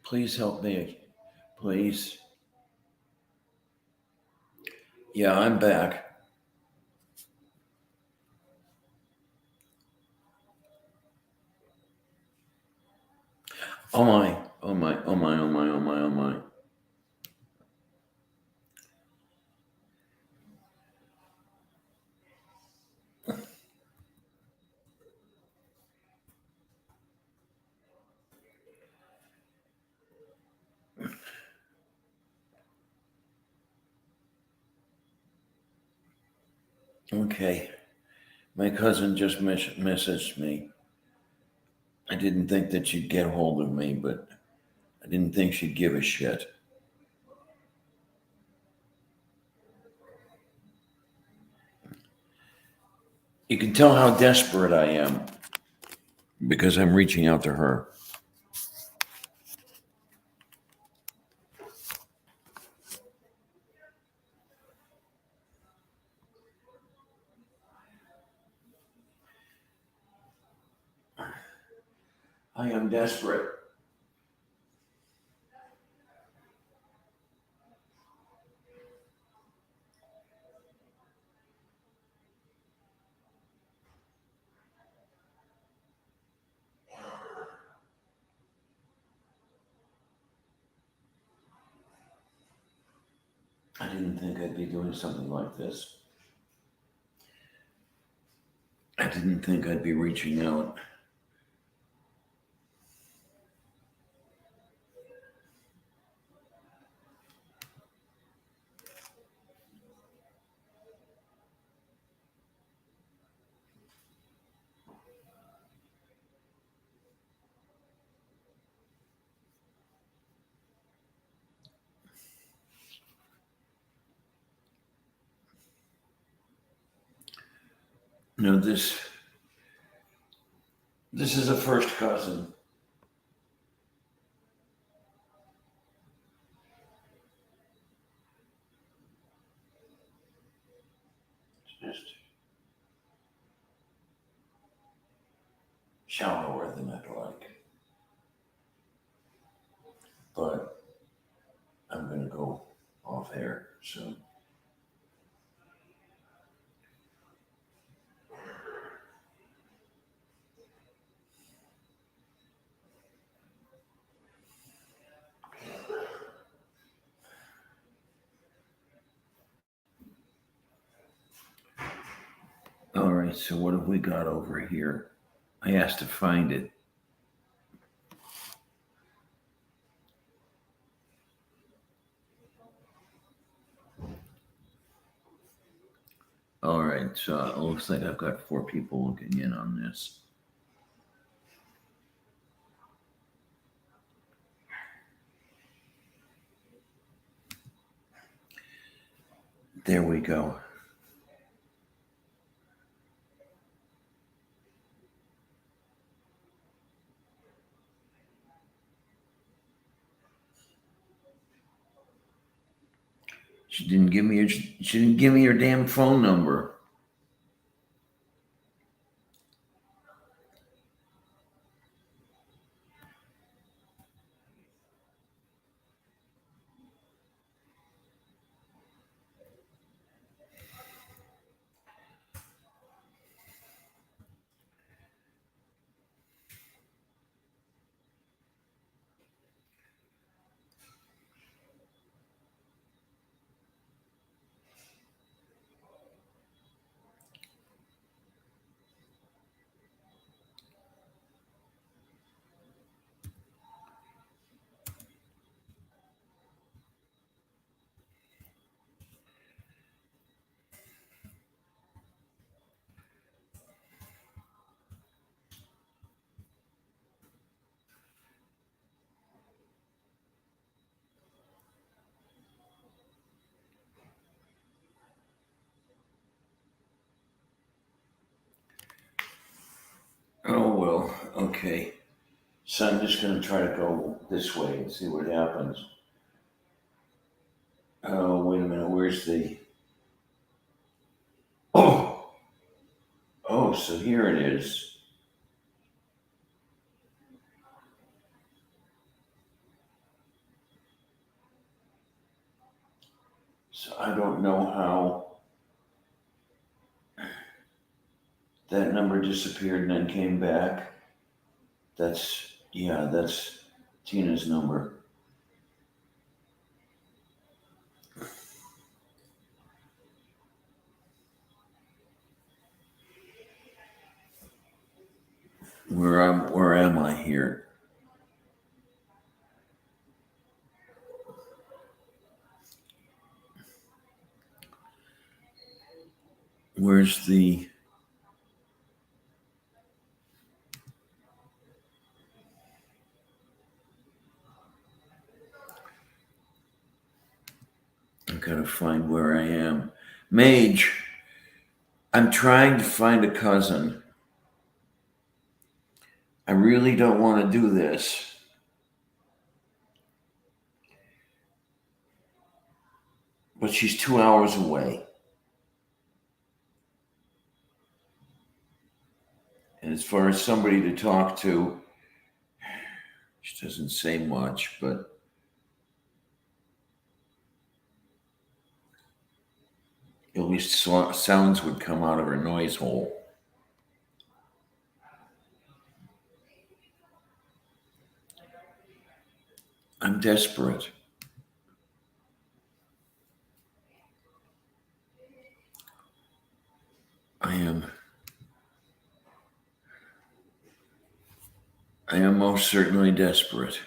Please help me. Please. Yeah, I'm back. Oh my. Oh my. Oh my. Oh my. Oh my. Oh my. Okay. My cousin just messaged me. I didn't think that she'd get hold of me, but I didn't think she'd give a shit. You can tell how desperate I am because I'm reaching out to her. I am desperate. I didn't think I'd be doing something like this. I didn't think I'd be reaching out. No, this is a first cousin. It's just shallower than I'd like. But I'm gonna go off air soon. All right, so what have we got over here? I asked to find it. All right, so it looks like I've got 4 people looking in on this. There we go. She didn't give me your damn phone number. Oh well, okay. So I'm just gonna try to go this way and see what happens. Oh, wait a minute. Where's the? Oh, oh. So here it is. So I don't know how that number disappeared and then came back. That's Tina's number. Where am I here? Where's the I gotta find where I am. Mage, I'm trying to find a cousin. I really don't want to do this. But she's 2 hours away. And as far as somebody to talk to, she doesn't say much, but at least sounds would come out of her noise hole. I'm desperate. I am. I am most certainly desperate.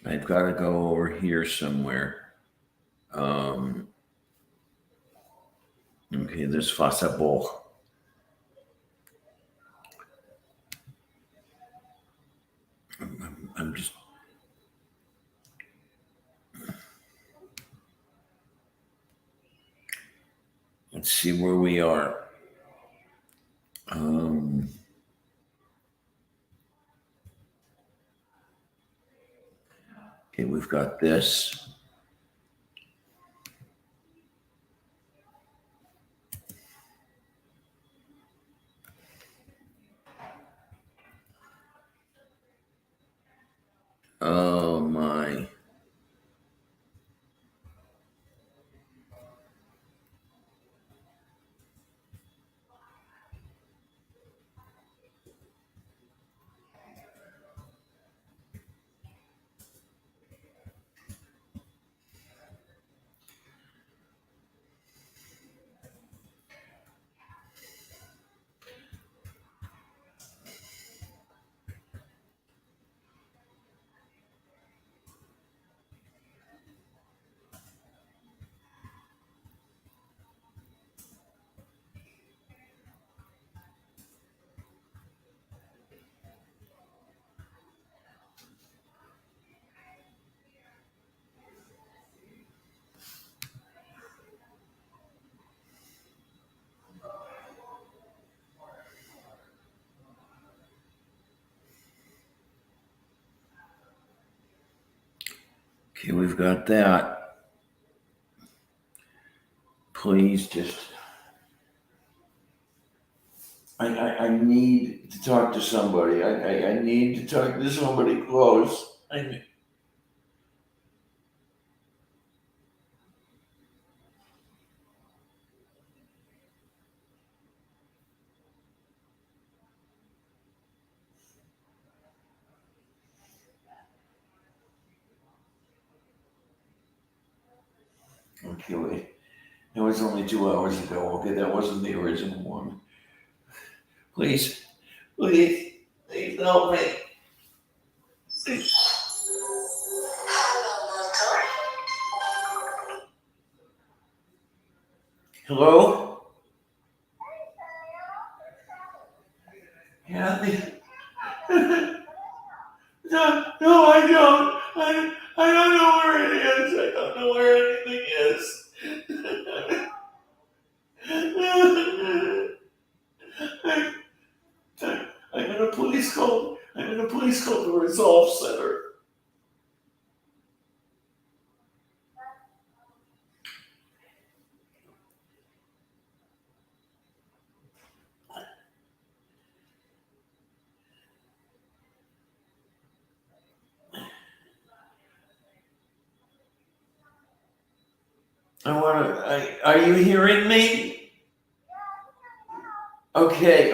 I've got to go over here somewhere. Okay, there's Fasabo. I'm just. Let's see where we are. Okay, we've got this. Oh my. Okay, we've got that. Please just. I need to talk to somebody. I need to talk to somebody close. Okay, wait. It was only 2 hours ago. Okay, that wasn't the original one. Please, Please, please help me. Hello? Kathy? No, no, I don't. I don't know where it is. I don't know where anything is. I'm in a police call. I'm in a police call to Resolve Center. Are you hearing me? Okay.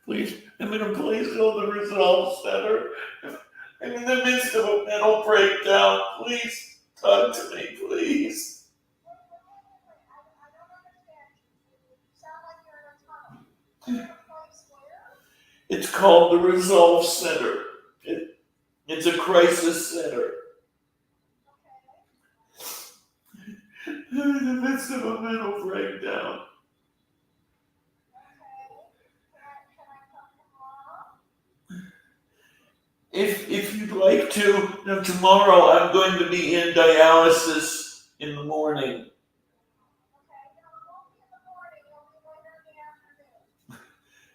Please, I'm in a police call to Resolve Center. I'm in the midst of a mental breakdown. Please talk to me, please. It's called the Resolve Center. It's a crisis center. I'm in the midst of a mental breakdown. If you'd like to, now tomorrow I'm going to be in dialysis in the morning.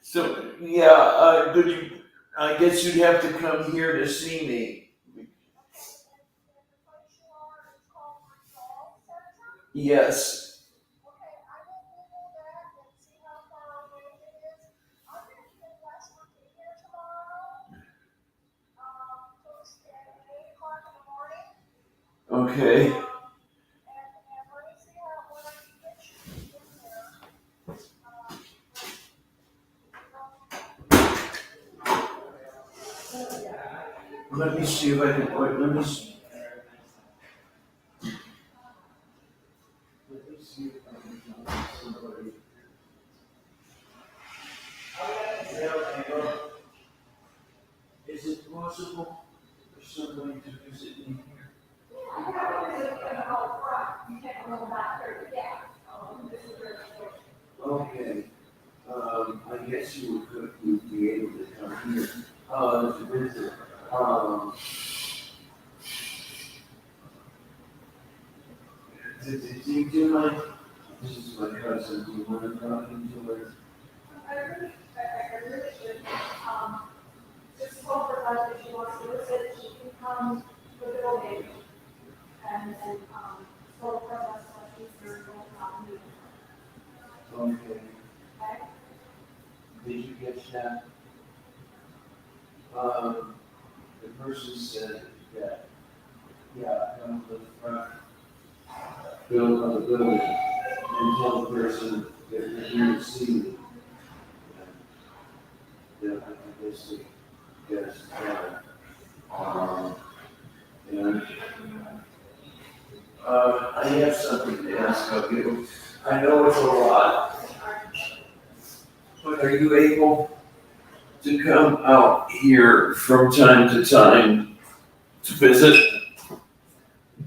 So yeah, I guess you'd have to come here to see me. Yes. Okay. Let me see if I can put. Let me see. If I can find somebody. Is it possible for somebody to visit me here? Okay. I guess you would be able to come here to visit. Do you mind? This is my cousin. Do you want to talk into her? I really should. Just told her that if she wants to visit, she can come with the baby. And so for us, she's very welcome. Okay. Okay. Did you get that? The person said that, come to the front build of the building and tell the person that you're here to see me. Yeah, I guess it gets and I have something to ask of you. I know it's a lot, but are you able to come out here from time to time to visit?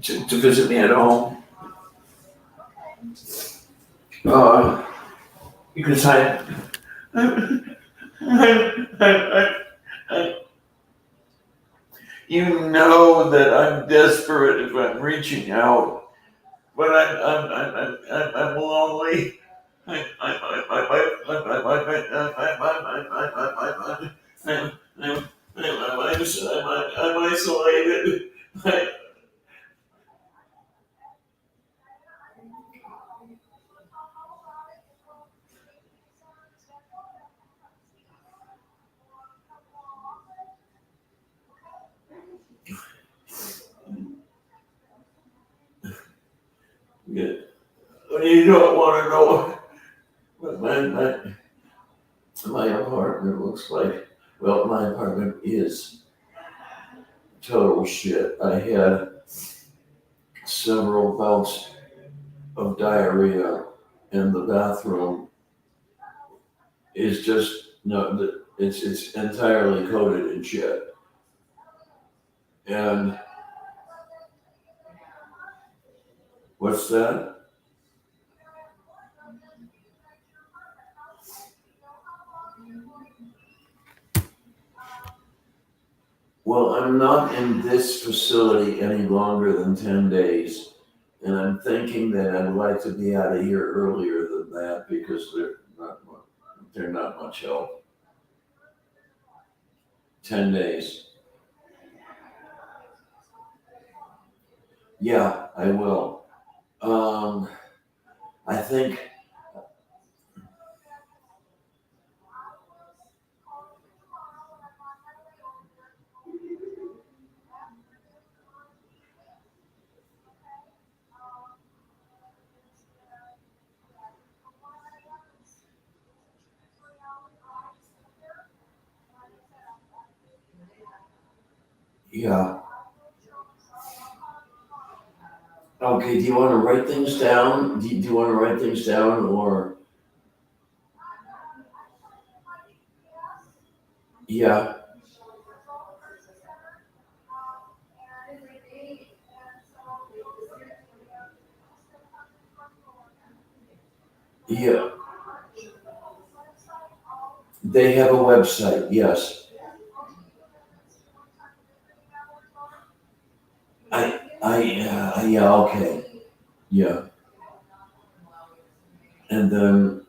To visit me at home? Because you know that I'm desperate if I'm reaching out, but I'm lonely. I'm isolated. Yeah. You don't want to know what my apartment looks like. Well, my apartment is total shit. I had several bouts of diarrhea, and the bathroom is just no. It's entirely coated in shit. And what's that? Well, I'm not in this facility any longer than 10 days. And I'm thinking that I'd like to be out of here earlier than that because they're not much help. 10 days. Yeah, I will. I think, yeah. Okay, do you want to write things down? Do you want to write things down or? Yeah, yeah. They have a website, yes. Yeah, okay. Yeah. And then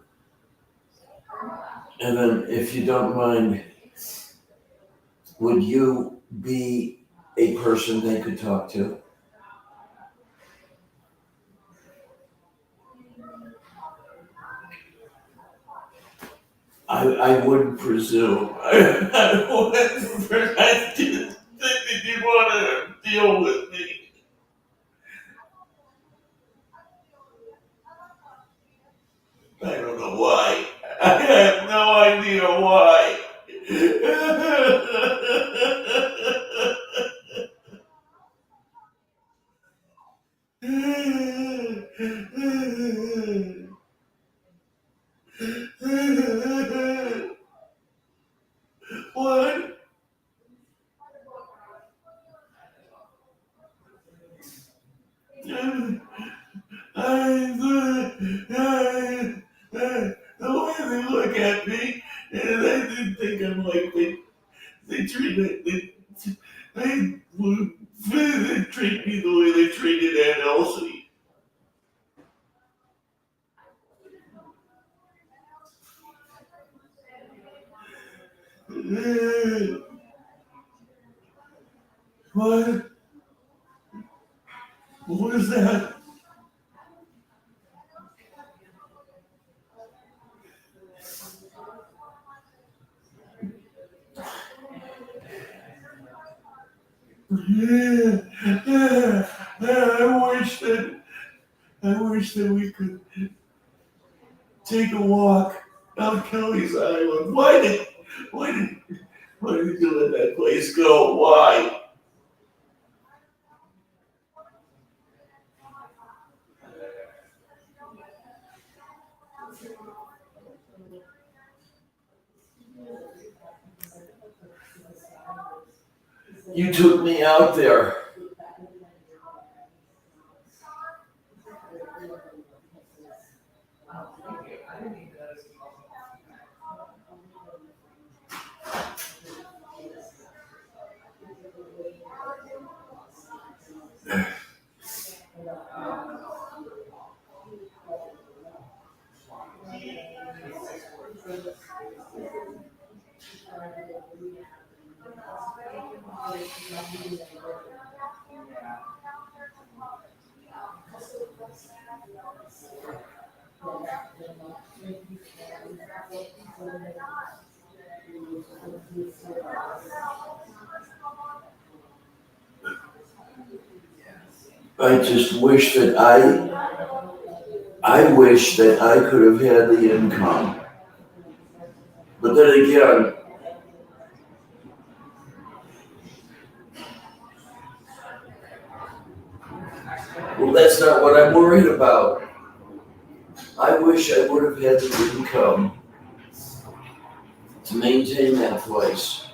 if you don't mind, would you be a person they could talk to? I wouldn't presume. I didn't think that you'd want to deal with me. I don't know why. I have no idea why. What? The way they look at me, and I didn't think I'm like they treat it. They treat me the way they treated Aunt Elsie. What? What is that? I wish that we could take a walk down Kelly's Island. Why did, why did you let that place go? Why? You took me out there. I just wish that I wish that I could have had the income. But then again, well, that's not what I'm worried about. I wish I would have had the income to maintain that place.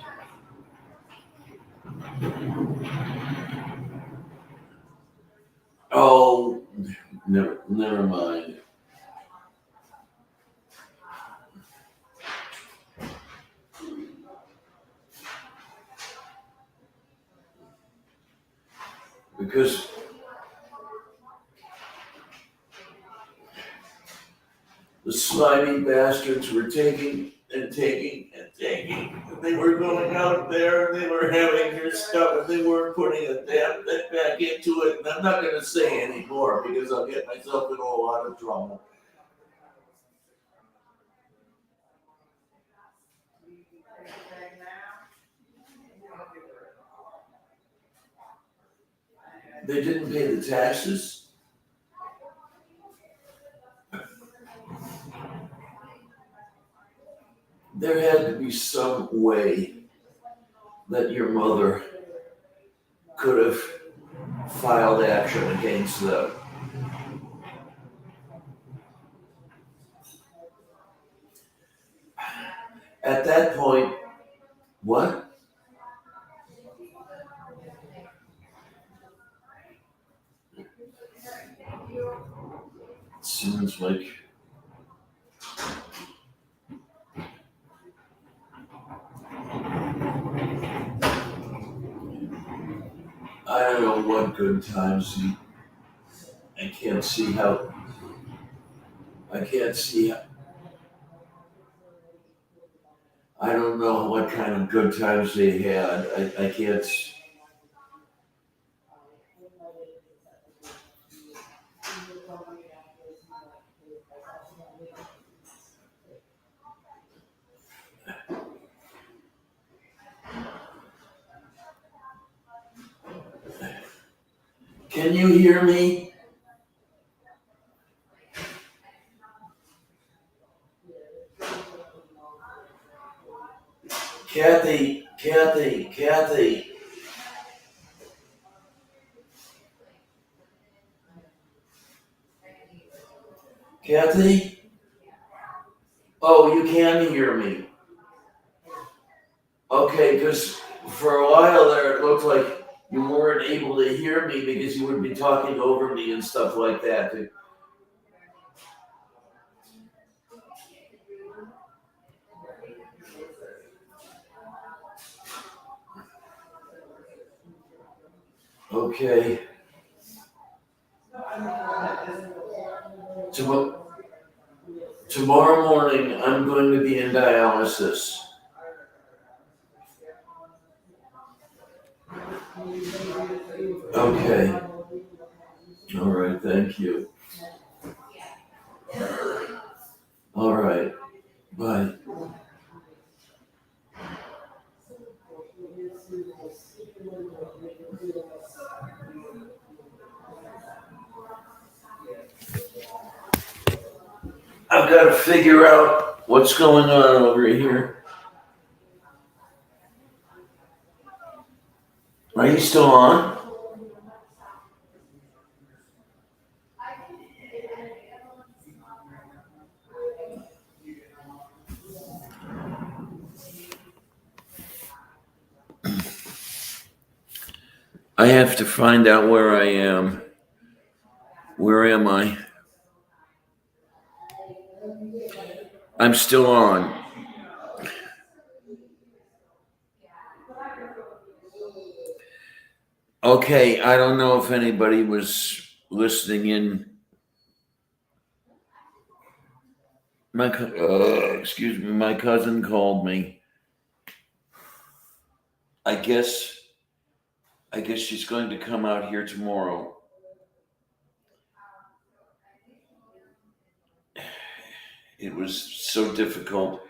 Oh, never mind. Because the slimy bastards were taking and taking and taking. And they were going out there and they were having their stuff and they weren't putting a damn thing back into it. And I'm not going to say any more because I'll get myself in a lot of trouble. They didn't pay the taxes. There had to be some way that your mother could have filed action against them. At that point, what? It seems like I don't know what good times I can't see how I don't know what kind of good times they had. I can't. Can you hear me? Kathy. Kathy? Oh, you can hear me. Okay, because for a while there it looked like you weren't able to hear me because you would be talking over me and stuff like that. Okay. Tomorrow morning I'm going to be in dialysis. Okay. All right, thank you. All right, bye. I've got to figure out what's going on over here. Are you still on? I have to find out where I am. Where am I? I'm still on. Okay, I don't know if anybody was listening in. My cousin called me. I guess she's going to come out here tomorrow. It was so difficult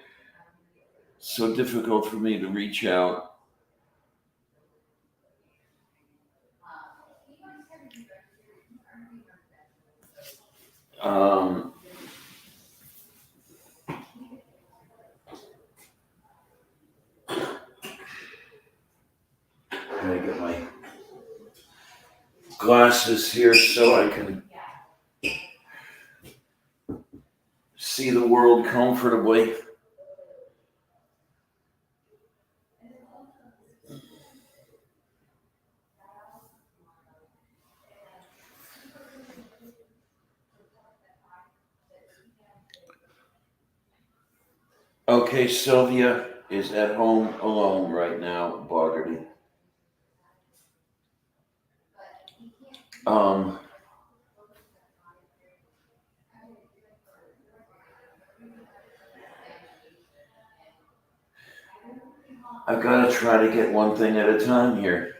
for me to reach out. I get my glasses here so I can see the world comfortably. Okay, Sylvia is at home alone right now, Bogarty. Um, I've got to try to get one thing at a time here.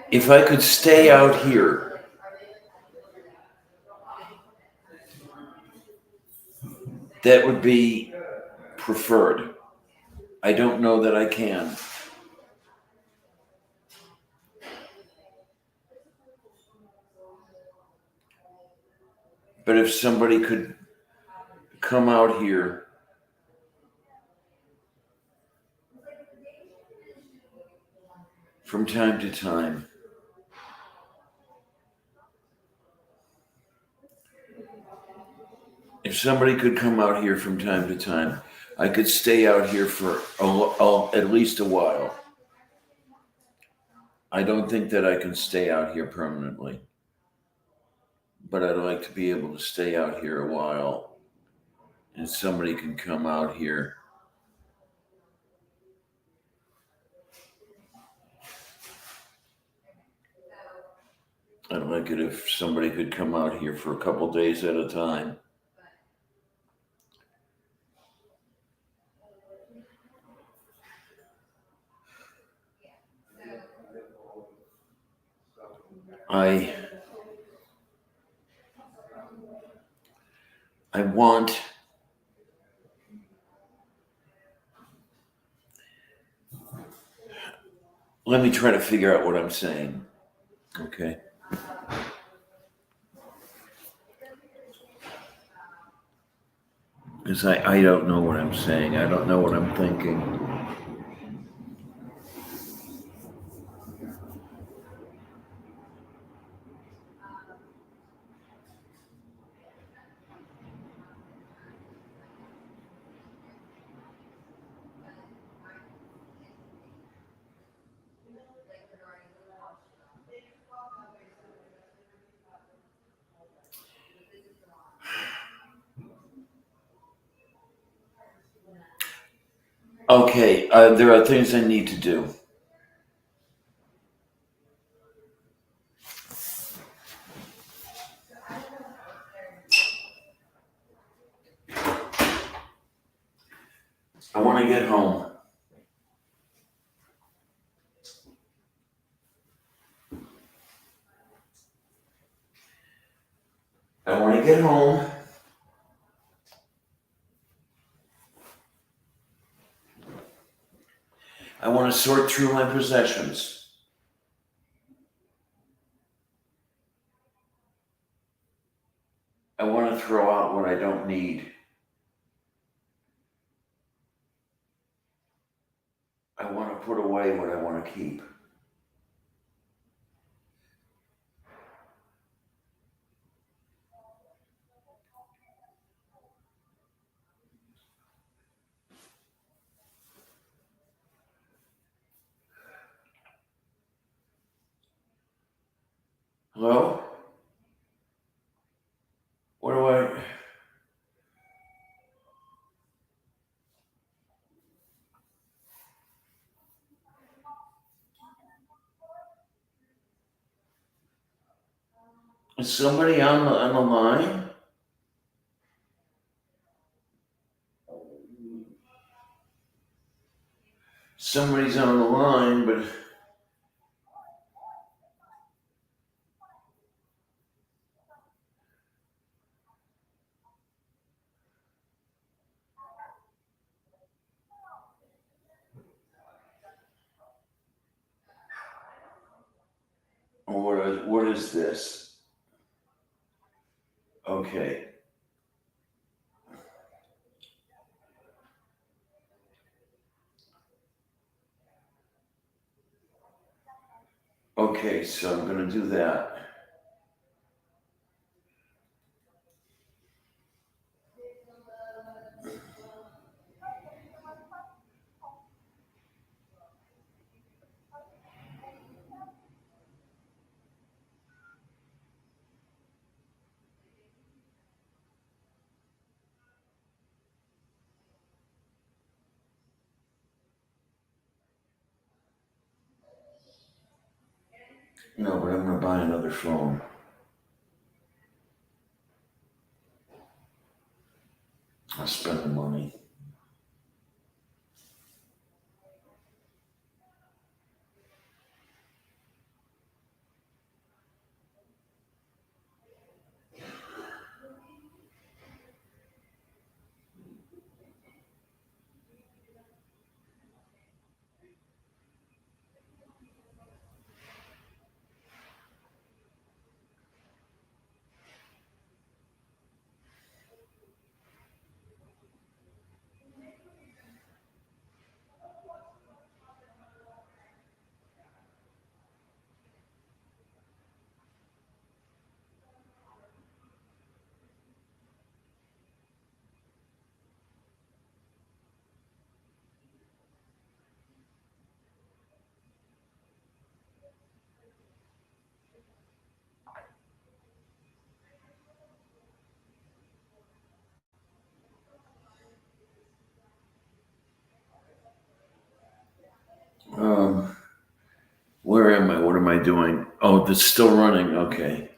If I could stay out here, that would be preferred. I don't know that I can. But if somebody could come out here from time to time, if somebody could come out here from time to time, I could stay out here for at least a while. I don't think that I can stay out here permanently, but I'd like to be able to stay out here a while and somebody can come out here. I'd like it if somebody could come out here for a couple days at a time. I want let me try to figure out what I'm saying. Okay. Because I don't know what I'm saying. I don't know what I'm thinking. Okay, there are things I need to do. I want to get home. I want to get home. I want to sort through my possessions. I want to throw out what I don't need. I want to put away what I want to keep. Hello? What do I... Is somebody on the line? Somebody's on the line, but... What is this? Okay. Okay, so I'm going to do that. No, but I'm gonna buy another phone. I'll spend the money. Um, where am I? What am I doing? Oh, it's still running. Okay.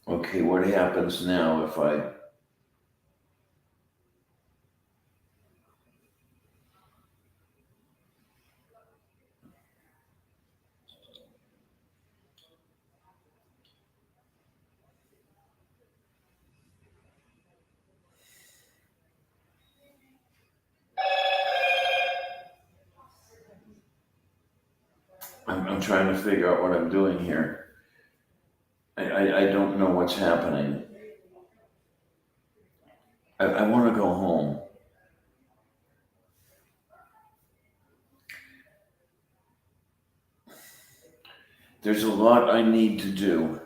Okay, what happens now if I? I'm trying to figure out what I'm doing here. I don't know what's happening. I want to go home. There's a lot I need to do.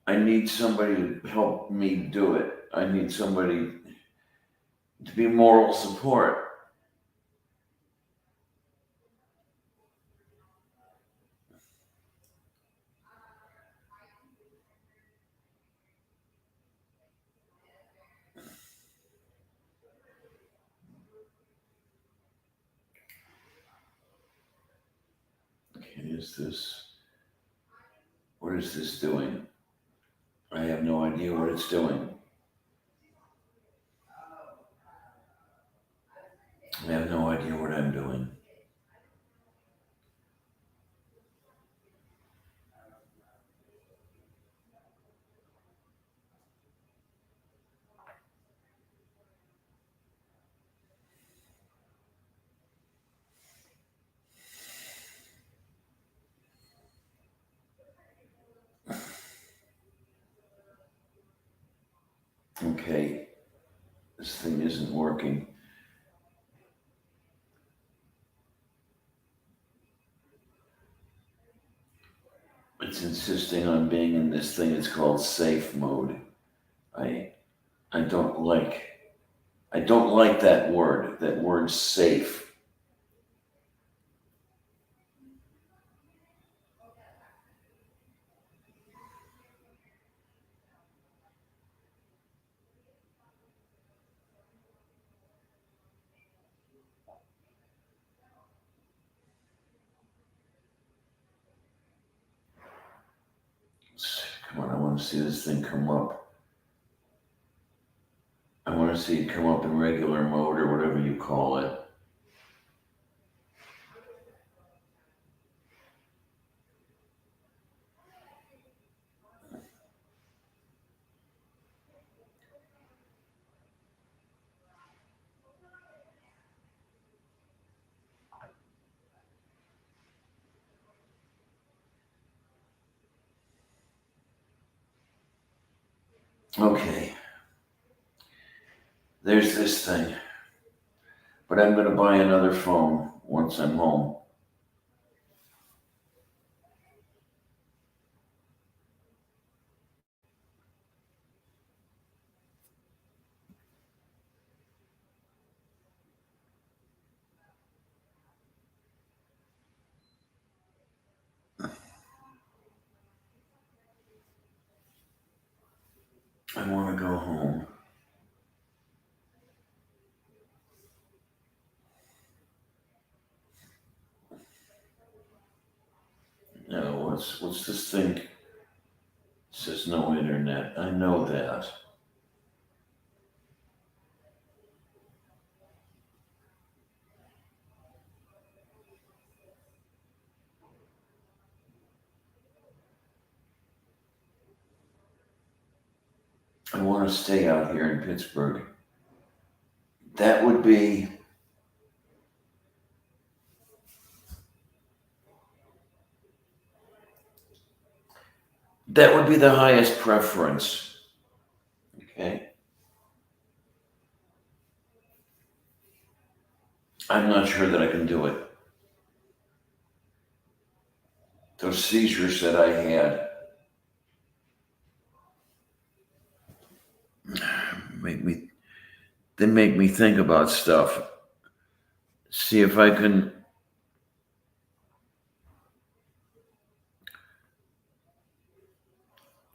I need somebody to help me do it. I need somebody to be moral support. Okay, what is this doing? I have no idea what it's doing. I have no idea what I'm doing. Okay, this thing isn't working. It's insisting on being in this thing. It's called safe mode. I I don't like I don't like that word. That word safe. Come on, I want to see this thing come up. I want to see it come up in regular mode or whatever you call it. Okay, there's this thing. But I'm going to buy another phone once I'm home. I want to go home. No, what's this thing? It says no internet. I know that. I want to stay out here in Pittsburgh. That would be the highest preference. Okay. I'm not sure that I can do it. Those seizures that I had make me think about stuff. See if I can.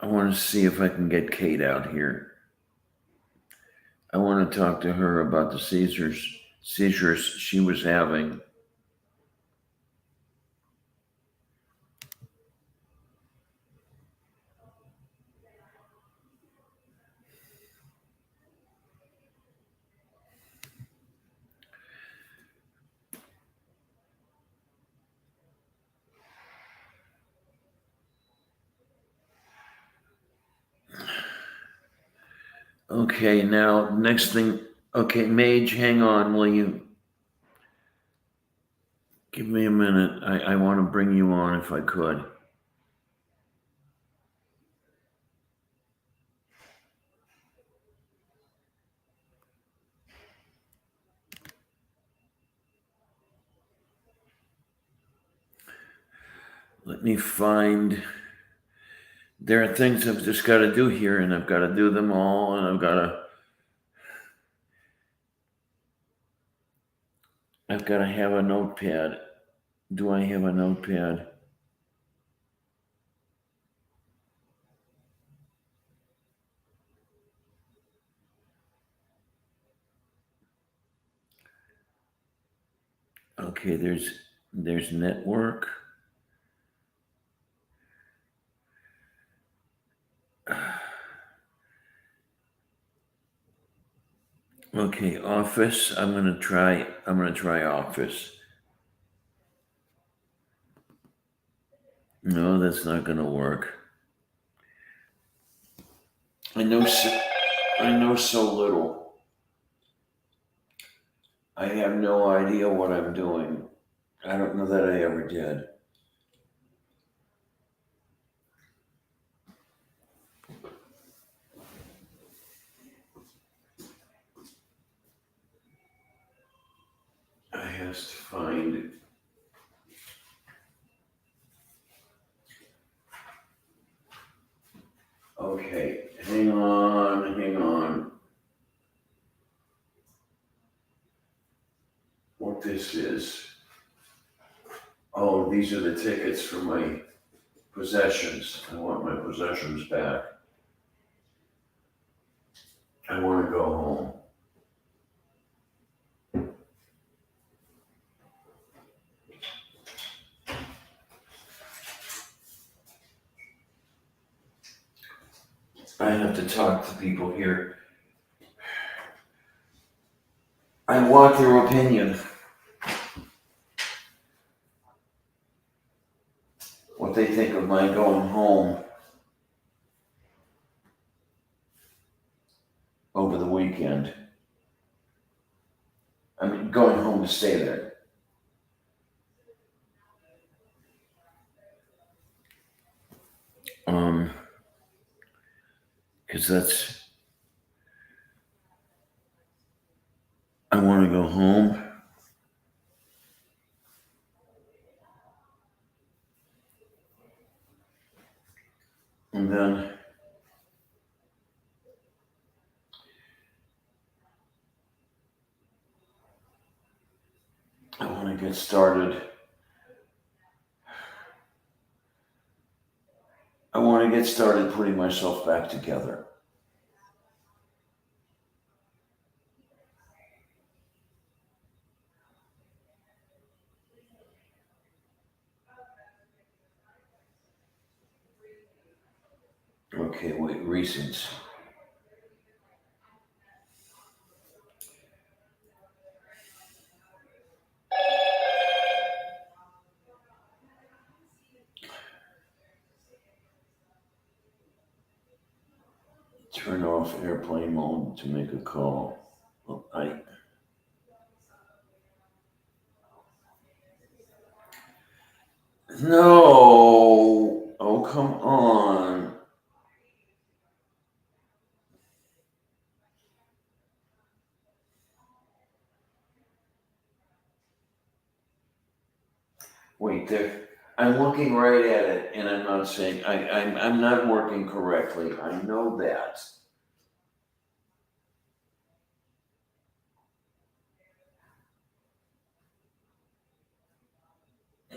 I want to see if I can get Kate out here. I want to talk to her about the seizures she was having. Okay, now next thing. Okay, Mage, hang on, will you? Give me a minute. I want to bring you on if I could. Let me find. There are things I've just got to do here, and I've got to do them all, and I've got to have a notepad. Do I have a notepad? Okay, there's network. Okay, office. I'm gonna try office. No, that's not gonna work. I know so little. I have no idea what I'm doing. I don't know that I ever did. I has to find. Okay, hang on. What this is? Oh, these are the tickets for my possessions. I want my possessions back. I want to go home. I have to talk to people here. I want their opinion. What they think of my going home over the weekend. I mean, going home to stay there. Because I want to go home. And then I want to get started. I want to get started putting myself back together. Okay, wait, recent. Turn off airplane mode to make a call. Oh, no. Oh, come on. Wait, there. I'm looking right at it, and I'm not saying I'm not working correctly. I know that.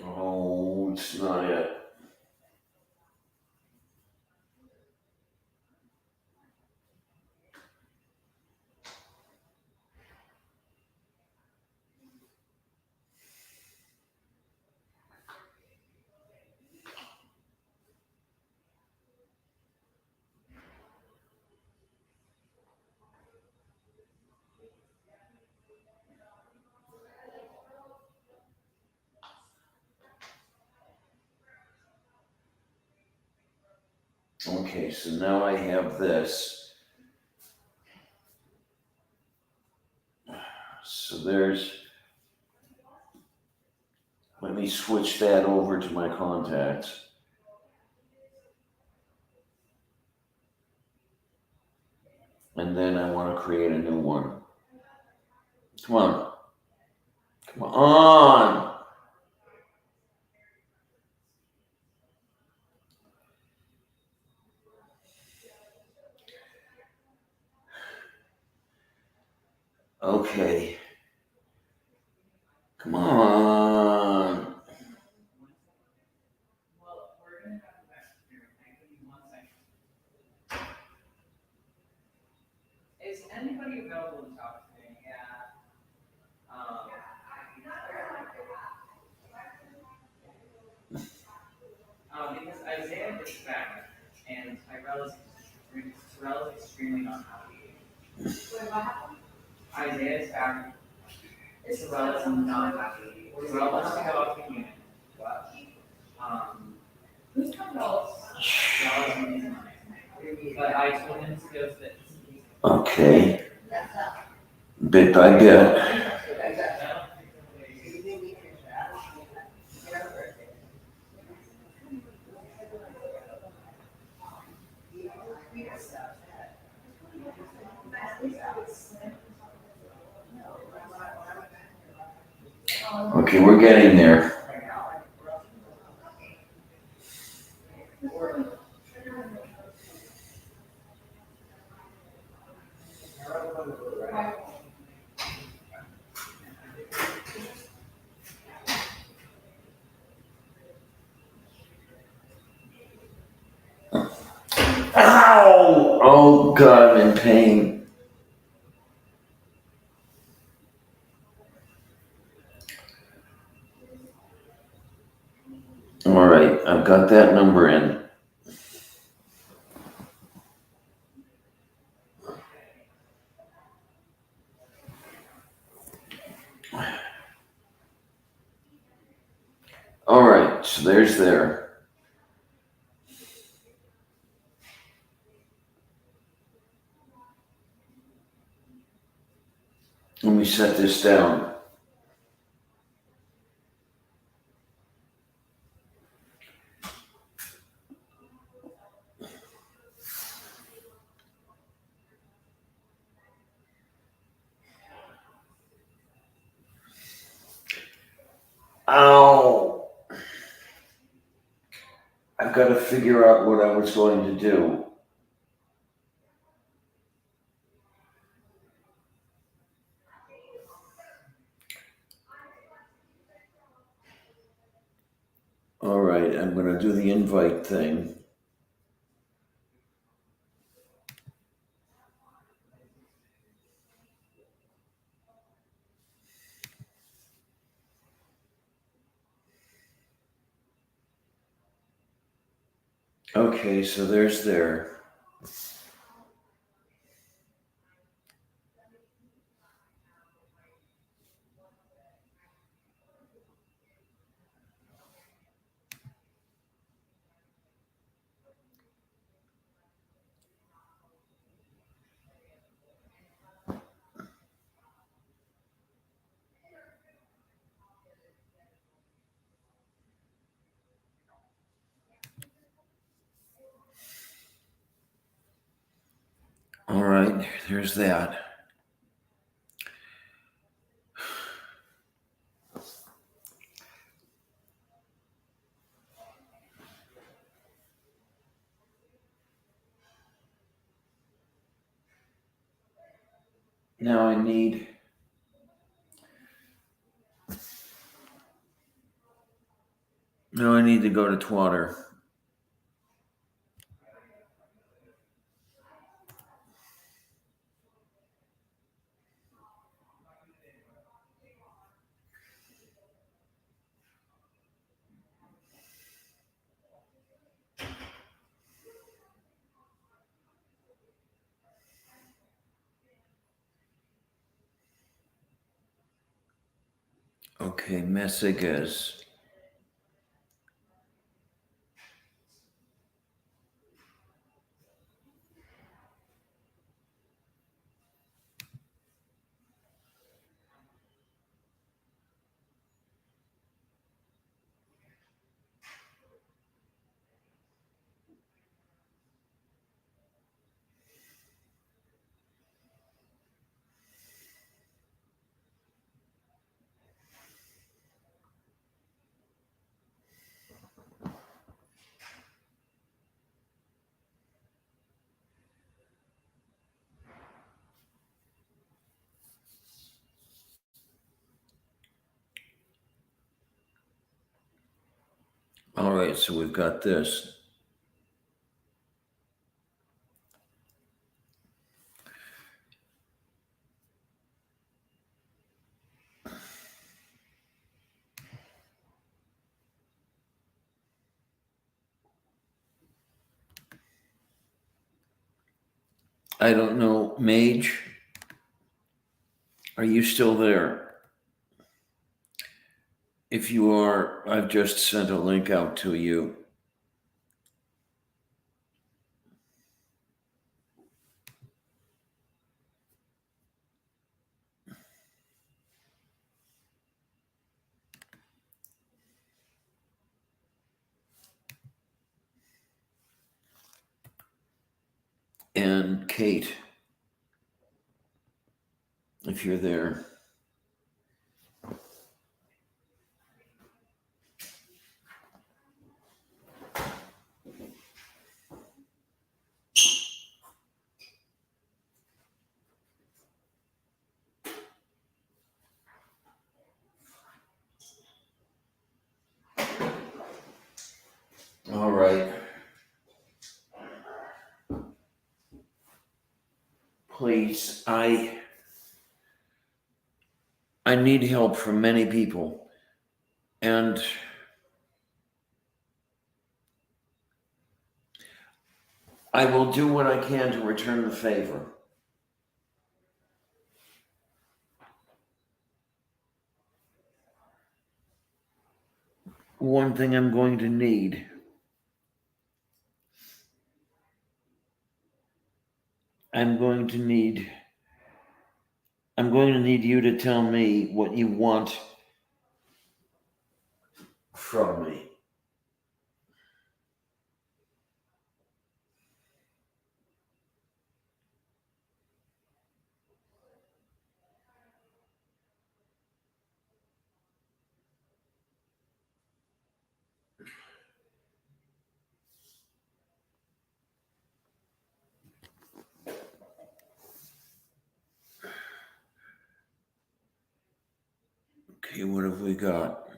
Oh, it's not it. Okay, so now I have this. So let me switch that over to my contacts. And then I want to create a new one. Come on. Come on. Okay. Come on. Is anybody available to talk to me? Yeah. Because Isaiah is back, and Tyrell is extremely not happy. Wait, what happened? Isaiah is back. Tyrell is not happy. Tyrell wants to go off the unit. Who's coming over? Tyrell is in his mind. But I told him to go sit. Okay. Bit by bit. Okay, we're getting there. Ow! Oh God, I'm in pain. All right, I've got that number in. All right, so there's there. Let me set this down. Ow! I've got to figure out what I was going to do. All right, I'm going to do the invite thing. Okay, so there's there. All right, there's that. Now I need to go to Twatter. Okay, messages. All right, so we've got this. I don't know, Mage, are you still there? If you are, I've just sent a link out to you. And Kate, if you're there. All right. Please, I need help from many people, and I will do what I can to return the favor. One thing I'm going to need. I'm going to need you to tell me what you want from me. Okay, what have we got?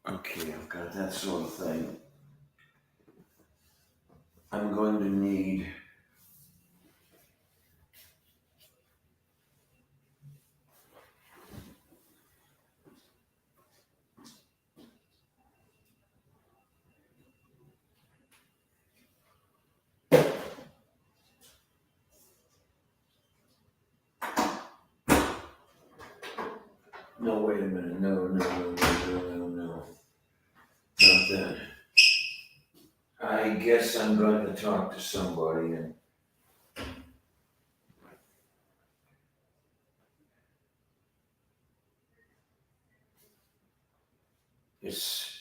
Okay, I've got that sort of thing. I'm going to need No, wait a minute. No. Not that. I guess I'm going to talk to somebody and it's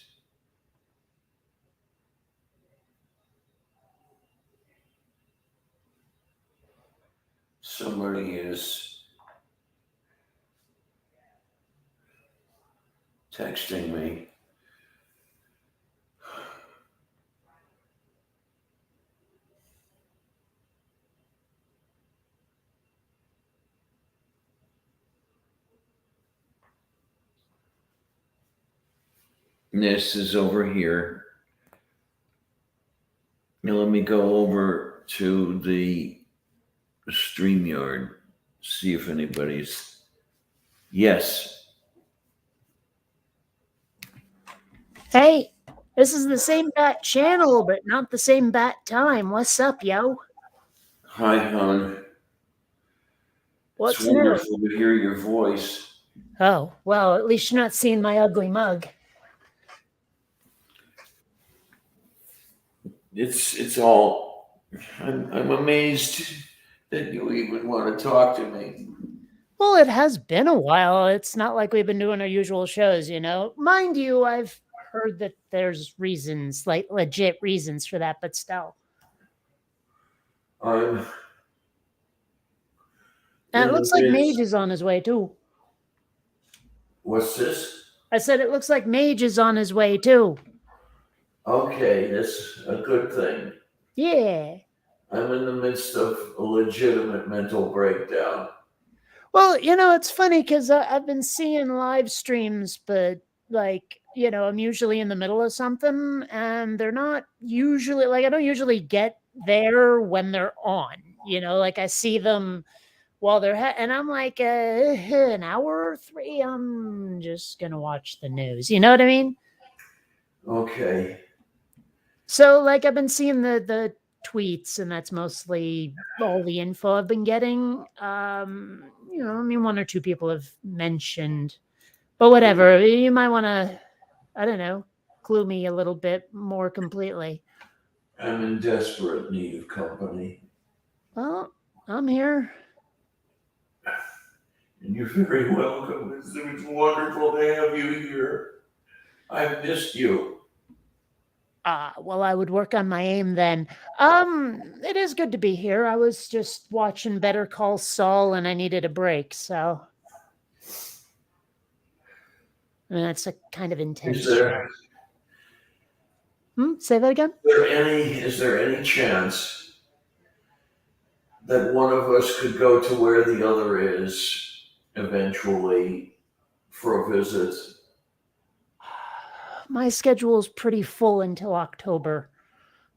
somebody is texting me. This is over here. Now let me go over to the StreamYard, see if anybody's. Yes. Hey, this is the same bat channel, but not the same bat time. What's up, yo? Hi, hon. What's It's new? wonderful to hear your voice. Oh, well, at least you're not seeing my ugly mug. It's all. I'm amazed that you even want to talk to me. Well, it has been a while. It's not like we've been doing our usual shows, you know. Mind you, I've heard that there's reasons, like legit reasons for that, but still. I'm. And in it the looks like midst- Mage is on his way, too. What's this? I said it looks like Mage is on his way, too. Okay, that's a good thing. Yeah. I'm in the midst of a legitimate mental breakdown. Well, you know, it's funny because I've been seeing live streams, but like, you know, I'm usually in the middle of something and they're not usually like, I don't usually get there when they're on, you know, like I see them while they're, and I'm like, an hour or three, I'm just going to watch the news. You know what I mean? Okay. So like I've been seeing the tweets and that's mostly all the info I've been getting. You know, I mean one or two people have mentioned, but whatever. You might want to, I don't know, clue me a little bit more completely. I'm in desperate need of company. Well, I'm here. And you're very welcome. It's wonderful to have you here. I've missed you. Well, I would work on my aim then. It is good to be here. I was just watching Better Call Saul and I needed a break, so I mean, that's a kind of intense Is there, show. Say that again? is there any chance that one of us could go to where the other is eventually for a visit? My schedule is pretty full until October.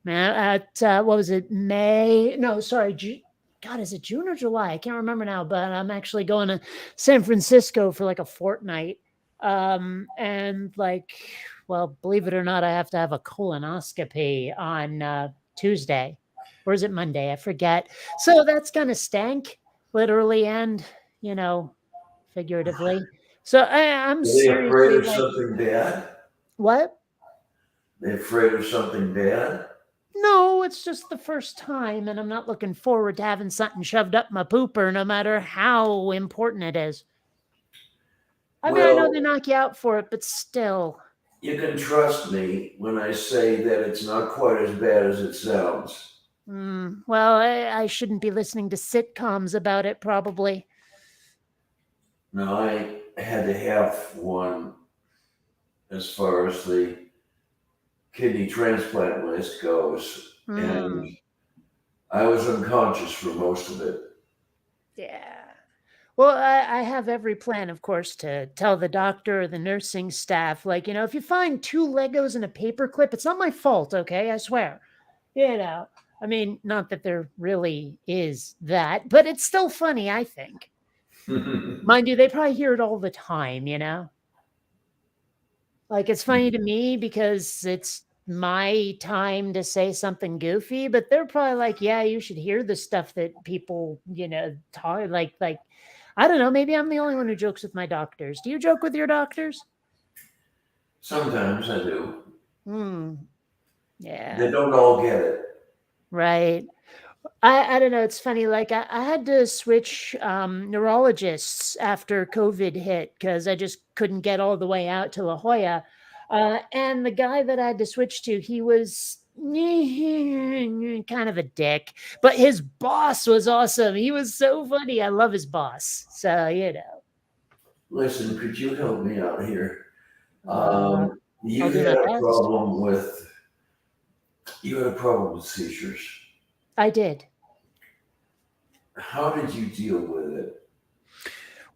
Man, at what was it? May? No, sorry. God, is it June or July? I can't remember now. But I'm actually going to San Francisco for like a fortnight. And like, well, believe it or not, I have to have a colonoscopy on Tuesday, or is it Monday? I forget. So that's gonna stank, literally and you know, figuratively. So I'm Are they afraid seriously of like, something bad? what? They afraid of something bad? No, it's just the first time, and I'm not looking forward to having something shoved up my pooper, no matter how important it is. I mean, I know Well, they knock you out for it, but still. you can trust me when I say that it's not quite as bad as it sounds. Well, I shouldn't be listening to sitcoms about it, probably. Now, I had to have one as far as the kidney transplant list goes, and I was unconscious for most of it. Yeah. Well, I have every plan, of course, to tell the doctor or the nursing staff, like, you know, if you find 2 Legos and a paperclip, it's not my fault, okay? I swear. You know, I mean, not that there really is that, but it's still funny, I think. Mind you, they probably hear it all the time, you know? Like, it's funny to me because it's my time to say something goofy, but they're probably like, yeah, you should hear the stuff that people, you know, talk like I don't know. Maybe I'm the only one who jokes with my doctors. Do you joke with your doctors? Sometimes I do. Hmm. They Yeah. don't all get it. Right. I don't know. It's funny. Like I had to switch neurologists after COVID hit because I just couldn't get all the way out to La Jolla. And the guy that I had to switch to, he was kind of a dick, but his boss was awesome. He was so funny. I love his boss. So, you know, Listen, could you help me out here? uh, You I'll do had my a best. problem with seizures. I did. How did you deal with it?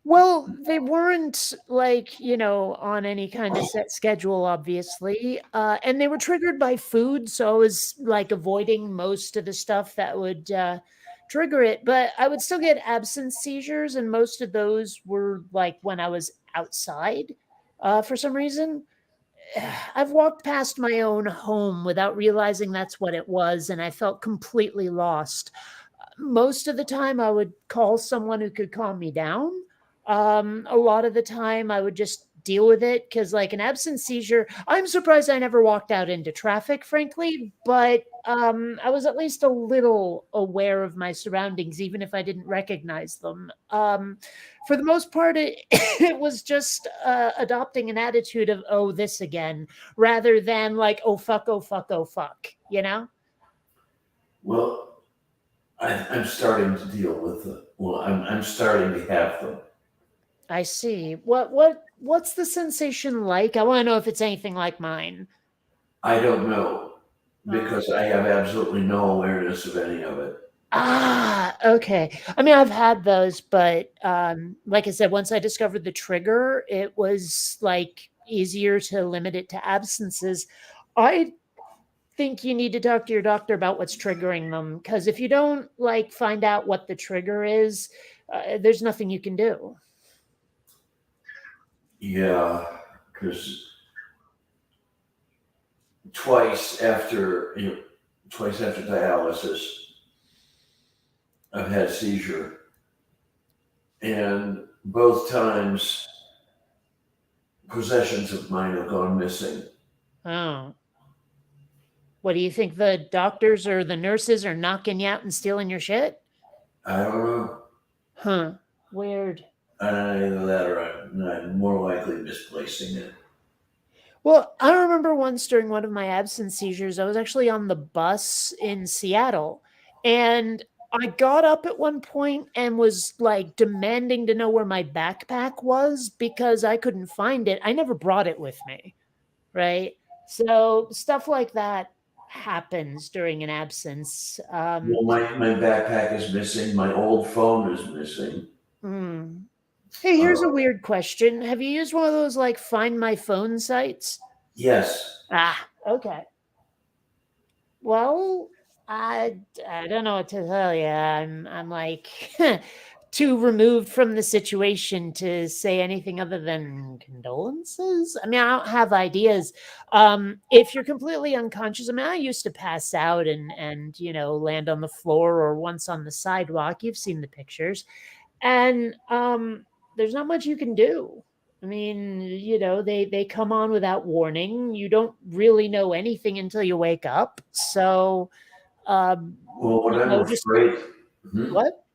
Well, they weren't like, on any kind of set schedule, obviously. And they were triggered by food. So I was like avoiding most of the stuff that would trigger it. But I would still get absence seizures. And most of those were like when I was outside for some reason. I've walked past my own home without realizing that's what it was. And I felt completely lost. Most of the time, I would call someone who could calm me down. A lot of the time, I would just deal with it because, like an absence seizure, I'm surprised I never walked out into traffic, frankly, but I was at least a little aware of my surroundings, even if I didn't recognize them. For the most part, it was just adopting an attitude of, oh, this again, rather than like, oh, fuck, oh, fuck, oh, fuck, you know? Well, I'm starting to deal with them. Well, I'm starting to have them. I see. What's the sensation like? I want to know if it's anything like mine. I don't know Uh, because I have absolutely no awareness of any of it. Okay. I mean, I've had those, but like I said, once I discovered the trigger, it was like easier to limit it to absences. I think you need to talk to your doctor about what's triggering them because if you don't like find out what the trigger is, there's nothing you can do. Yeah, because twice after twice after dialysis, I've had a seizure, and both times possessions of mine have gone missing. Oh. What do you think the doctors or the nurses are knocking you out and stealing your shit? I don't know. Huh. Weird. Either that or I'm more likely misplacing it. Well, I remember once during one of my absence seizures, I was actually on the bus in Seattle and I got up at one point and was like demanding to know where my backpack was because I couldn't find it. I never brought it with me. Right. So stuff like that happens during an absence. Well, my backpack is missing. My old phone is missing. Hmm. Hey, Uh, here's a weird question. Have you used one of those like find my phone sites? yes, Okay. Well, I don't know what to tell you. I'm like too removed from the situation to say anything other than condolences. I mean, I don't have ideas. If you're completely unconscious, I mean, I used to pass out and land on the floor or once on the sidewalk. You've seen the pictures. And there's not much you can do. I mean, they come on without warning. You don't really know anything until you wake up. So, um, well, just hmm? what?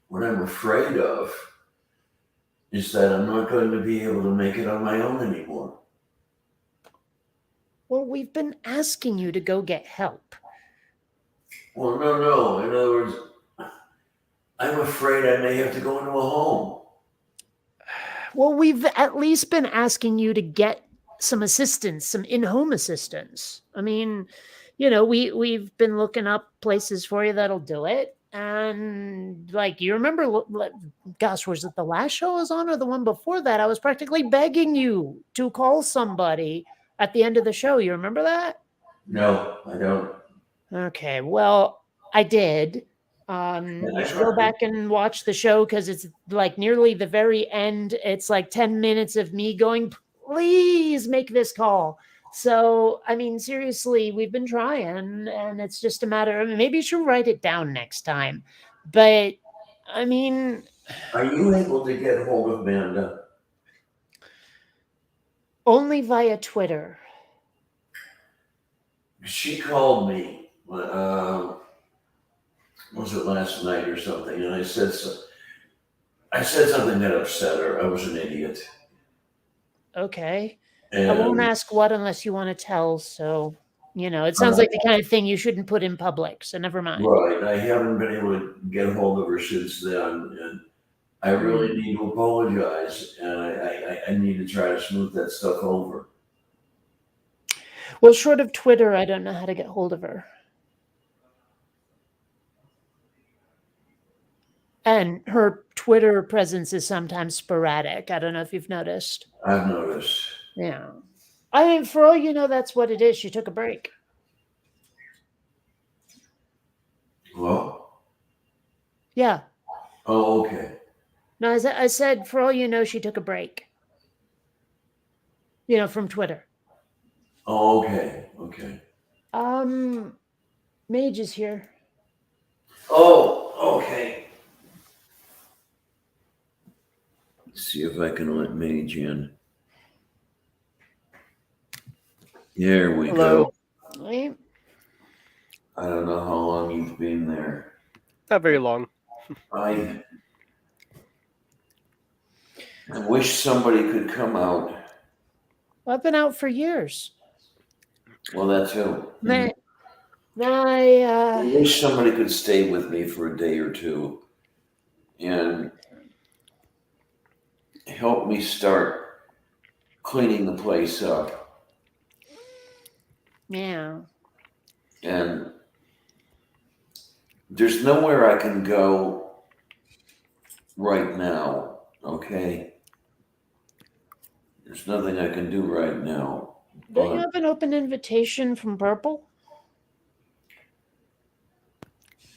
What I'm afraid of is that I'm not going to be able to make it on my own anymore. Well, we've been asking you to go get help. Well, no. In other words, I'm afraid I may have to go into a home. Well, we've at least been asking you to get some assistance, some in-home assistance. I mean, we've been looking up places for you that'll do it. And like you remember, gosh, was it the last show I was on or the one before that? I was practically begging you to call somebody at the end of the show. You remember that? No, I don't. Okay, well, I did. And You I should go tried. back and watch the show because it's like nearly the very end. It's like 10 minutes of me going, please make this call. So, I mean, seriously, we've been trying, and it's just a matter of maybe you should write it down next time. But I mean, Are you able to get hold of Amanda? Only via Twitter. She called me, was it last night or something? And I said something that upset her. I was an idiot. Okay. I won't And ask what unless you want to tell. So, it sounds like the kind of thing you shouldn't put in public. So never mind. right, I haven't been able to get hold of her since then, and I really need to apologize, and I need to try to smooth that stuff over. Well, short of Twitter, I don't know how to get hold of her. And her Twitter presence is sometimes sporadic. I don't know if you've noticed. I've noticed. Yeah. I mean, for all you know, that's what it is. She took a break. Well, Yeah. oh, okay. No, I said, for all you know, she took a break. From Twitter. Oh, okay, okay. Mage is here. Oh, okay. Let's see if I can let Mage in. There we Hello. go. Right? I don't know how long you've been there. Not very long. I wish somebody could come out. Well, I've been out for years. Well, that too. I I wish somebody could stay with me for a day or two and help me start cleaning the place up. Yeah. And there's nowhere I can go right now, okay? There's nothing I can do right now. Don't you have an open invitation from Purple?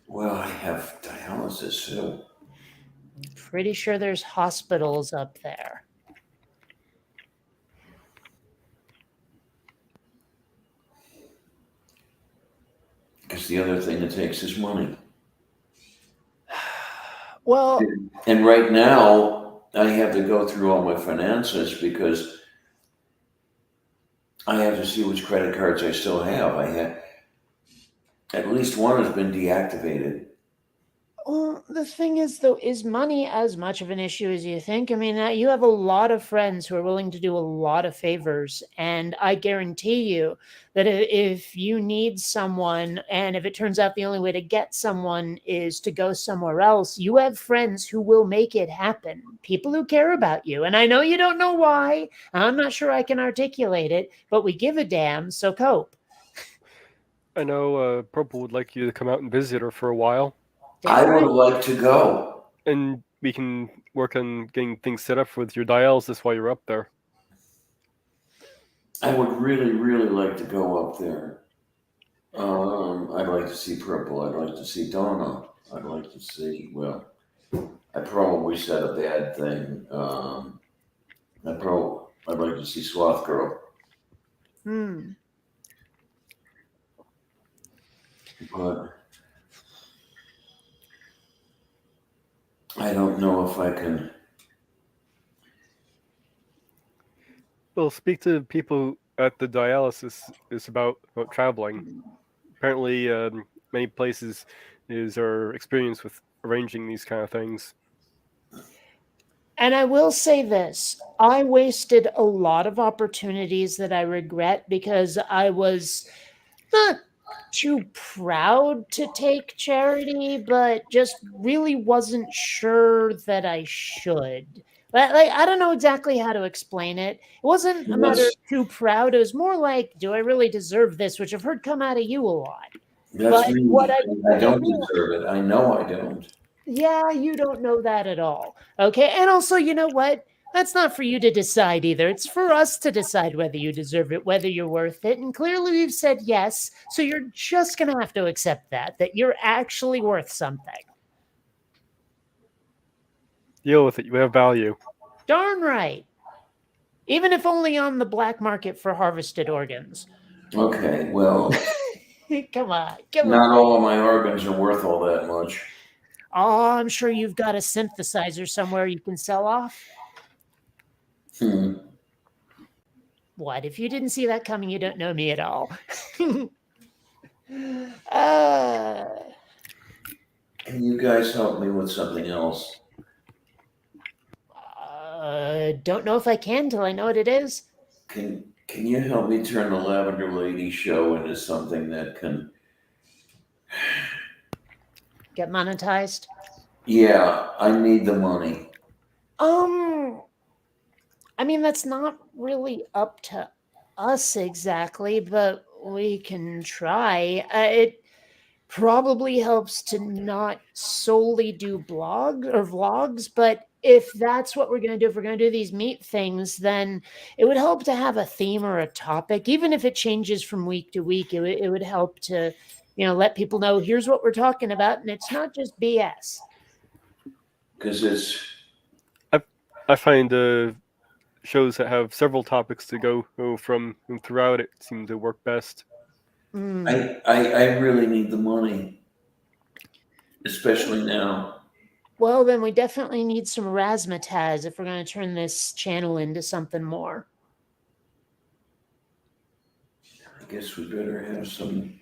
Well, I have dialysis too. Pretty sure there's hospitals up there. Because the other thing it takes is money. Well, And right now, I have to go through all my finances because I have to see which credit cards I still have. I have at least one has been deactivated. well, the thing is, though, is money as much of an issue as you think? I mean, you have a lot of friends who are willing to do a lot of favors, and I guarantee you that if you need someone, and if it turns out the only way to get someone is to go somewhere else, you have friends who will make it happen. People who care about you, and I know you don't know why. I'm not sure I can articulate it, but we give a damn. So cope. I know Purple would like you to come out and visit her for a while, I would like to go. and we can work on getting things set up with your dialysis while you're up there. I would really, really like to go up there. I'd like to see Purple. I'd like to see Donna. I'd like to see, well, I probably said a bad thing. I'd like to see Sloth Girl. But I don't know if I can. Well, speak to people at the dialysis is about traveling. Apparently, many places are experienced with arranging these kind of things. And I will say this, I wasted a lot of opportunities that I regret because I was not too proud to take charity, but just really wasn't sure that I should. But I don't know exactly how to explain it. It wasn't a matter of too proud. It was more like, do I really deserve this? Which I've heard come out of you a lot. That's But me. what I don't deserve it. I know I don't. Yeah, you don't know that at all. Okay. And also, you know what? That's not for you to decide either. It's for us to decide whether you deserve it, whether you're worth it. And clearly we've said yes. So you're just going to have to accept that you're actually worth something. Deal with it. You have value. Darn right. Even if only on the black market for harvested organs. Okay, well, Come on. not all of my organs are worth all that much. Oh, I'm sure you've got a synthesizer somewhere you can sell off. What? If you didn't see that coming, you don't know me at all. uh, Can you guys help me with something else? don't know if I can till I know what it is. Can you help me turn the Lavender Lady show into something that can? Get monetized. Yeah, I need the money. I mean, that's not really up to us exactly, but we can try. It probably helps to not solely do blog or vlogs, but if that's what we're going to do, if we're going to do these meet things, then it would help to have a theme or a topic, even if it changes from week to week. It would help to, let people know here's what we're talking about, and it's not just BS. Because it's I find shows that have several topics to go from and throughout it seem to work best. I really need the money, especially now. Well, then we definitely need some razzmatazz if we're going to turn this channel into something more. I guess we better have some.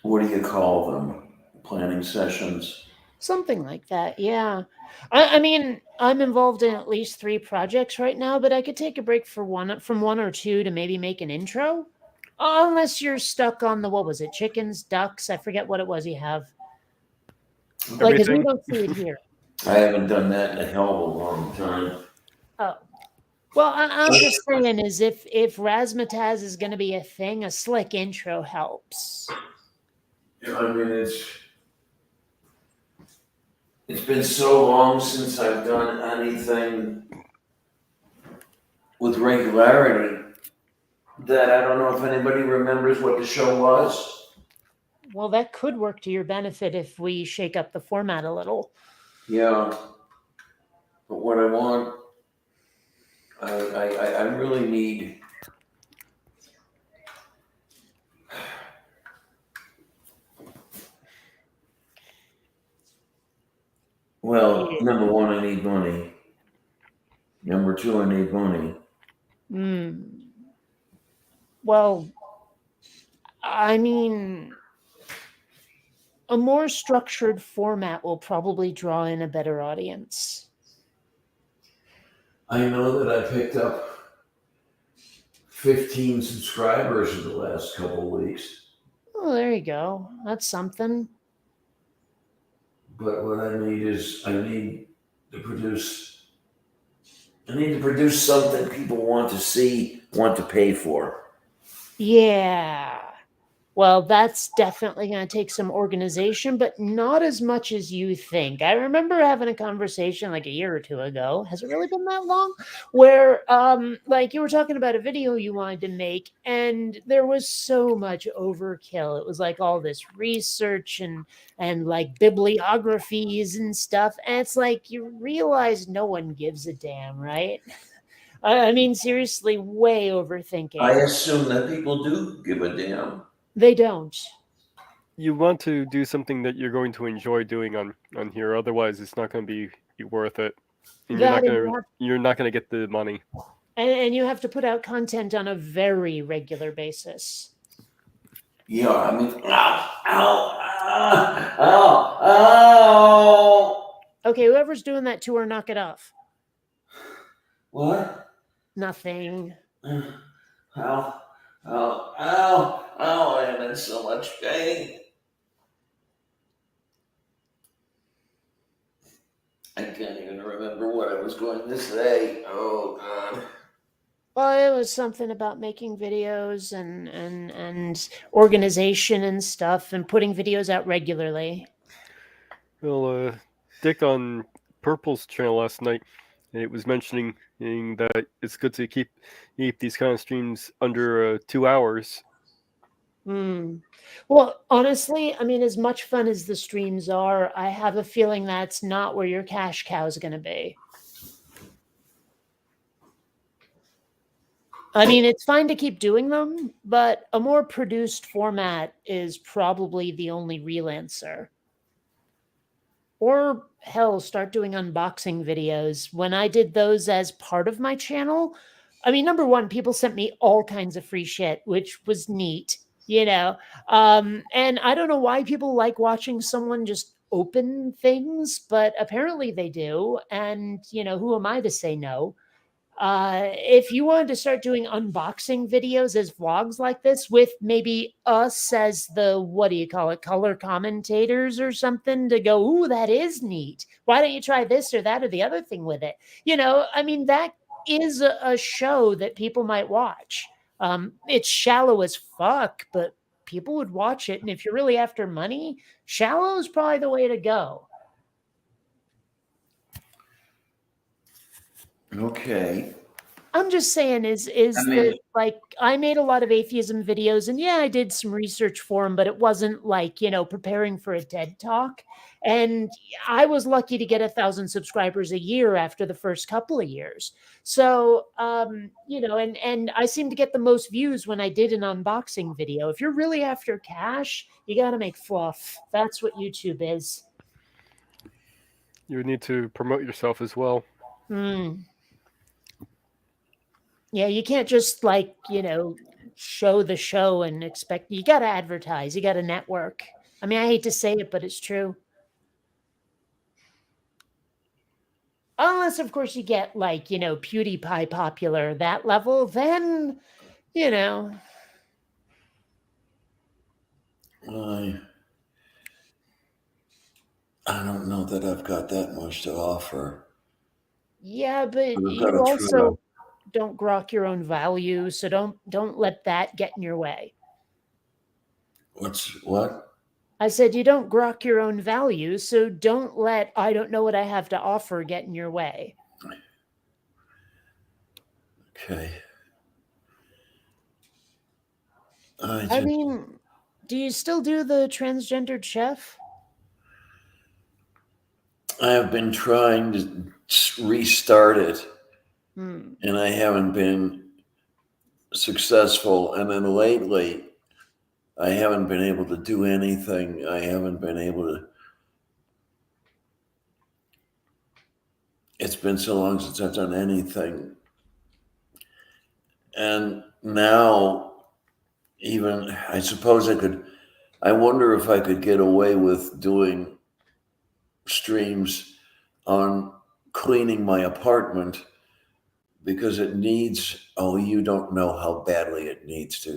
What do you call them? Planning sessions. Something like that, yeah. I mean, I'm involved in at least 3 projects right now, but I could take a break from one or two to maybe make an intro. Unless you're stuck on the, what was it, chickens, ducks? I forget what it was you have. Like, because we Everything. don't see it here. I haven't done that in a hell of a long time. Oh. Well, I'm just saying is if razzmatazz is going to be a thing, a slick intro helps. I mean, it's been so long since I've done anything with regularity that I don't know if anybody remembers what the show was. Well, that could work to your benefit if we shake up the format a little. Yeah, but what I want, I really need. Well, Yeah. number one, I need money. Number two, I need money. Well, I mean, a more structured format will probably draw in a better audience. I know that I picked up 15 subscribers in the last couple of weeks. Oh, there you go. That's something. But what I need is I need to produce something people want to see, want to pay for. Yeah. Well, that's definitely going to take some organization, but not as much as you think. I remember having a conversation like a year or two ago. Has it really been that long? Where, like you were talking about a video you wanted to make, and there was so much overkill. It was like all this research and like bibliographies and stuff. And it's like you realize no one gives a damn, right? I mean, seriously, way overthinking. I assume that people do give a damn. They don't. You want to do something that you're going to enjoy doing on here, otherwise it's not going to be worth it. And you're not going to get the money. And you have to put out content on a very regular basis. Yeah, I mean, ow. Okay, whoever's doing that tour, knock it off. What? Nothing. Ow, I am in so much pain. I can't even remember what I was going to say. Oh, God. Well, it was something about making videos and organization and stuff and putting videos out regularly. Well, Dick on Purple's channel last night, it was mentioning that it's good to keep these kind of streams under 2 hours. Well, honestly, I mean, as much fun as the streams are, I have a feeling that's not where your cash cow is going to be. I mean, it's fine to keep doing them, but a more produced format is probably the only real answer. Or hell, start doing unboxing videos. When I did those as part of my channel, I mean, number one, people sent me all kinds of free shit, which was neat, you know. And I don't know why people like watching someone just open things, but apparently they do. And, you know, who am I to say no? If you wanted to start doing unboxing videos as vlogs like this with maybe us as the, what do you call it, color commentators or something to go, ooh, that is neat. Why don't you try this or that or the other thing with it? You know, I mean, that is a show that people might watch. It's shallow as fuck, but people would watch it. And if you're really after money, shallow is probably the way to go. Okay. I'm just saying is I mean- that, like, I made a lot of atheism videos and yeah, I did some research for them, but it wasn't like, you know, preparing for a TED talk. And I was lucky to get 1,000 subscribers a year after the first couple of years. So, you know, and I seem to get the most views when I did an unboxing video. If you're really after cash, you got to make fluff. That's what YouTube is. You would need to promote yourself as well. Hmm. Yeah, you can't just like, you know, show the show and expect you got to advertise, you got to network. I mean, I hate to say it, but it's true. Unless, of course, you get like, you know, PewDiePie popular, that level, then, you know. I don't know that I've got that much to offer. Yeah, but But I've you got to try also to- don't grok your own value, so don't let that get in your way. What? I said you don't grok your own value, so don't let I don't know what I have to offer get in your way. Okay. I mean, do you still do the transgendered chef? I have been trying to restart it, Hmm. and I haven't been successful. And then lately, I haven't been able to do anything. I haven't been able to. It's been so long since I've done anything. And now, even, I suppose I wonder if I could get away with doing streams on cleaning my apartment because it needs, oh, you don't know how badly it needs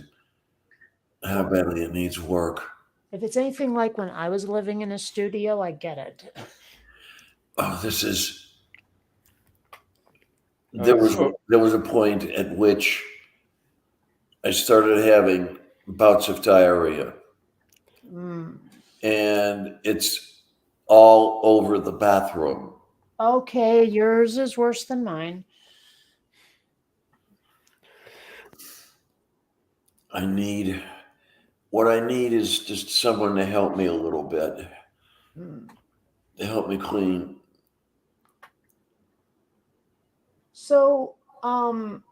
work. If it's anything like when I was living in a studio, I get it. Oh, there was a point at which I started having bouts of diarrhea, Hmm. and it's all over the bathroom. Okay, yours is worse than mine. What I need is just someone to help me a little bit, Hmm. to help me clean. So, I'm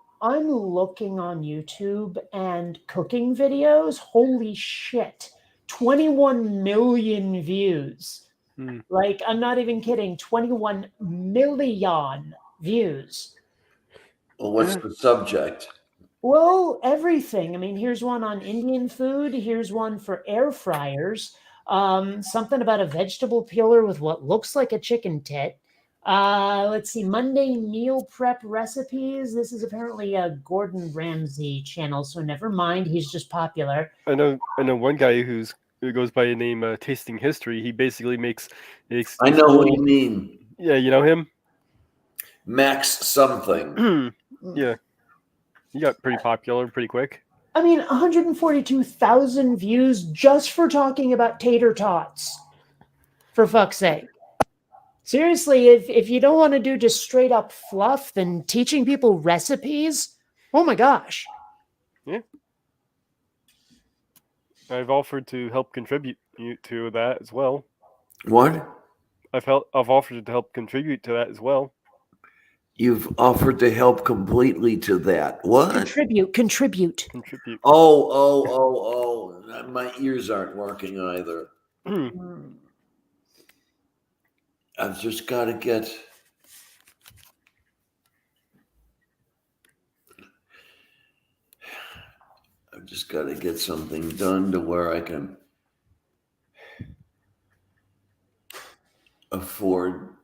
looking on YouTube and cooking videos. Holy shit. 21 million views. Hmm. Like, I'm not even kidding. 21 million views. Well, what's the subject? Well, everything. I mean, here's one on Indian food. Here's one for air fryers. Something about a vegetable peeler with what looks like a chicken tit. Let's see, Monday meal prep recipes. This is apparently a Gordon Ramsay channel, so never mind. He's just popular. I know one guy who goes by the name Tasting History. He basically makes I know what you mean. Yeah, you know him? Max something. Yeah. He got pretty popular pretty quick. I mean, 142,000 views just for talking about tater tots. For fuck's sake. Seriously, if you don't want to do just straight up fluff, then teaching people recipes, oh my gosh. Yeah. I've offered to help contribute to that as well. What? I've offered to help contribute to that as well. You've offered to help completely to that. What? Contribute. Contribute. Oh. My ears aren't working either. I've just got to get. I've just got to get something done to where I can afford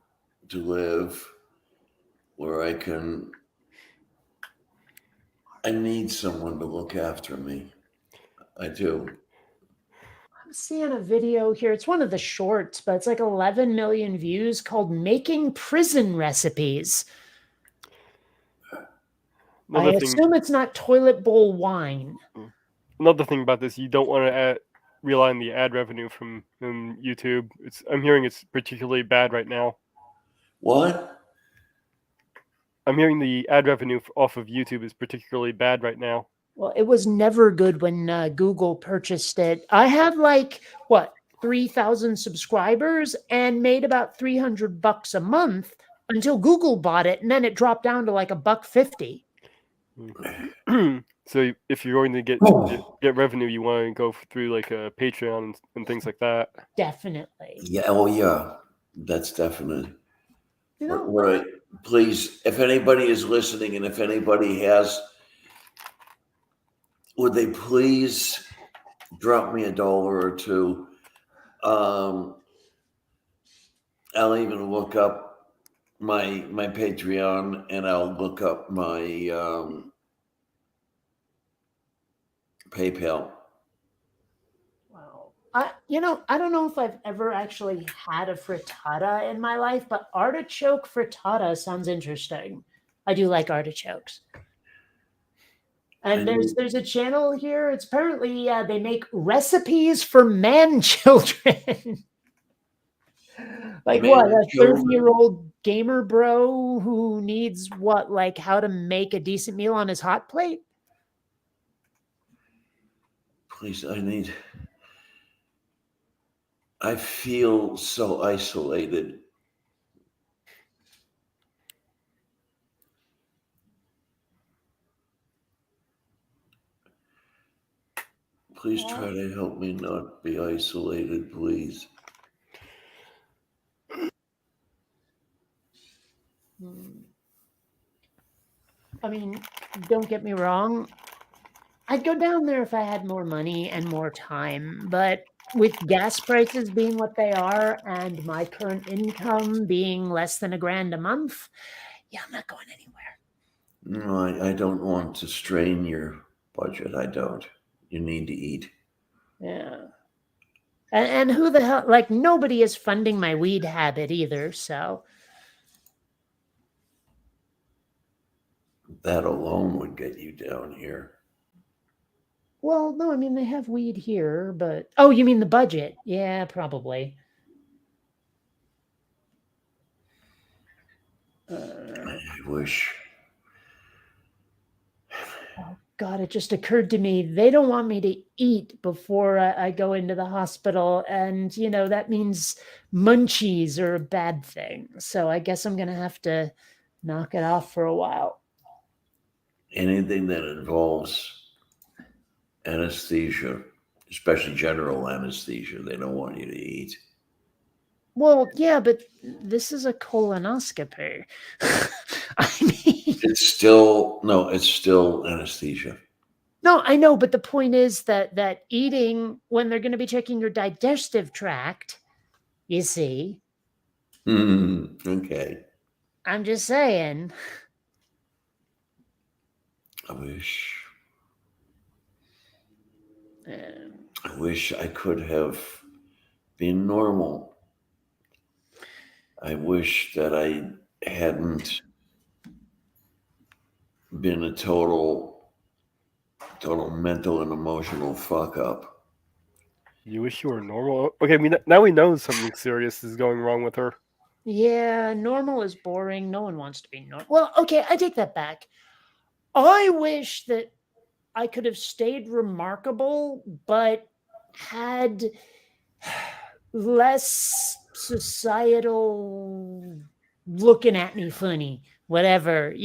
to live, where I need someone to look after me. I do. I'm seeing a video here. It's one of the shorts, but it's like 11 million views called Making Prison Recipes. I Another thing, assume it's not toilet bowl wine. another thing about this, you don't want to rely on the ad revenue from YouTube. I'm hearing it's particularly bad right now. What? I'm hearing the ad revenue off of YouTube is particularly bad right now. Well, it was never good when Google purchased it. I have like, what, 3,000 subscribers and made about $300 a month until Google bought it. And then it dropped down to like $1.50. So if you're going to get revenue, you want to go through like a Patreon and things like that. Definitely. Yeah. Oh, yeah. That's definite. You know, Right. Please, if anybody is listening, and if anybody has, would they please drop me $1 or $2? I'll even look up my Patreon, and I'll look up my PayPal. wow. I don't know if I've ever actually had a frittata in my life, but artichoke frittata sounds interesting. I do like artichokes. And there's a channel here. It's apparently they make recipes for man children. Like Man what? A children? 30-year-old gamer bro who needs what? Like how to make a decent meal on his hot plate? Please, I feel so isolated. Please try to help me not be isolated, please. I mean, don't get me wrong. I'd go down there if I had more money and more time, but with gas prices being what they are and my current income being less than $1,000 a month, yeah, I'm not going anywhere. No, I don't want to strain your budget. I don't. You need to eat. Yeah. And who the hell, like, nobody is funding my weed habit either, so. That alone would get you down here. Well, no, I mean, they have weed here, but. Oh, you mean the budget? Yeah, probably. I wish. Oh, God, it just occurred to me. They don't want me to eat before I go into the hospital. And, that means munchies are a bad thing. So I guess I'm going to have to knock it off for a while. Anything that involves anesthesia, especially general anesthesia, they don't want you to eat. Well, yeah, but this is a colonoscopy. I mean, it's still anesthesia. No, I know, but the point is that eating when they're going to be checking your digestive tract, you see. Okay. I'm just saying. I wish I could have been normal. I wish that I hadn't been a total mental and emotional fuck up. You wish you were normal? Okay, now we know something serious is going wrong with her. Yeah, normal is boring. No one wants to be normal. Well, okay, I take that back. I wish that I could have stayed remarkable, but had less societal looking at me funny, whatever,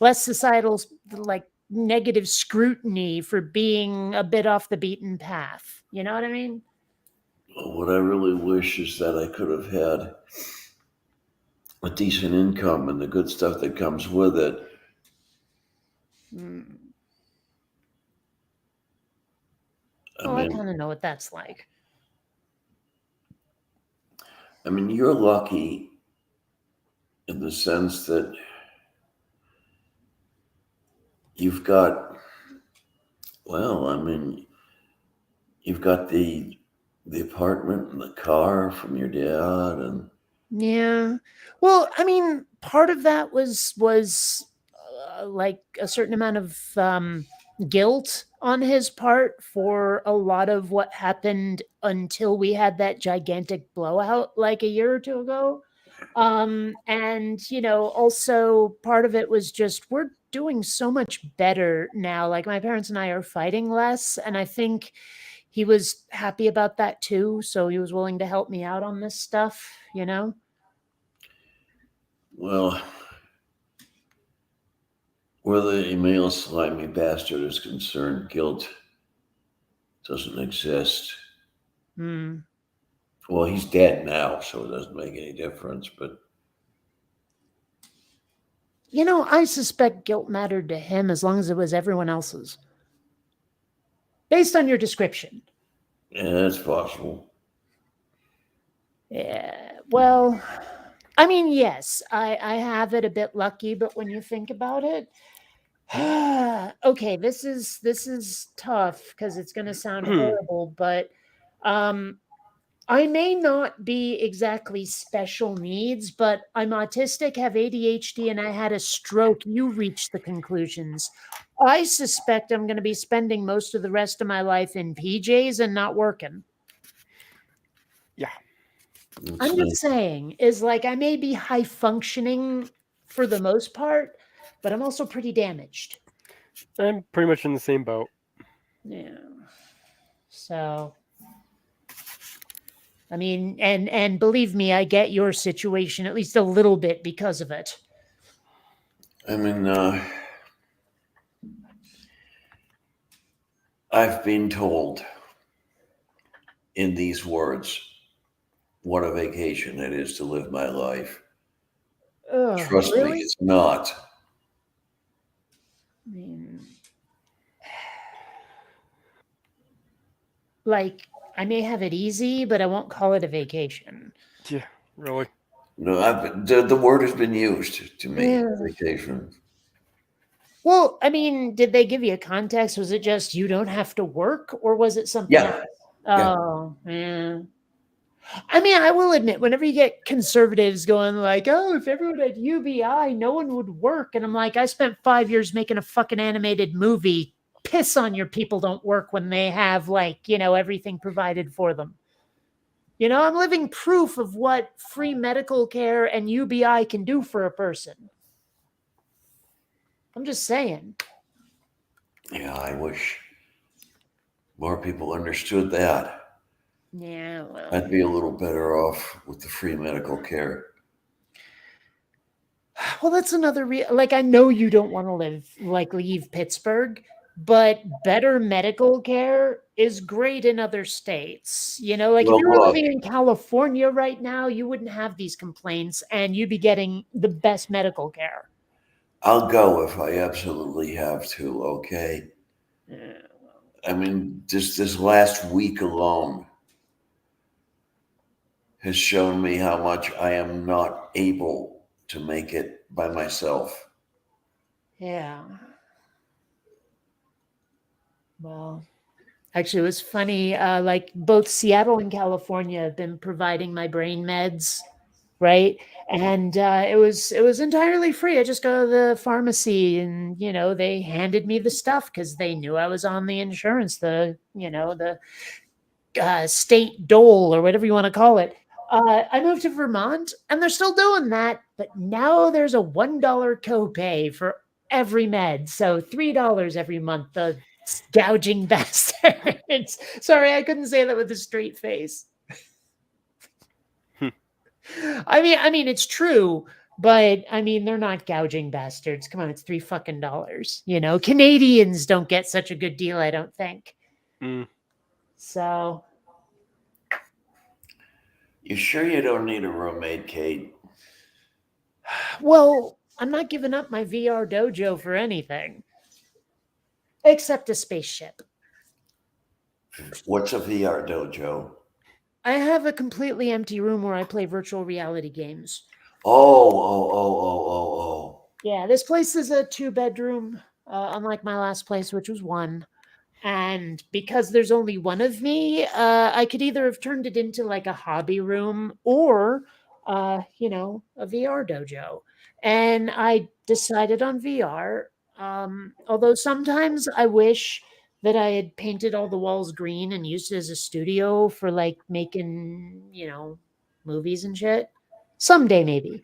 less societal like negative scrutiny for being a bit off the beaten path. You know what I mean? What I really wish is that I could have had a decent income and the good stuff that comes with it. Mm. I Well, I mean, kind of know what that's like. you're lucky in the sense that you've got, well, you've got the apartment and the car from your dad, and Yeah. Well, I mean, part of that was like a certain amount of guilt on his part for a lot of what happened until we had that gigantic blowout like a year or two ago. And also part of it was just we're doing so much better now. Like my parents and I are fighting less, and I think he was happy about that too. So he was willing to help me out on this stuff. well, where the male slimy bastard is concerned, guilt doesn't exist. Hmm. Well, he's dead now, so it doesn't make any difference. But I suspect guilt mattered to him as long as it was everyone else's. Based on your description. yeah, it's possible. Yeah. Well, I mean, yes, I have it a bit lucky, but when you think about it, okay, this is tough because it's going to sound horrible, but um I may not be exactly special needs, but I'm autistic, have ADHD, and I had a stroke. You reached the conclusions. I suspect I'm going to be spending most of the rest of my life in PJs and not working. Yeah. It's I'm just saying, is like I may be high functioning for the most part, but I'm also pretty damaged. I'm pretty much in the same boat. Yeah. So, I mean, and believe me, I get your situation at least a little bit because of it. I mean, I've been told in these words what a vacation it is to live my life. Ugh, Trust me, really? it's not. I mean, like I may have it easy, but I won't call it a vacation. Yeah, really. No, the word has been used to me. Yeah. Vacation. Well, I mean, did they give you a context? Was it just you don't have to work, or was it something Yeah, else? yeah. Oh, yeah. I mean, I will admit, whenever you get conservatives going like, "Oh, if everyone had UBI, no one would work," and I'm like, I spent 5 years making a fucking animated movie. Piss on your people don't work when they have everything provided for them. I'm living proof of what free medical care and UBI can do for a person. I'm just saying. Yeah, I wish more people understood that. Yeah, well. I'd be a little better off with the free medical care. Well, that's another like I know you don't want to leave Pittsburgh, but better medical care is great in other states. Like if Well, you were look, living in California right now, you wouldn't have these complaints and you'd be getting the best medical care. I'll go if I absolutely have to, okay? Yeah. I mean, just this last week alone has shown me how much I am not able to make it by myself. Yeah. Well, actually, it was funny. Like both Seattle and California have been providing my brain meds, right? And it was entirely free. I just go to the pharmacy, and they handed me the stuff because they knew I was on the insurance, the state dole or whatever you want to call it. I moved to Vermont, and they're still doing that, but now there's a $1 copay for every med, so $3 every month. The gouging bastards. Sorry, I couldn't say that with a straight face. I mean, it's true, but I mean, they're not gouging bastards. Come on, it's $3 fucking dollars. Canadians don't get such a good deal, I don't think. Mm. So, You sure you don't need a roommate, Kate? Well, I'm not giving up my VR dojo for anything, except a spaceship. What's a VR dojo? I have a completely empty room where I play virtual reality games. Oh. Yeah, this place is a 2-bedroom, unlike my last place, which was 1. And because there's only one of me, I could either have turned it into like a hobby room or, a VR dojo. And I decided on VR. Although sometimes I wish that I had painted all the walls green and used it as a studio for like making, movies and shit. Someday, maybe.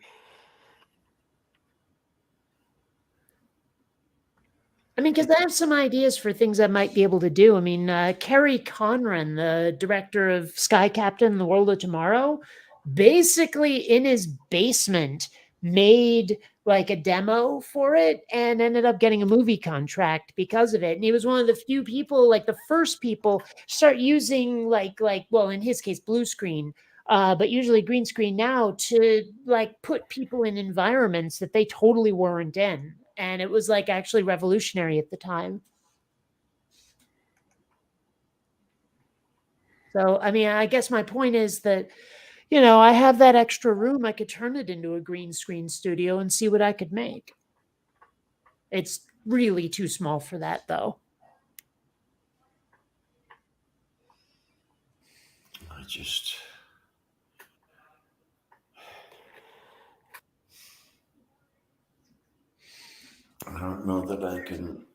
I mean, because I have some ideas for things I might be able to do. I mean, Kerry Conran, the director of Sky Captain and The World of Tomorrow, basically in his basement made like a demo for it and ended up getting a movie contract because of it. And he was one of the few people, like the first people, start using well, in his case, blue screen. But usually green screen now to like put people in environments that they totally weren't in. And it was like actually revolutionary at the time. So, I mean, I guess my point is that, I have that extra room. I could turn it into a green screen studio and see what I could make. It's really too small for that, though. I don't know that I can.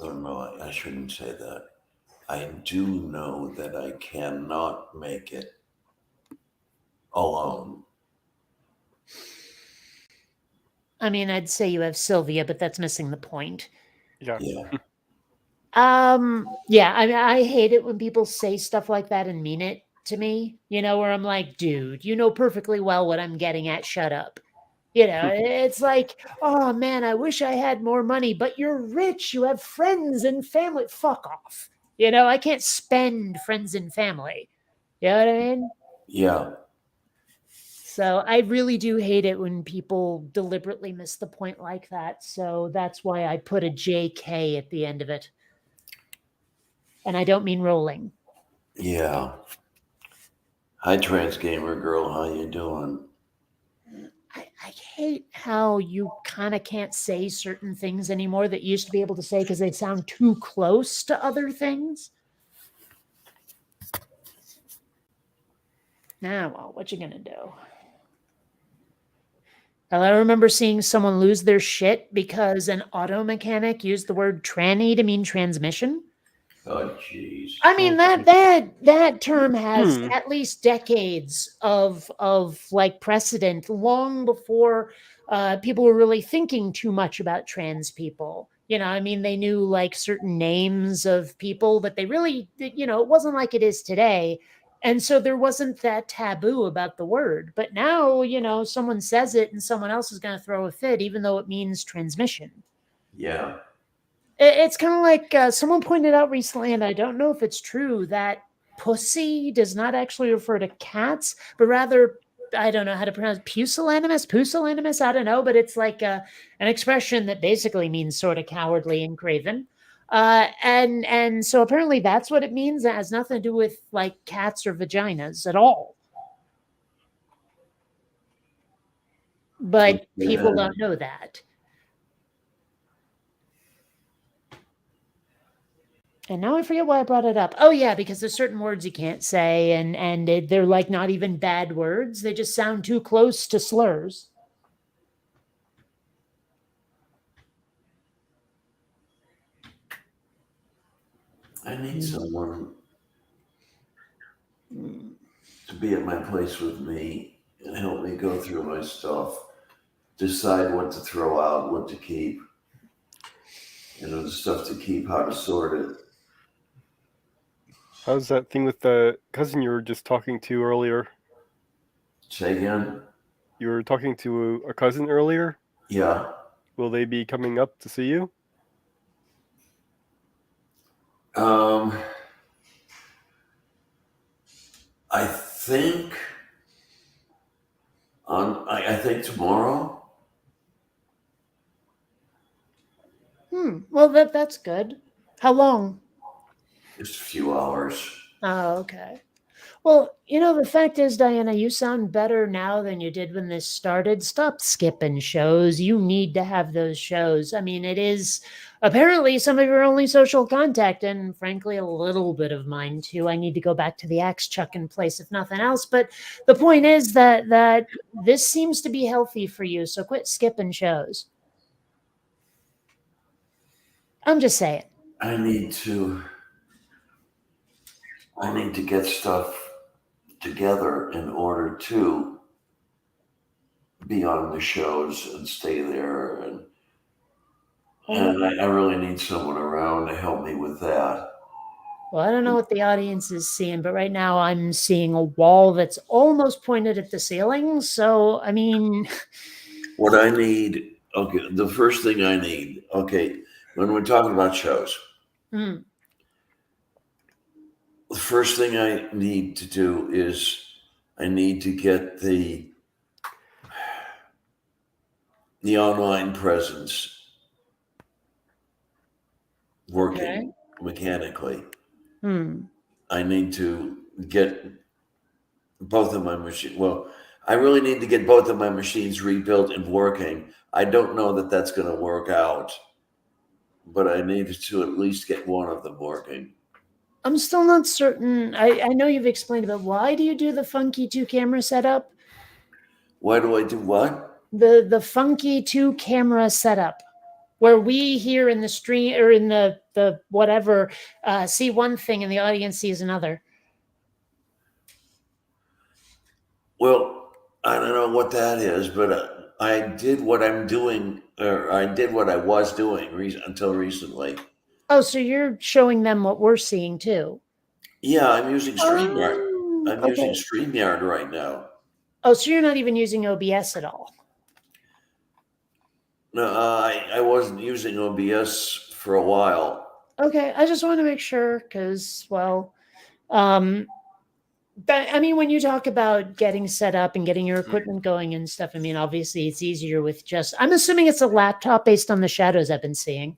Oh no, I shouldn't say that. I do know that I cannot make it alone. I mean, I'd say you have Sylvia, but that's missing the point. Yeah. Yeah. Yeah, I mean, I hate it when people say stuff like that and mean it to me, where I'm like, dude, you know perfectly well what I'm getting at. Shut up. It's like, oh man, I wish I had more money, but you're rich. You have friends and family. Fuck off. I can't spend friends and family. You know what I mean? Yeah. So I really do hate it when people deliberately miss the point like that. So that's why I put a JK at the end of it. And I don't mean rolling. Yeah. Hi, trans gamer girl. How you doing? I hate how you kind of can't say certain things anymore that you used to be able to say because they sound too close to other things. Now, well, what you gonna do? Well, I remember seeing someone lose their shit because an auto mechanic used the word tranny to mean transmission. Oh, jeez. I mean that term has Hmm. at least decades of like precedent, long before people were really thinking too much about trans people. I mean, they knew like certain names of people, but they really, it wasn't like it is today. And so there wasn't that taboo about the word. But now, someone says it and someone else is going to throw a fit, even though it means transmission. Yeah. It's kind of like someone pointed out recently, and I don't know if it's true, that pussy does not actually refer to cats, but rather, I don't know how to pronounce pusillanimous, I don't know, but it's like an expression that basically means sort of cowardly and craven. And so apparently that's what it means. It has nothing to do with like cats or vaginas at all. But people don't know that. And now I forget why I brought it up. Oh yeah, because there's certain words you can't say, and they're like not even bad words. They just sound too close to slurs. I need someone to be at my place with me and help me go through my stuff, decide what to throw out, what to keep, the stuff to keep, how to sort it. How's that thing with the cousin you were just talking to earlier? Say again? You were talking to a cousin earlier? Yeah. Will they be coming up to see you? I think I think tomorrow. Well, that's good. How long? Just a few hours. Oh, okay. Well, the fact is, Diana, you sound better now than you did when this started. Stop skipping shows. You need to have those shows. I mean, it is apparently some of your only social contact, and frankly, a little bit of mine too. I need to go back to the axe chucking place, if nothing else. But the point is that this seems to be healthy for you. So quit skipping shows. I'm just saying. I need to get stuff together in order to be on the shows and stay there, and I really need someone around to help me with that. Well, I don't know what the audience is seeing, but right now I'm seeing a wall that's almost pointed at the ceiling. So, I mean, What I need, okay, the first thing I need, okay, when we're talking about shows, mm, the first thing I need to do is I need to get the online presence working Okay. mechanically. hmm. I need to get both of my machines. Well, I really need to get both of my machines rebuilt and working. I don't know that that's going to work out, but I need to at least get one of them working. I'm still not certain. I know you've explained, but why do you do the funky 2-camera setup? Why do I do what? The funky 2-camera setup, where we here in the stream or in the whatever see one thing and the audience sees another. Well, I don't know what that is, but I did what I'm doing, or I did what I was doing until recently. Oh, so you're showing them what we're seeing too. Yeah, I'm using StreamYard. Oh, I'm using StreamYard right now. Oh, so you're not even using OBS at all? No, I wasn't using OBS for a while. Okay, I just want to make sure because, well, but I mean, when you talk about getting set up and getting your equipment going and stuff, I mean, obviously it's easier with just, I'm assuming it's a laptop based on the shadows I've been seeing.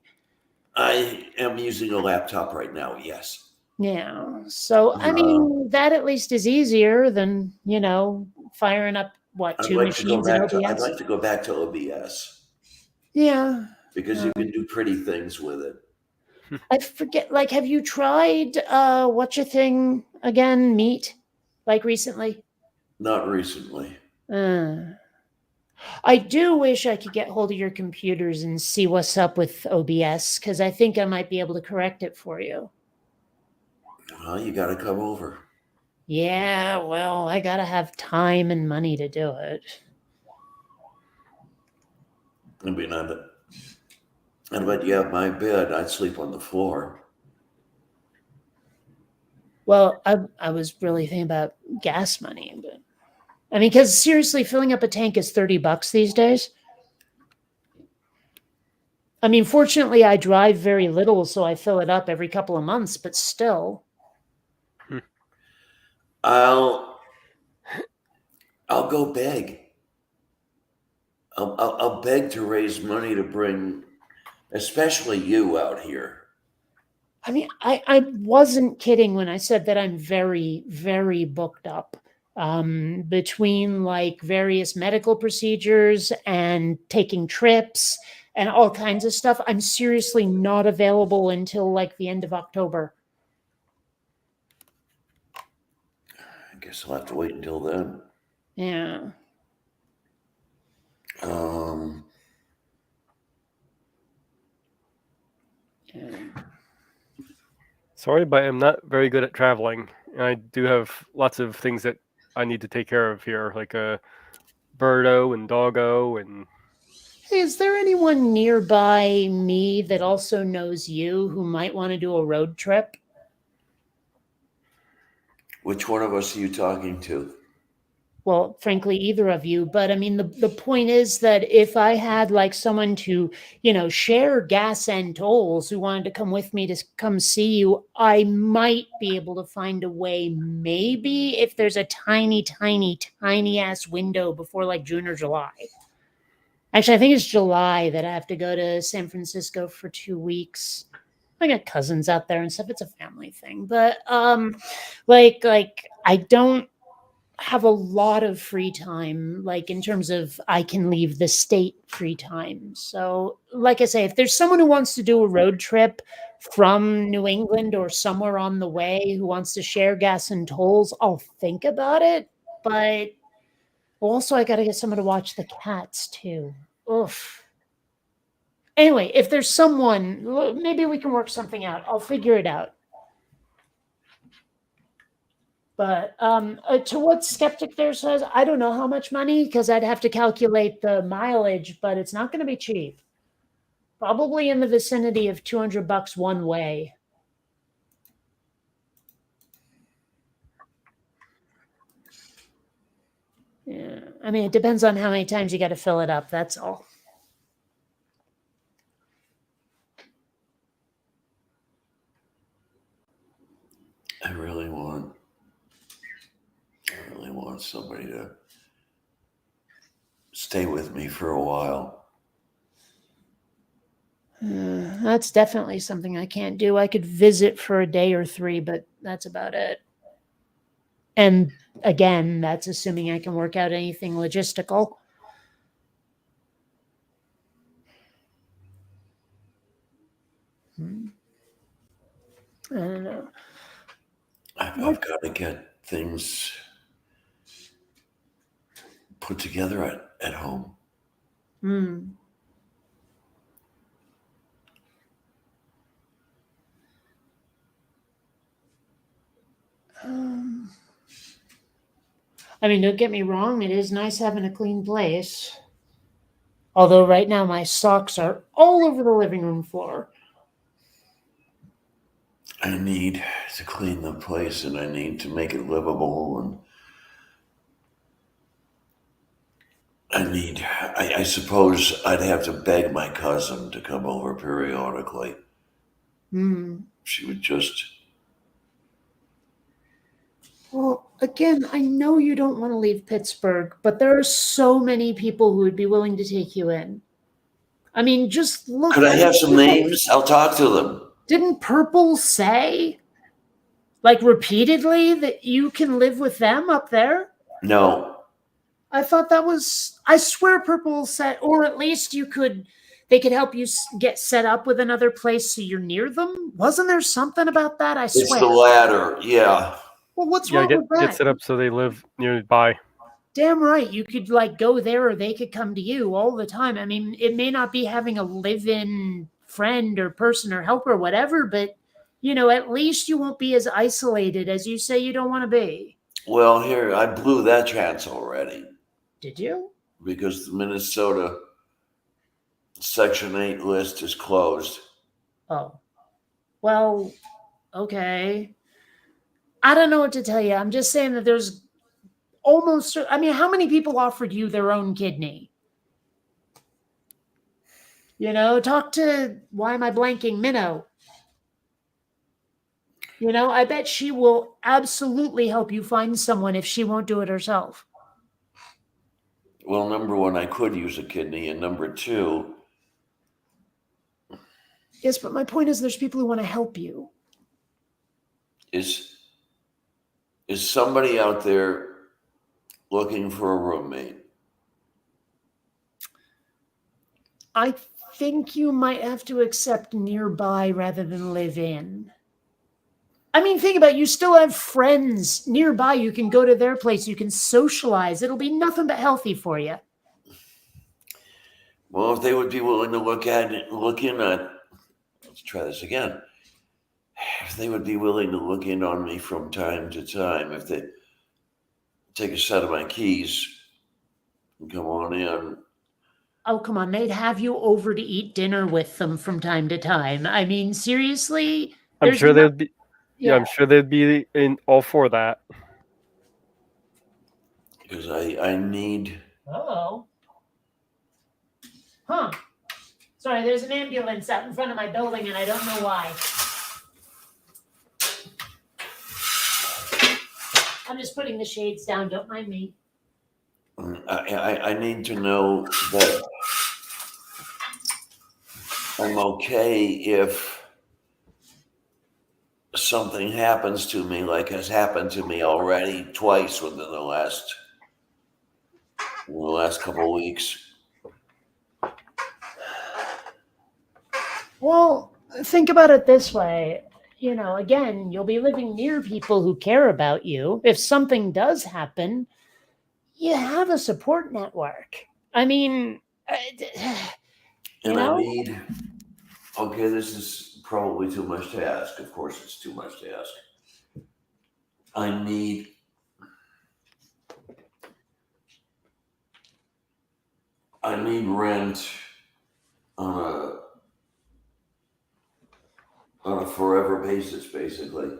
I am using a laptop right now, yes. Yeah. So, I mean, that at least is easier than, firing up, what, I'd two like to go machines in back to OBS? I'd like to go back to OBS Yeah. because you can do pretty things with it. I forget, like, have you tried, what's your thing again, Meet, like recently? Not recently. I do wish I could get hold of your computers and see what's up with OBS because I think I might be able to correct it for you. Well, you got to come over. Yeah, well, I gotta have time and money to do it. I mean, I'd let you have my bed. I'd sleep on the floor. Well, I was really thinking about gas money, but I mean, because seriously, filling up a tank is $30 these days. I mean, fortunately, I drive very little, so I fill it up every couple of months, but still. I'll go beg. I'll beg to raise money to bring, especially you out here. I mean, I wasn't kidding when I said that I'm very, very booked up between like various medical procedures and taking trips and all kinds of stuff. I'm seriously not available until like the end of October. I guess I'll have to wait until then. Yeah. Sorry, but I'm not very good at traveling. I do have lots of things that I need to take care of here, like a birdo and doggo and. Hey, is there anyone nearby me that also knows you who might want to do a road trip? Which one of us are you talking to? Well, frankly, either of you. But I mean, the point is that if I had like someone to, share gas and tolls who wanted to come with me to come see you, I might be able to find a way, maybe if there's a tiny, tiny, tiny ass window before like June or July. Actually, I think it's July that I have to go to San Francisco for 2 weeks. I got cousins out there and stuff. It's a family thing, but like I don't have a lot of free time, like in terms of I can leave the state free time. So, like I say, if there's someone who wants to do a road trip from New England or somewhere on the way who wants to share gas and tolls, I'll think about it. But also, I got to get someone to watch the cats too. Oof. Anyway, if there's someone, maybe we can work something out. I'll figure it out. But to what Skeptic there says, I don't know how much money because I'd have to calculate the mileage, but it's not going to be cheap. Probably in the vicinity of $200 one way. Yeah, I mean, it depends on how many times you got to fill it up. That's all. I really want somebody to stay with me for a while. That's definitely something I can't do. I could visit for a day or 3, but that's about it. And again, that's assuming I can work out anything logistical. I don't know. I've got to get things put together at home. I mean, don't get me wrong. It is nice having a clean place. Although right now my socks are all over the living room floor. I need to clean the place and I need to make it livable, and I suppose I'd have to beg my cousin to come over periodically. She would just... Well, again, I know you don't want to leave Pittsburgh, but there are so many people who would be willing to take you in. I mean, just look. Could I have some names? I'll talk to them. Didn't Purple say, like repeatedly, that you can live with them up there? No. I thought that was, I swear Purple said, or at least they could help you get set up with another place so you're near them. Wasn't there something about that? I swear. It's the latter, yeah. Well, what's wrong with that? Get set up so they live nearby. Damn right. You could like go there or they could come to you all the time. I mean, it may not be having a live-in friend or person or helper or whatever, but at least you won't be as isolated as you say you don't want to be. Well, here, I blew that chance already. Did you? Because the Minnesota Section 8 list is closed. Oh. Well, okay. I don't know what to tell you. I'm just saying that there's almost, I mean, how many people offered you their own kidney? Talk to, why am I blanking, Minnow? I bet she will absolutely help you find someone if she won't do it herself. Well, number one, I could use a kidney, and number two... Yes, but my point is there's people who want to help you. Is somebody out there looking for a roommate? I think you might have to accept nearby rather than live in. I mean, think about it. You still have friends nearby. You can go to their place. You can socialize. It'll be nothing but healthy for you. Well, if they would be willing to look in on, let's try this again. If they would be willing to look in on me from time to time, if they take a set of my keys and come on in. Oh, come on. They'd have you over to eat dinner with them from time to time. I mean, seriously? I'm sure they'd be... Yeah, I'm sure they'd be in all for that. Because I need... Uh-oh. Huh. Sorry, there's an ambulance out in front of my building and I don't know why. I'm just putting the shades down. Don't mind me. I need to know that I'm okay if something happens to me like has happened to me already twice within the last couple of weeks. Well, think about it this way. You know, again, you'll be living near people who care about you. If something does happen, you have a support network. I mean, you And I know, need, okay, this is probably too much to ask. Of course, it's too much to ask. I need rent on a forever basis, basically.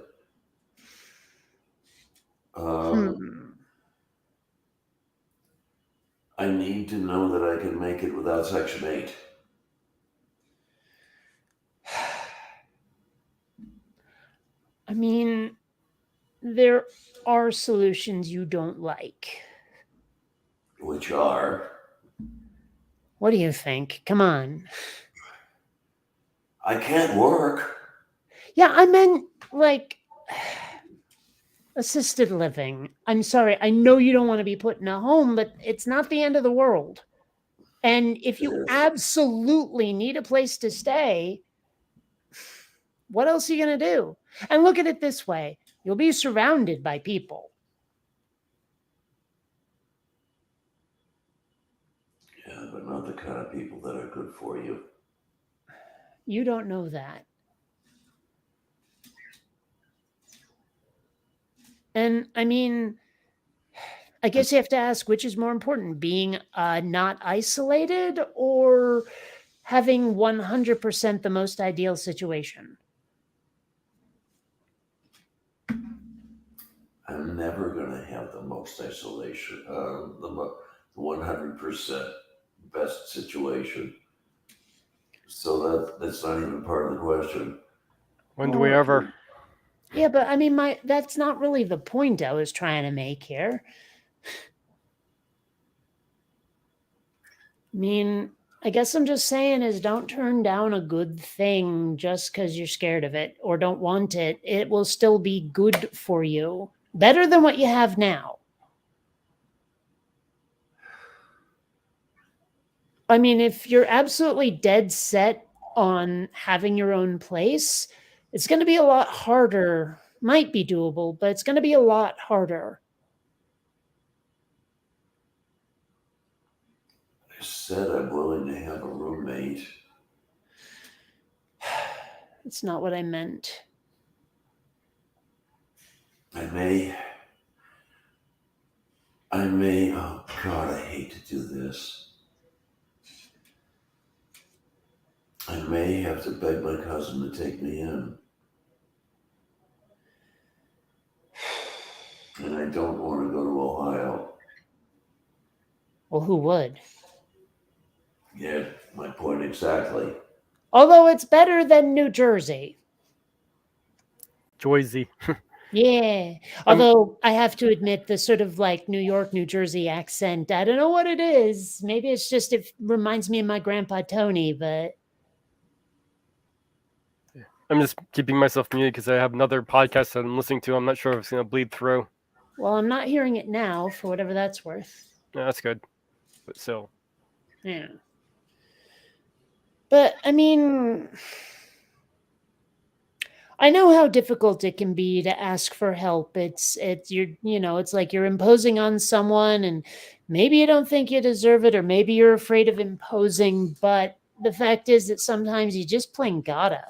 I need to know that I can make it without Section 8. I mean, there are solutions you don't like. Which are, What do you think? Come on. I can't work. Yeah, I meant like assisted living. I'm sorry. I know you don't want to be put in a home, but it's not the end of the world. And if you absolutely need a place to stay, what else are you going to do? And look at it this way. You'll be surrounded by people. Yeah, but not the kind of people that are good for you. You don't know that. And I mean, I guess you have to ask which is more important, being not isolated or having 100% the most ideal situation? I'm never going to have the most isolation, the 100% best situation. So that's not even part of the question. When do we ever? Yeah, but I mean, that's not really the point I was trying to make here. I mean, I guess I'm just saying is don't turn down a good thing just because you're scared of it or don't want it. It will still be good for you. Better than what you have now. I mean, if you're absolutely dead set on having your own place, it's going to be a lot harder. Might be doable, but it's going to be a lot harder. I said I'm willing to have a roommate. It's not what I meant. I may, oh God, I hate to do this. I may have to beg my cousin to take me in. And I don't want to go to Ohio. Well, who would? Yeah, my point exactly. Although it's better than New Jersey. Joyzy. Yeah. Although I have to admit the sort of like New York, New Jersey accent, I don't know what it is. Maybe it's just it reminds me of my grandpa Tony, but I'm just keeping myself muted because I have another podcast that I'm listening to. I'm not sure if it's going to bleed through. well, I'm not hearing it now for whatever that's worth. Yeah, that's good. But still. Yeah. But I mean, I know how difficult it can be to ask for help. It's it's like you're imposing on someone and maybe you don't think you deserve it or maybe you're afraid of imposing, but the fact is that sometimes you just plain gotta.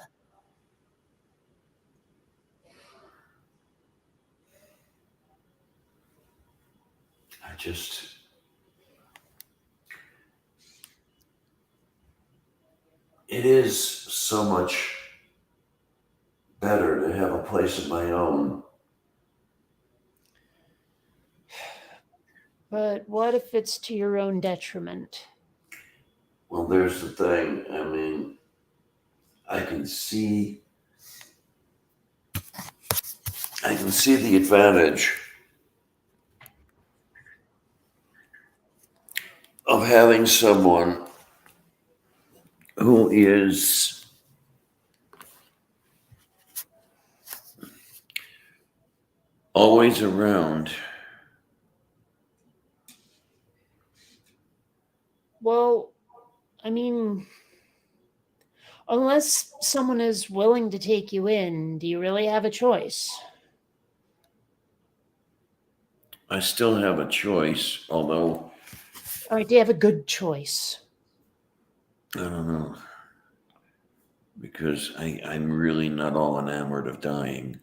It is so much better to have a place of my own. But what if it's to your own detriment? Well, there's the thing. I mean, I can see the advantage of having someone who is always around. Well, I mean, unless someone is willing to take you in, do you really have a choice? I still have a choice, although All right, do you have a good choice? I don't know, because I'm really not all enamored of dying.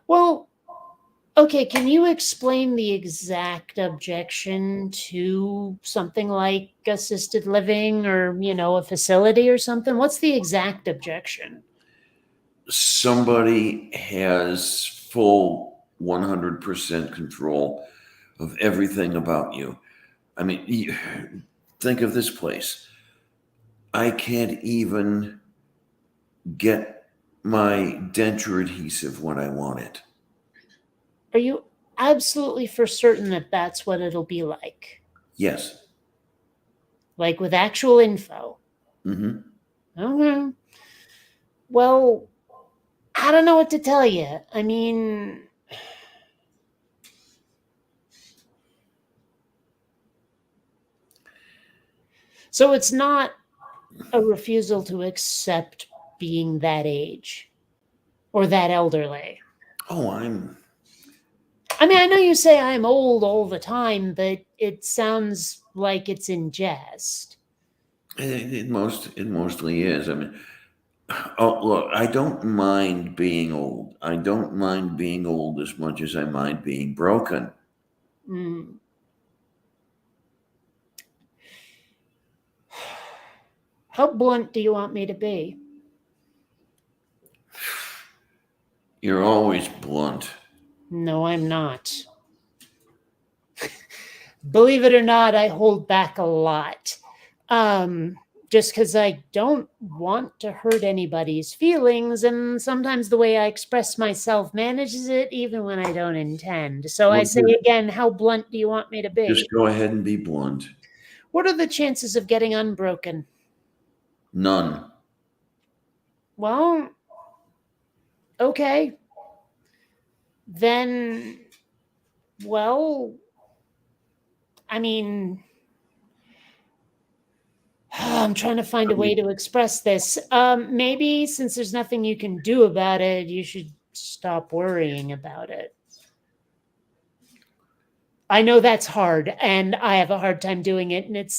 Well, okay, can you explain the exact objection to something like assisted living or, a facility or something? What's the exact objection? Somebody has full 100% control of everything about you. I mean, think of this place. I can't even get my denture adhesive when I want it. Are you absolutely for certain that that's what it'll be like? Yes. Like with actual info? Mm-hmm. Okay. Well, I don't know what to tell you. I mean, so it's not a refusal to accept being that age or that elderly. Oh, I mean, I know you say I'm old all the time, but it sounds like it's in jest. it mostly is. I mean, oh, look, I don't mind being old. I don't mind being old as much as I mind being broken. Mm. How blunt do you want me to be? You're always blunt. No, I'm not. Believe it or not, I hold back a lot. Just because I don't want to hurt anybody's feelings, and sometimes the way I express myself manages it even when I don't intend. So I Well, say again, how blunt do you want me to be? just go ahead and be blunt. What are the chances of getting unbroken? None. Well, okay. Then, well, I mean, I'm trying to find a way to express this. Maybe since there's nothing you can do about it, you should stop worrying about it. I know that's hard, and I have a hard time doing it, and it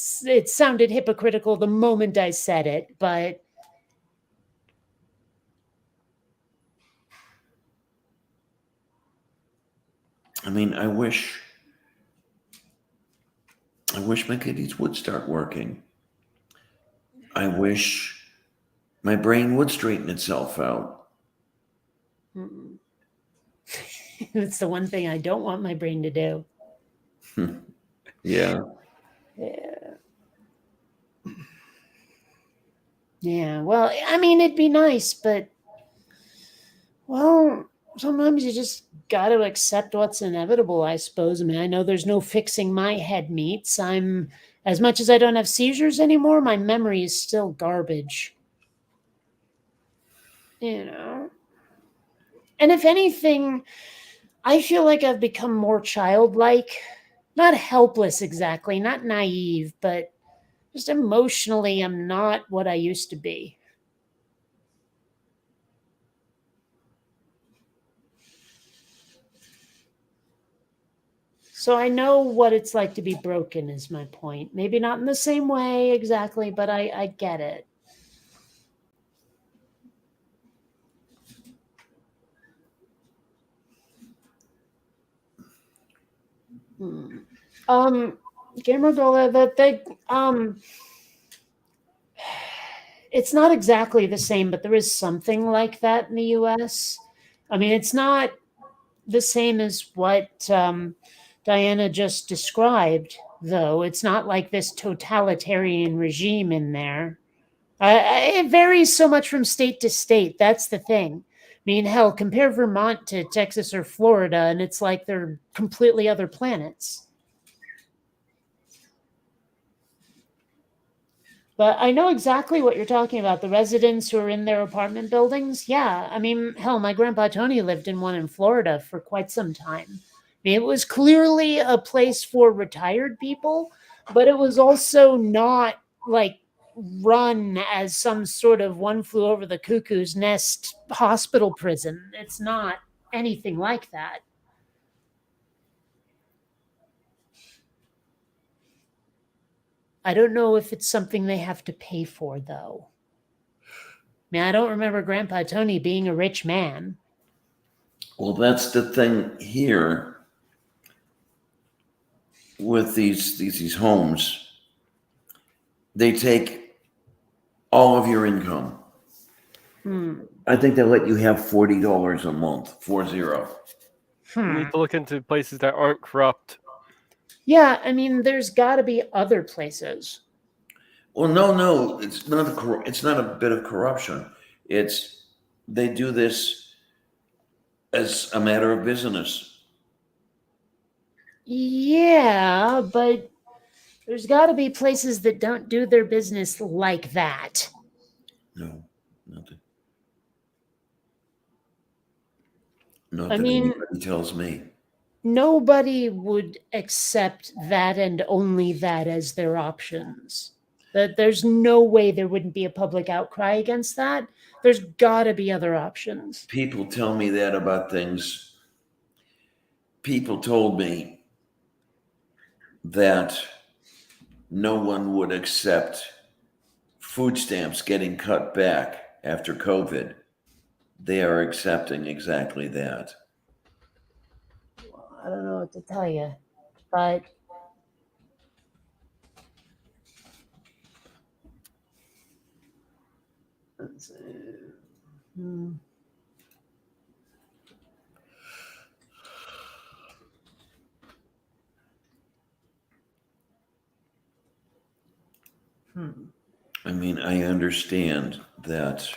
sounded hypocritical the moment I said it, but I mean, I wish my kidneys would start working. I wish my brain would straighten itself out. it's the one thing I don't want my brain to do. Yeah. Yeah, well, I mean, it'd be nice, but, well, sometimes you just got to accept what's inevitable, I suppose. I mean, I know there's no fixing my head meats. As much as I don't have seizures anymore, my memory is still garbage. And if anything, I feel like I've become more childlike. Not helpless exactly, not naive, but just emotionally, I'm not what I used to be. So I know what it's like to be broken, is my point. Maybe not in the same way exactly, but I get it. Gamergola, it's not exactly the same, but there is something like that in the US. I mean, it's not the same as what Diana just described, though. It's not like this totalitarian regime in there. It varies so much from state to state. That's the thing. I mean, hell, compare Vermont to Texas or Florida, and it's like they're completely other planets. But I know exactly what you're talking about. The residents who are in their apartment buildings. Yeah. I mean, hell, my grandpa Tony lived in one in Florida for quite some time. I mean, it was clearly a place for retired people, but it was also not like run as some sort of one flew over the cuckoo's nest hospital prison. It's not anything like that. I don't know if it's something they have to pay for, though. I mean, I don't remember Grandpa Tony being a rich man. Well, that's the thing here with these homes. They take all of your income. I think they let you have $40 a month, 40. You need to look into places that aren't corrupt. Yeah, I mean, there's got to be other places. Well, no, it's not it's not a bit of corruption. It's they do this as a matter of business. Yeah, but there's got to be places that don't do their business like that. No, nothing. Not I that mean- anybody tells me. Nobody would accept that and only that as their options. That there's no way there wouldn't be a public outcry against that. There's got to be other options. People tell me that about things. People told me that no one would accept food stamps getting cut back after COVID. They are accepting exactly that. I don't know what to tell you, but let's see. I mean, I understand that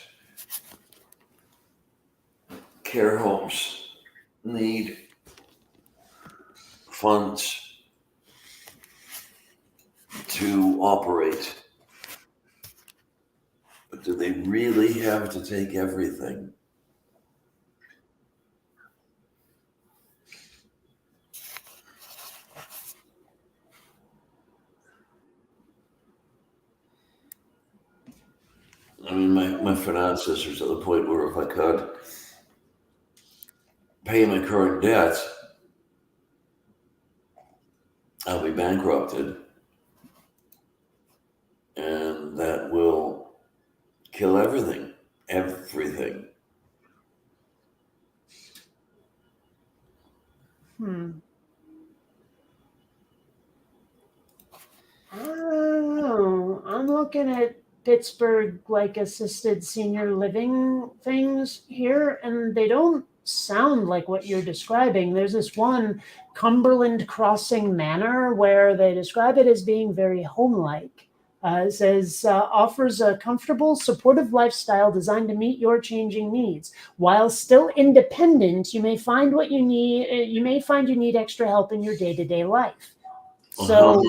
care homes need funds to operate. But do they really have to take everything? I mean, my finances are to the point where if I could pay my current debt, I'll be bankrupted. And that will kill everything. Everything. I don't know. I'm looking at Pittsburgh like assisted senior living things here, and they don't sound like what you're describing. There's this one, Cumberland Crossing Manor, where they describe it as being very home-like. It says offers a comfortable, supportive lifestyle designed to meet your changing needs. While still independent, you may find what you need. You may find you need extra help in your day-to-day life. So,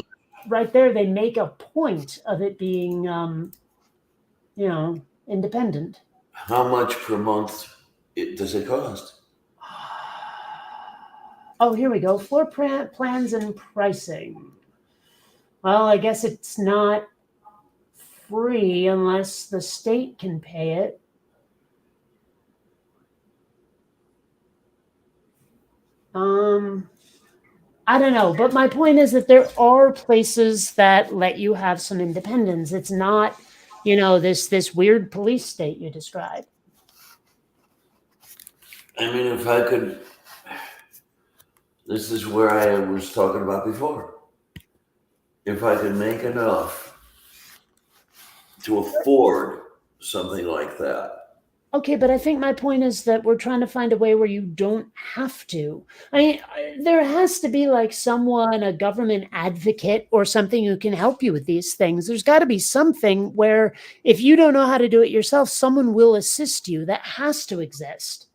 right there, they make a point of it being, independent. How much per month does it cost? Oh, here we go. Floor plans and pricing. Well, I guess it's not free unless the state can pay it. I don't know, but my point is that there are places that let you have some independence. It's not, this weird police state you described. I mean, if I could, this is where I was talking about before. If I could make enough to afford something like that. Okay, but I think my point is that we're trying to find a way where you don't have to. I mean, there has to be like someone, a government advocate or something who can help you with these things. There's got to be something where if you don't know how to do it yourself, someone will assist you. That has to exist.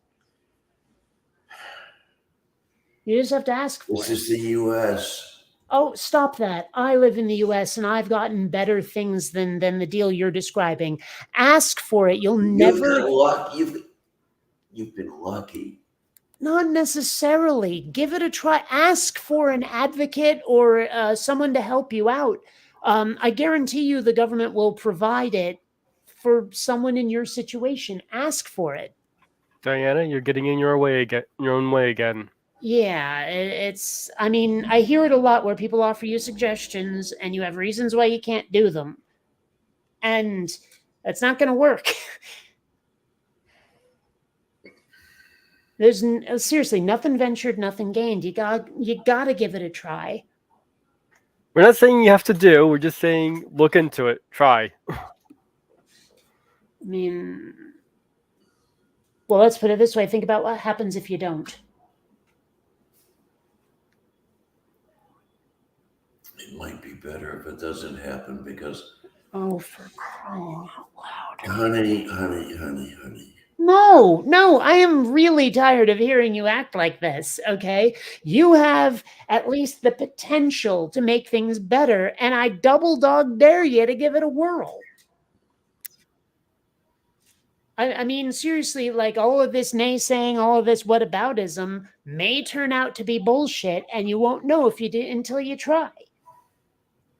You just have to ask for This it. is the U.S. Oh, stop that. I live in the US and I've gotten better things than the deal you're describing. Ask for it. You'll You've never. got luck. You've been lucky. Not necessarily. Give it a try. Ask for an advocate or someone to help you out. I guarantee you the government will provide it for someone in your situation. Ask for it. Diana, you're getting in your way again, your own way again. Yeah, it's, I mean, I hear it a lot where people offer you suggestions and you have reasons why you can't do them. And that's not going to work. There's seriously nothing ventured, nothing gained. You got to give it a try. We're not saying you have to do. We're just saying look into it. Try. I mean, well, let's put it this way. Think about what happens if you don't. It might be better if it doesn't happen because, Oh, for crying out loud. honey. No, I am really tired of hearing you act like this, okay? You have at least the potential to make things better, and I double dog dare you to give it a whirl. I mean, seriously, like all of this naysaying, all of this whataboutism may turn out to be bullshit, and you won't know if you did until you try.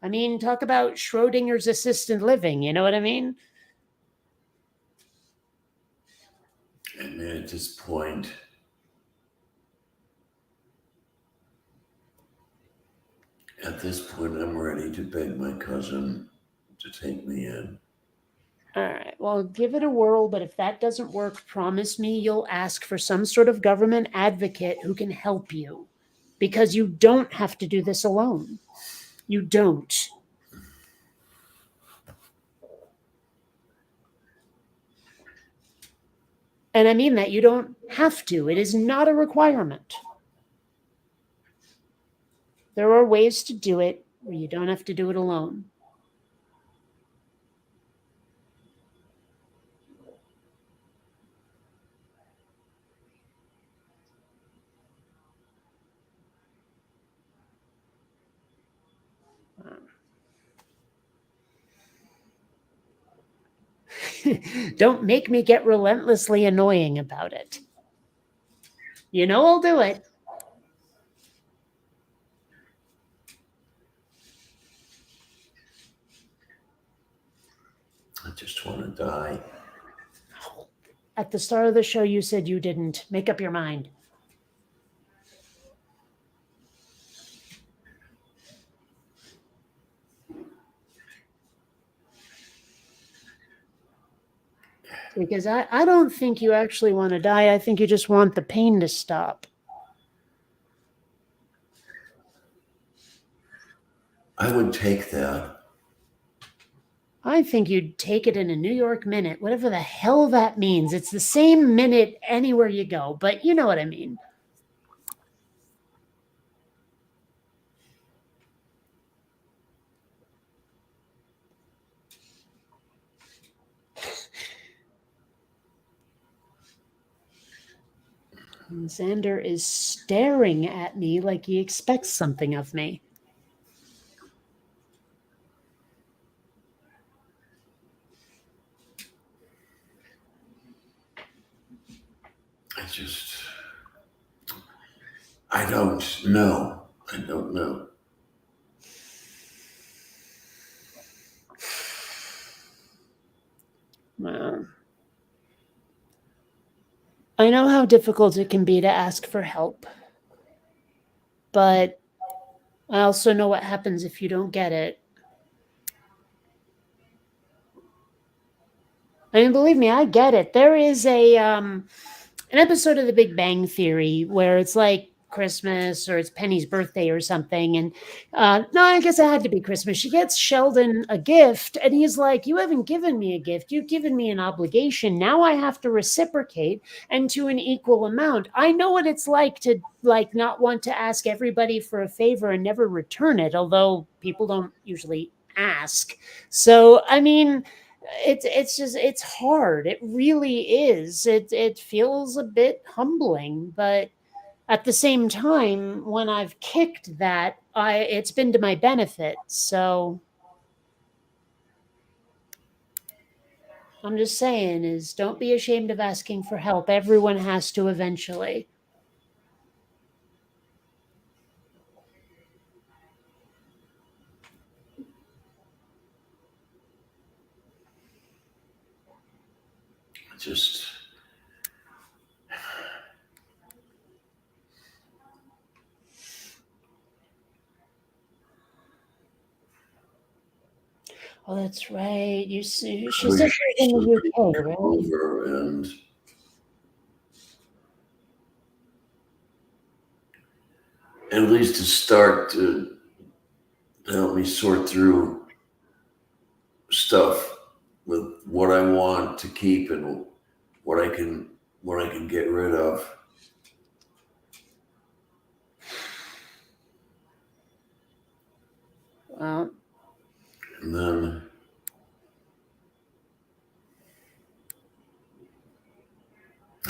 I mean, talk about Schrodinger's assisted living, you know what I mean? And at this point, I'm ready to beg my cousin to take me in. All right, well, give it a whirl, but if that doesn't work, promise me you'll ask for some sort of government advocate who can help you. Because you don't have to do this alone. You don't. And I mean that you don't have to. It is not a requirement. There are ways to do it where you don't have to do it alone. Don't make me get relentlessly annoying about it. You know I'll do it. I just want to die. At the start of the show, you said you didn't. Make up your mind. Because I don't think you actually want to die. I think you just want the pain to stop. I would take that. I think you'd take it in a New York minute, whatever the hell that means. It's the same minute anywhere you go, but you know what I mean. And Xander is staring at me like he expects something of me. I don't know. I don't know. Well, I know how difficult it can be to ask for help, but I also know what happens if you don't get it. I mean, believe me, I get it. There is an episode of The Big Bang Theory where it's like Christmas or it's Penny's birthday or something. And no, I guess it had to be Christmas. She gets Sheldon a gift and he's like, you haven't given me a gift. You've given me an obligation. Now I have to reciprocate and to an equal amount. I know what it's like to not want to ask everybody for a favor and never return it, although people don't usually ask. So, I mean, it's hard. It really is. It feels a bit humbling, but at the same time, when I've kicked that, it's been to my benefit. So I'm just saying is don't be ashamed of asking for help. Everyone has to eventually. Just Oh, that's right. You see, she wish said she's in the somebody UK, came right? over and at least to start to help me sort through stuff with what I want to keep and what I can get rid of. Well, And then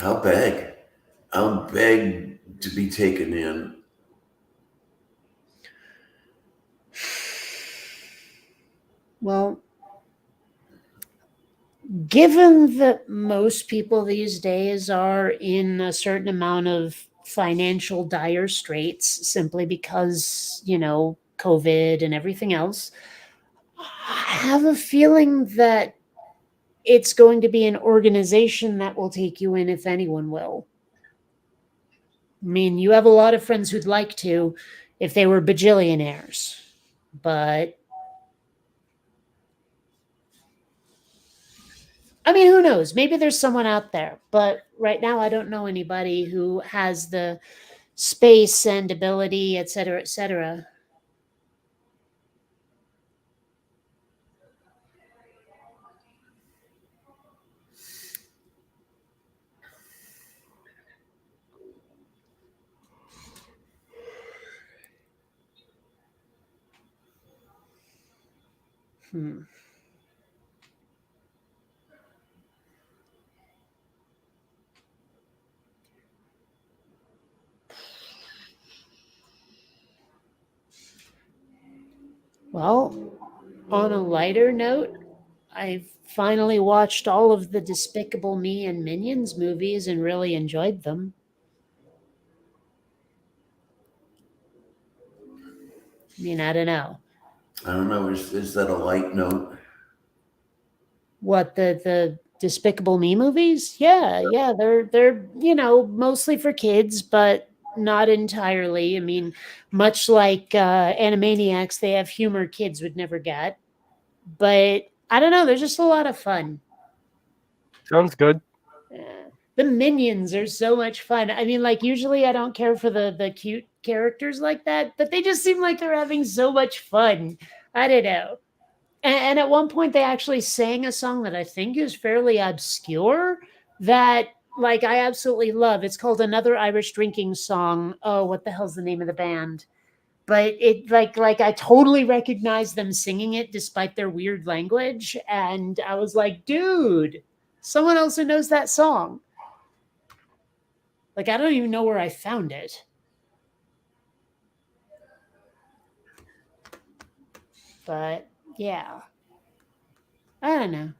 I'll beg. I'll beg to be taken in. well, given that most people these days are in a certain amount of financial dire straits simply because, COVID and everything else, I have a feeling that it's going to be an organization that will take you in if anyone will. I mean, you have a lot of friends who'd like to if they were bajillionaires, but I mean, who knows? Maybe there's someone out there, but right now I don't know anybody who has the space and ability, et cetera, et cetera. Hmm. Well, on a lighter note, I've finally watched all of the Despicable Me and Minions movies and really enjoyed them. I mean, I don't know. I don't know. Is that a light note? What the Despicable Me movies? Yeah, they're mostly for kids, but not entirely. I mean, much like Animaniacs, they have humor kids would never get. But I don't know, they're just a lot of fun. Sounds good. The minions are so much fun. I mean, like usually I don't care for the cute characters like that, but they just seem like they're having so much fun. I don't know. And at one point, they actually sang a song that I think is fairly obscure that, like, I absolutely love. It's called Another Irish Drinking Song. Oh, what the hell's the name of the band? But it like I totally recognize them singing it despite their weird language, and I was like, dude, someone else who knows that song. Like, I don't even know where I found it. But yeah, I don't know.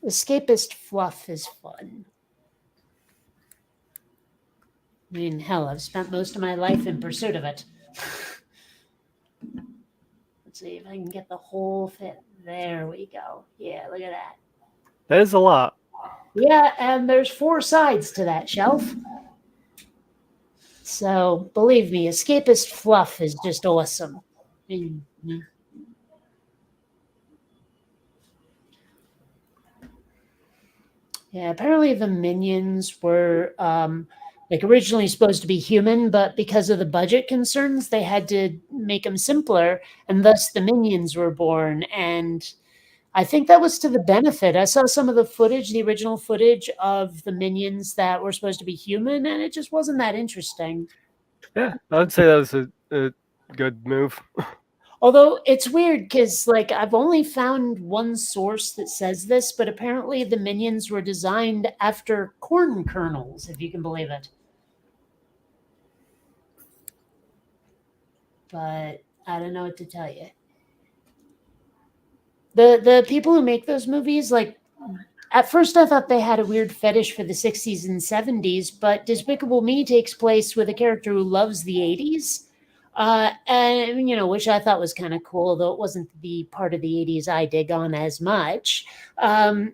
Escapist fluff is fun. I mean, hell, I've spent most of my life in pursuit of it. Let's see if I can get the whole fit. There we go. Yeah, look at that. That is a lot. Yeah, and there's 4 sides to that shelf. So believe me, escapist fluff is just awesome. Mm-hmm. Yeah, apparently the minions were like originally supposed to be human, but because of the budget concerns, they had to make them simpler, and thus the minions were born. And I think that was to the benefit. I saw some of the footage, the original footage of the minions that were supposed to be human, and it just wasn't that interesting. Yeah, I would say that was a good move. Although it's weird because, like, I've only found one source that says this, but apparently the minions were designed after corn kernels, if you can believe it. But I don't know what to tell you. The people who make those movies, like, at first I thought they had a weird fetish for the 60s and 70s, but Despicable Me takes place with a character who loves the 80s. And which I thought was kind of cool, though it wasn't the part of the 80s I dig on as much.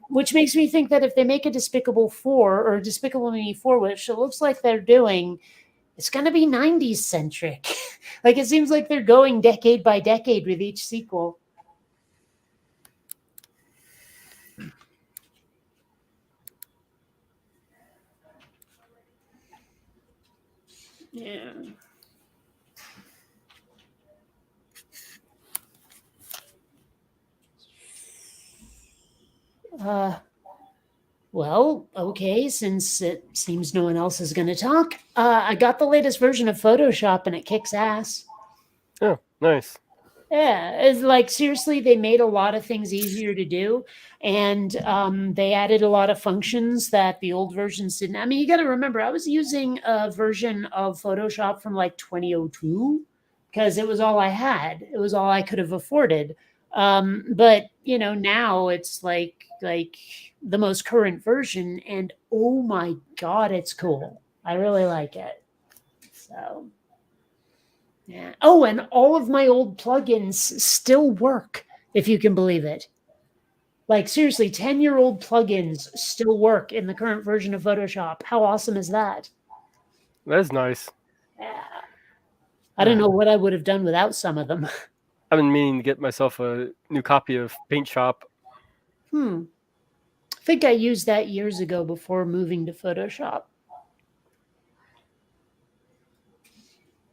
Which makes me think that if they make a Despicable 4 or Despicable Me 4, which it looks like they're doing, it's going to be 90s centric. Like, it seems like they're going decade by decade with each sequel. Yeah. Well, okay, since it seems no one else is going to talk, I got the latest version of Photoshop and it kicks ass. Oh, nice. Yeah, it's like, seriously, they made a lot of things easier to do, and they added a lot of functions that the old versions didn't. I mean, you got to remember, I was using a version of Photoshop from like 2002 because it was all I had. It was all I could have afforded. But now it's like the most current version, and oh my god, it's cool. I really like it. So. Yeah. Oh, and all of my old plugins still work, if you can believe it. Like, seriously, 10-year-old plugins still work in the current version of Photoshop. How awesome is that? That is nice. Yeah. I don't know what I would have done without some of them. I've been meaning to get myself a new copy of Paint Shop. I think I used that years ago before moving to Photoshop.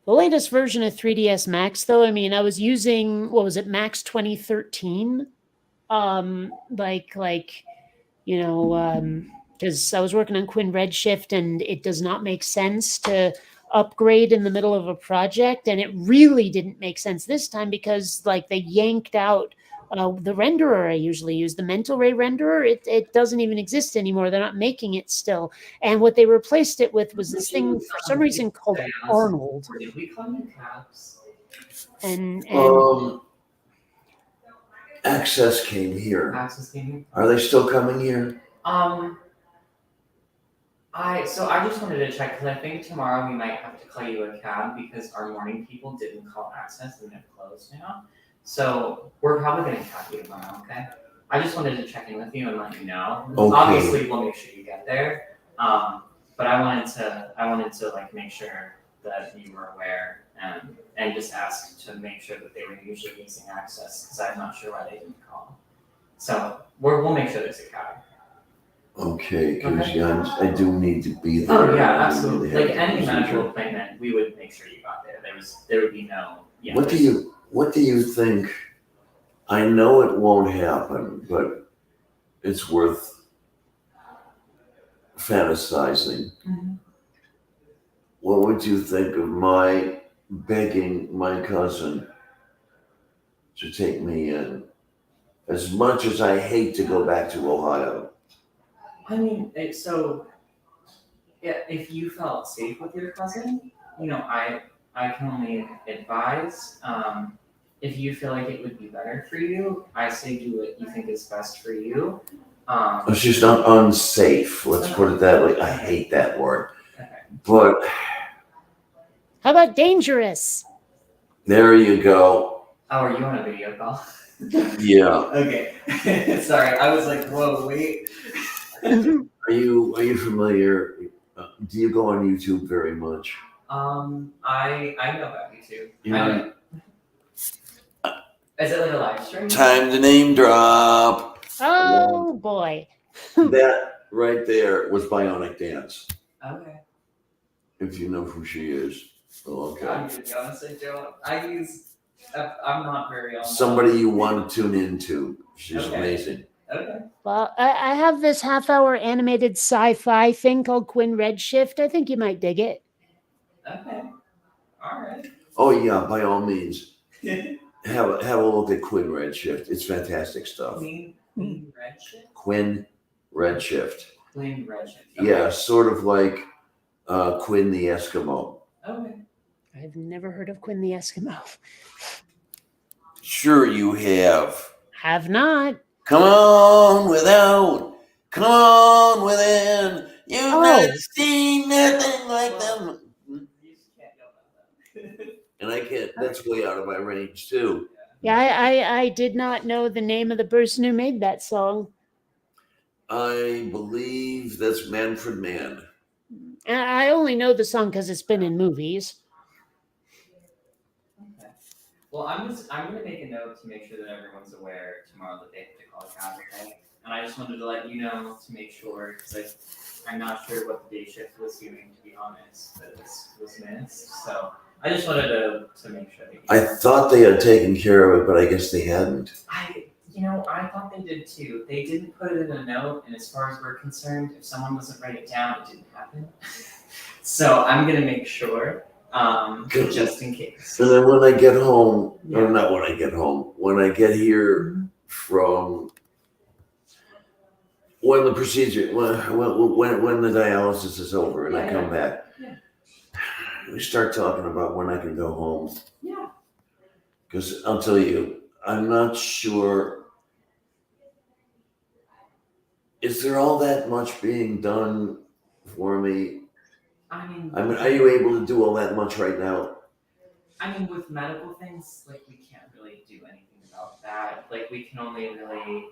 The latest version of 3ds Max, though, I mean, I was using, what was it, Max 2013? Because I was working on Quinn Redshift, and it does not make sense to upgrade in the middle of a project. And it really didn't make sense this time because, like, they yanked out the renderer I usually use, the Mental Ray renderer. It doesn't even exist anymore. They're not making it still. And what they replaced it with was this thing, for some reason, called Arnold. Did we call you Caps? And Access came here. Access came here? Are they still coming here? I just wanted to check because I think tomorrow we might have to call you a cab because our morning people didn't call Access and they're closed now. So we're probably going to cab you tomorrow, okay? I just wanted to check in with you and let you know. Okay. Obviously, we'll make sure you get there. But I wanted to like make sure that you were aware and just ask to make sure that they were usually using Access because I'm not sure why they didn't call. So we'll make sure there's a cab. Okay, because I do need to be there. Oh yeah, I absolutely. need to have Like the any procedure. medical appointment, we would make sure you got there. There would be no. Yeah. What do you think? I know it won't happen, but it's worth fantasizing. Mhm. What would you think of my begging my cousin to take me in? As much as I hate to go back to Ohio. I mean, if you felt safe with your cousin, I can only advise. If you feel like it would be better for you, I say do what you think is best for you. She's not unsafe. Let's put it that way. I hate that word. Okay. But how about dangerous? there you go. Oh, are you on a video call? Yeah. Okay. Sorry, I was like, whoa, wait. Are you familiar? Do you go on YouTube very much? I know about YouTube. Yeah. Is it like a live stream? Time to name drop. Oh boy. That right there was Bionic Dance. Okay. If you know who she is. Oh, okay. I'm to be honest, I don't. I'm not very on. Somebody you want to tune into. She's Okay. amazing. Okay. Well, I have this half-hour animated sci-fi thing called Quinn Redshift. I think you might dig it. Okay. All right. Oh yeah, by all means. have a look at Quinn Redshift. It's fantastic stuff. Queen Redshift? Quinn Redshift. Queen Redshift. Okay. Yeah, sort of like Quinn the Eskimo. Okay. I've never heard of Quinn the Eskimo. Sure you have. Have not. Come on without, come on within. You've Oh. not seen nothing like them. You just can't yell about that. And I can't, that's way out of my range too. Yeah, I did not know the name of the person who made that song. I believe that's Manfred Mann. And I only know the song because it's been in movies. Okay. Well, I'm gonna make a note to make sure that everyone's aware tomorrow that they have to call a cab, okay? And I just wanted to let you know to make sure, because I'm not sure what the day shift was doing, to be honest, that this was missed. So I just wanted to make sure that you I thought they had taken care of it, but I guess they hadn't. I thought they did too. They didn't put it in a note, and as far as we're concerned, if someone doesn't write it down, it didn't happen. So I'm gonna make sure, Good. just in case. And then when I get home, Yeah. or not when I get home, when I get here from when the procedure, when the dialysis is over and I Yeah, come yeah. back, Yeah. we start talking about when I can go home. Yeah. Because I'll tell you, I'm not sure. Is there all that much being done for me? I mean, Are you able to do all that much right now? I mean, with medical things, like, we can't really do anything about that. Like, we can only really,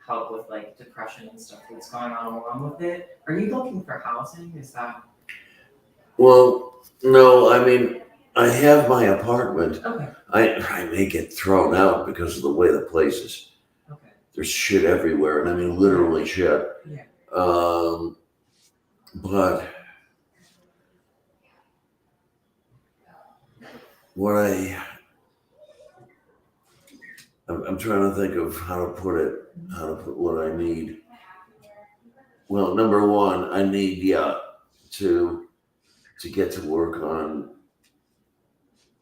help with, like, depression and stuff that's going on along with it. Are you looking for housing? Is that... Well, no, I mean, I have my apartment. Okay, I may get thrown out because of the way the place is. okay. There's shit everywhere, and I mean literally shit. Yeah. But what I'm trying to think of how to put what I need. Well, number one, I need to get to work on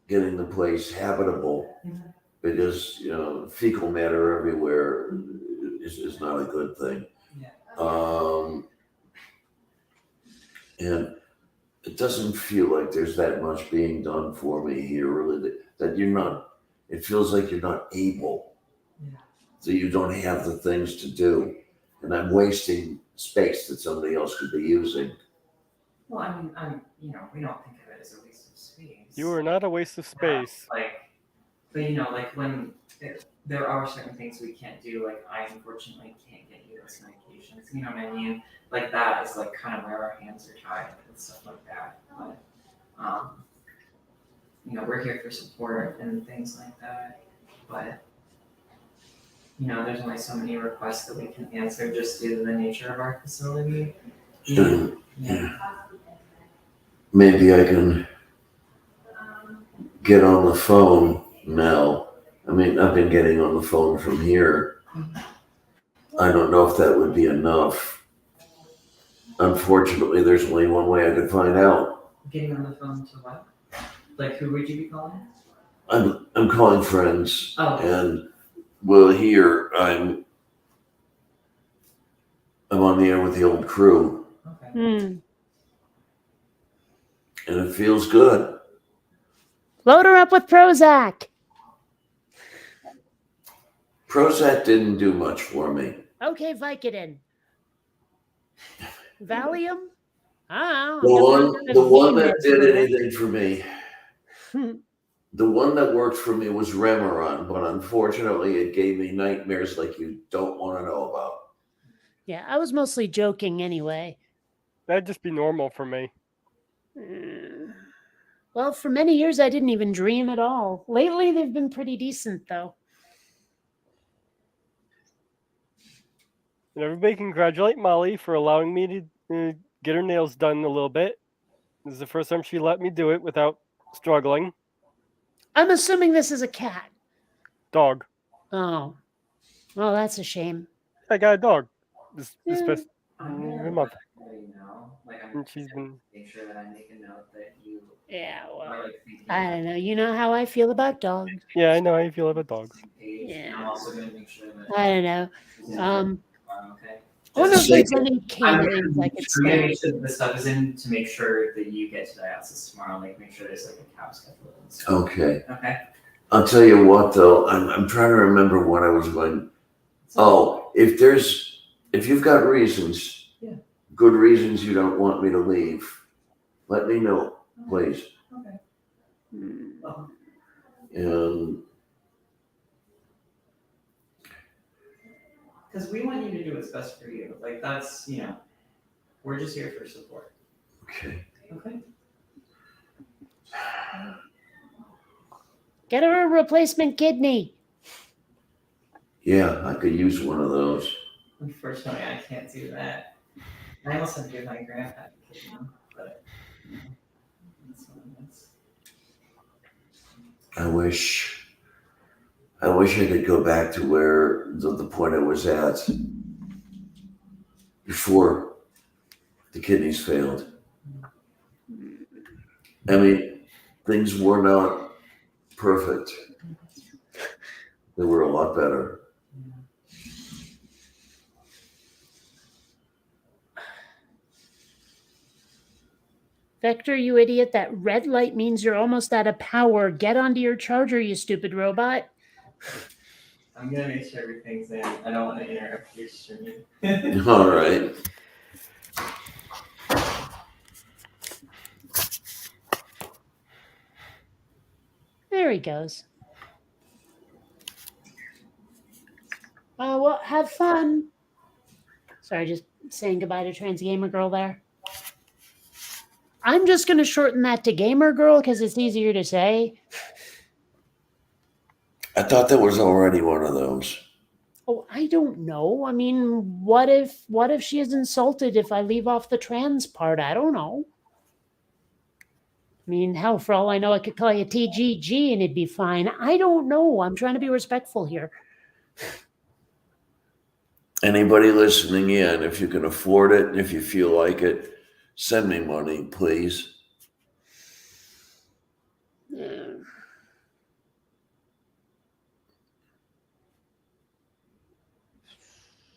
getting the place habitable, Mhm. because fecal matter everywhere is not a good thing. Yeah. And it doesn't feel like there's that much being done for me here, really, that you're not, it feels like you're not able, Yeah. that you don't have the things to do. And I'm wasting space that somebody else could be using. Well, I mean, we don't think of it as a waste of space. You are not a waste of space. Like when there are certain things we can't do, like I unfortunately can't get you those medications, you know what I mean? Like that is like kind of where our hands are tied and stuff like that. But, we're here for support and things like that. But, there's only so many requests that we can answer just due to the nature of our facility. And Yeah. maybe I can get on the phone now. I mean, I've been getting on the phone from here. I don't know if that would be enough. Unfortunately, there's only one way I could find out. Getting on the phone to what? Like, who would you be calling? I'm calling friends, Oh. and well, here I'm on the air with the old crew, Okay. Hmm. and it feels good. Load her up with Prozac. Prozac didn't do much for me. Okay, Vicodin. Valium? I The don't know. one that did anything for me, the one that worked for me was Remeron, but unfortunately it gave me nightmares like you don't want to know about. Yeah, I was mostly joking anyway. That'd just be normal for me. Well, for many years I didn't even dream at all. Lately they've been pretty decent though. And everybody congratulate Molly for allowing me to get her nails done a little bit. This is the first time she let me do it without struggling. I'm assuming this is a cat. Dog. Oh. Well, that's a shame. I got a dog. This Yeah. past I'm gonna month. let you know. Like, I'm And she's been. make sure that I make a note that you Yeah, well, are like thinking I about don't know. You know how I feel about dogs. Yeah, I know how you feel about dogs. the page. And Yeah. I'm also gonna make sure that I don't know. she's in tomorrow, okay? I wonder if Just there's say- any canines I could I'm gonna stand. make sure that the stuff is in to make sure that you get to dialysis tomorrow. Like make sure there's like a cow schedule and stuff. Okay. Okay. I'll tell you what though, I'm trying to remember what I was going. Oh, if you've got reasons, Yeah. good reasons you don't want me to leave, let me know, please. Okay. Hmm. And Because we want you to do what's best for you. Like that's we're just here for support. okay. Okay. Get her a replacement kidney. Yeah, I could use one of those. Unfortunately, I can't do that. I almost had to give my grandpa a kidney, but that's what it is. I wish I could go back to where the point I was at before the kidneys failed. I mean, things were not perfect. They were a lot better. Vector, you idiot, that red light means you're almost out of power. Get onto your charger, you stupid robot. I'm gonna make sure everything's in. I don't want to interrupt your stream. All right. There he goes. Well, have fun. Sorry, just saying goodbye to Trans Gamer Girl there. I'm just going to shorten that to Gamer Girl because it's easier to say. I thought that was already one of those. Oh, I don't know. I mean, what if she is insulted if I leave off the trans part? I don't know. I mean, hell, for all I know, I could call you TGG and it'd be fine. I don't know. I'm trying to be respectful here. Anybody listening in, if you can afford it, if you feel like it, send me money, please. Yeah.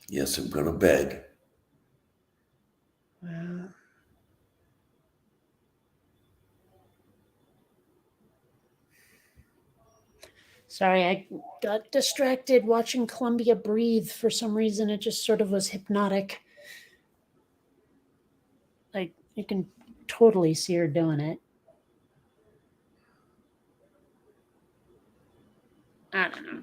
Yes, I'm going to beg. Well, sorry, I got distracted watching Columbia breathe. For some reason, it just sort of was hypnotic. Like, you can totally see her doing it. I don't know.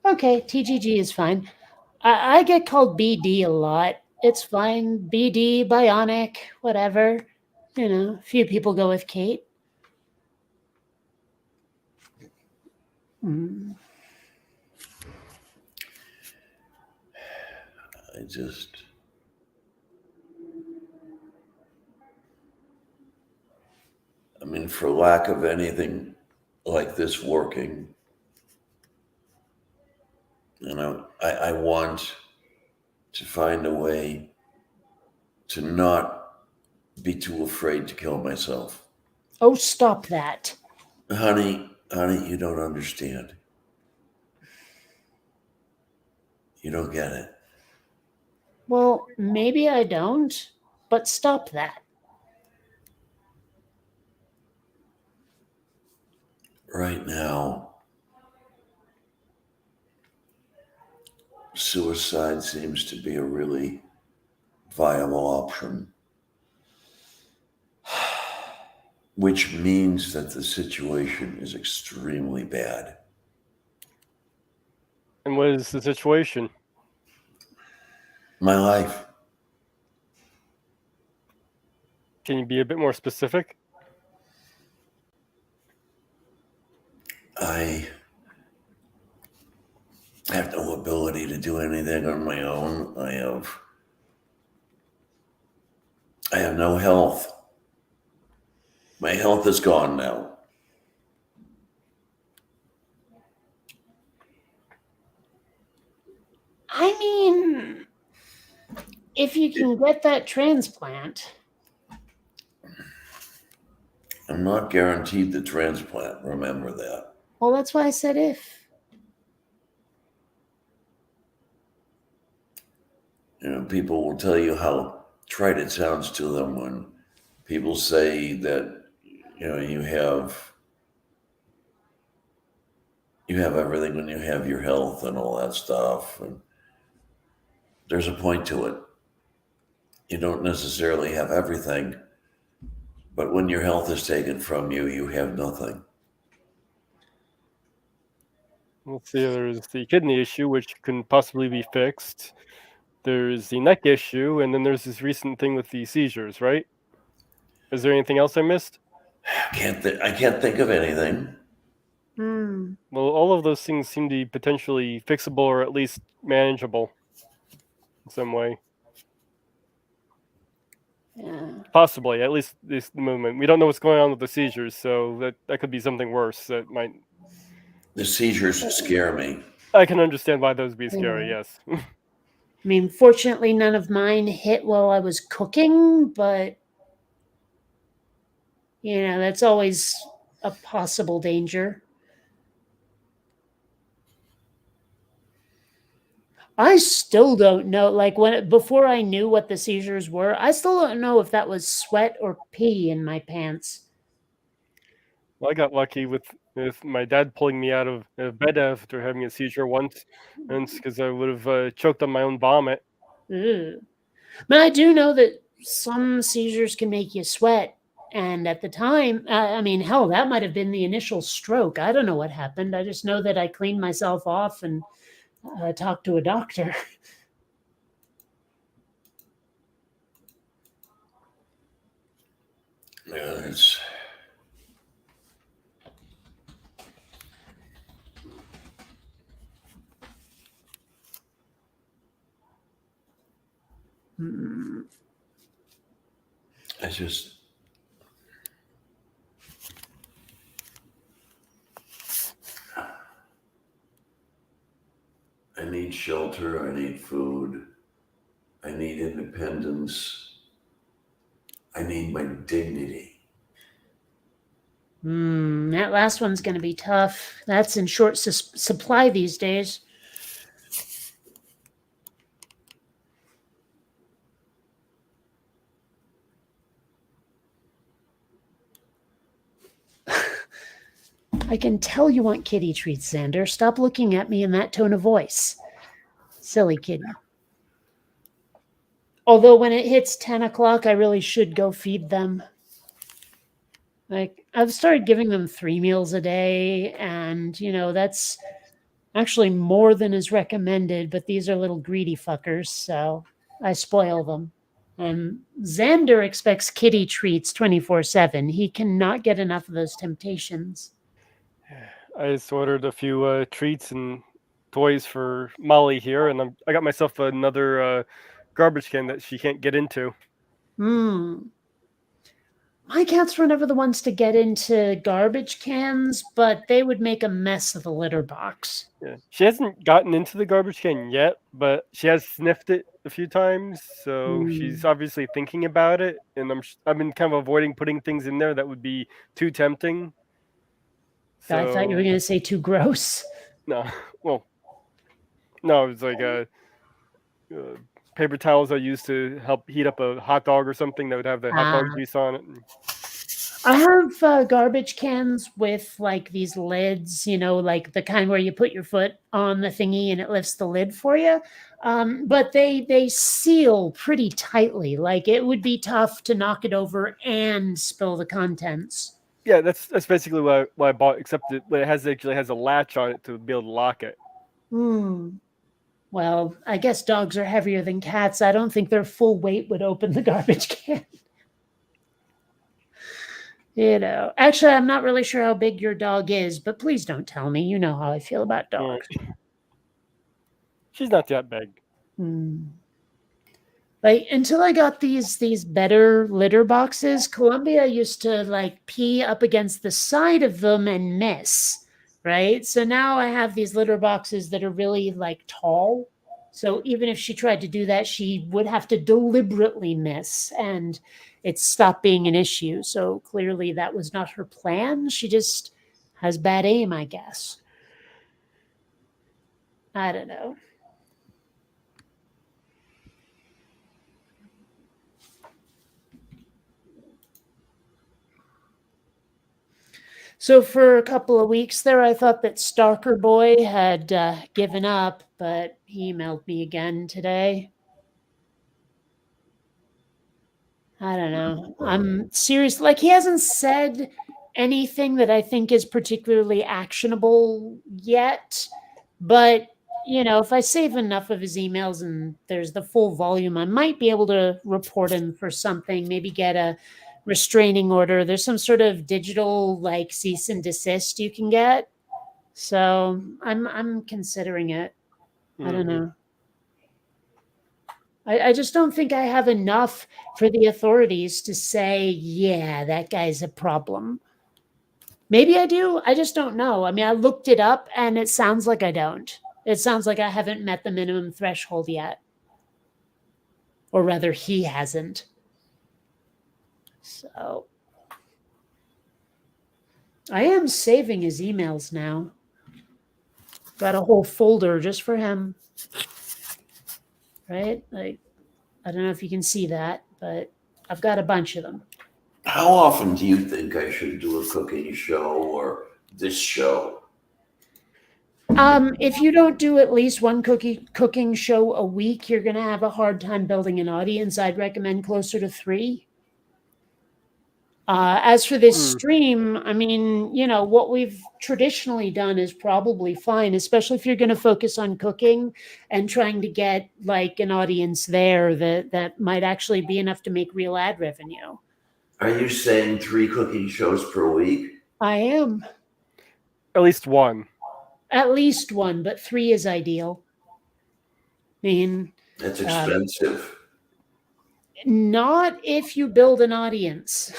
Okay, TGG is fine. I get called BD a lot. It's fine. BD, Bionic, whatever. You know, a few people go with Kate. Mm. I mean, for lack of anything like this working, I want to find a way to not be too afraid to kill myself. Oh, stop that. Honey, you don't understand. You don't get it. Well, maybe I don't, but stop that. Right now, suicide seems to be a really viable option, which means that the situation is extremely bad. And what is the situation? My life. Can you be a bit more specific? I have no ability to do anything on my own. I have no health. My health is gone now. I mean, if you can get that transplant, I'm not guaranteed the transplant. Remember that. well, that's why I said if. People will tell you how trite it sounds to them when people say that, you have everything when you have your health and all that stuff. And there's a point to it. You don't necessarily have everything, but when your health is taken from you, you have nothing. Let's see, there's the kidney issue, which can possibly be fixed. There's the neck issue, and then there's this recent thing with the seizures, right? Is there anything else I missed? I can't think of anything. Well, all of those things seem to be potentially fixable or at least manageable in some way. Yeah. Possibly, at least this moment. We don't know what's going on with the seizures, so that could be something worse that might. The seizures scare me. I can understand why those be scary, yes. I mean, fortunately, none of mine hit while I was cooking, but, that's always a possible danger. I still don't know. Like before I knew what the seizures were, I still don't know if that was sweat or pee in my pants. Well, I got lucky with my dad pulling me out of bed after having a seizure once, and it's because I would have choked on my own vomit. Ugh. But I do know that some seizures can make you sweat. And at the time, I mean, hell, that might have been the initial stroke. I don't know what happened. I just know that I cleaned myself off and talked to a doctor. Yeah, it's. I just. I need shelter. I need food. I need independence. I need my dignity. That last one's going to be tough. That's in short supply these days. I can tell you want kitty treats, Xander. Stop looking at me in that tone of voice. Silly kid. Although when it hits 10 o'clock, I really should go feed them. Like, I've started giving them 3 meals a day, and, that's actually more than is recommended, but these are little greedy fuckers, so I spoil them. And Xander expects kitty treats 24/7. He cannot get enough of those temptations. I just ordered a few treats and toys for Molly here, and I got myself another garbage can that she can't get into. My cats were never the ones to get into garbage cans, but they would make a mess of the litter box. Yeah, she hasn't gotten into the garbage can yet, but she has sniffed it a few times, so she's obviously thinking about it. And I've been kind of avoiding putting things in there that would be too tempting. So, I thought you were going to say too gross. No, well, no, it's like paper towels I use to help heat up a hot dog or something that would have the hot dog grease on it. I have garbage cans with like these lids, like the kind where you put your foot on the thingy and it lifts the lid for you. But they seal pretty tightly. Like it would be tough to knock it over and spill the contents. Yeah, that's basically what I bought, except it actually has a latch on it to be able to lock it. Well, I guess dogs are heavier than cats. I don't think their full weight would open the garbage can. Actually, I'm not really sure how big your dog is, but please don't tell me. You know how I feel about dogs. She's not that big. Like until I got these better litter boxes, Columbia used to like pee up against the side of them and miss, right? So now I have these litter boxes that are really like tall, So even if she tried to do that, she would have to deliberately miss, and it stopped being an issue. So clearly that was not her plan. She just has bad aim, I guess. I don't know. So for a couple of weeks there, I thought that Stalker Boy had given up, but he emailed me again today. I don't know. I'm serious. Like, he hasn't said anything that I think is particularly actionable yet. But, you know, if I save enough of his emails and there's the full volume, I might be able to report him for something, maybe get a restraining order. There's some sort of digital, like, cease and desist you can get. So I'm considering it. I don't know. I just don't think I have enough for the authorities to say, yeah, that guy's a problem. Maybe I do. I just don't know. I mean, I looked it up and it sounds like I don't. It sounds like I haven't met the minimum threshold yet. Or rather, he hasn't. So I am saving his emails now. Got a whole folder just for him. Right? Like, I don't know if you can see that, but I've got a bunch of them. How often do you think I should do a cooking show or this show? If you don't do at least one cooking show a week, you're going to have a hard time building an audience. I'd recommend closer to 3. As for this stream, I mean, you know, what we've traditionally done is probably fine, especially if you're going to focus on cooking and trying to get like an audience there that might actually be enough to make real ad revenue. Are you saying 3 cooking shows per week? I am. At least one. At least one, but 3 is ideal. I mean, That's expensive. Not if you build an audience.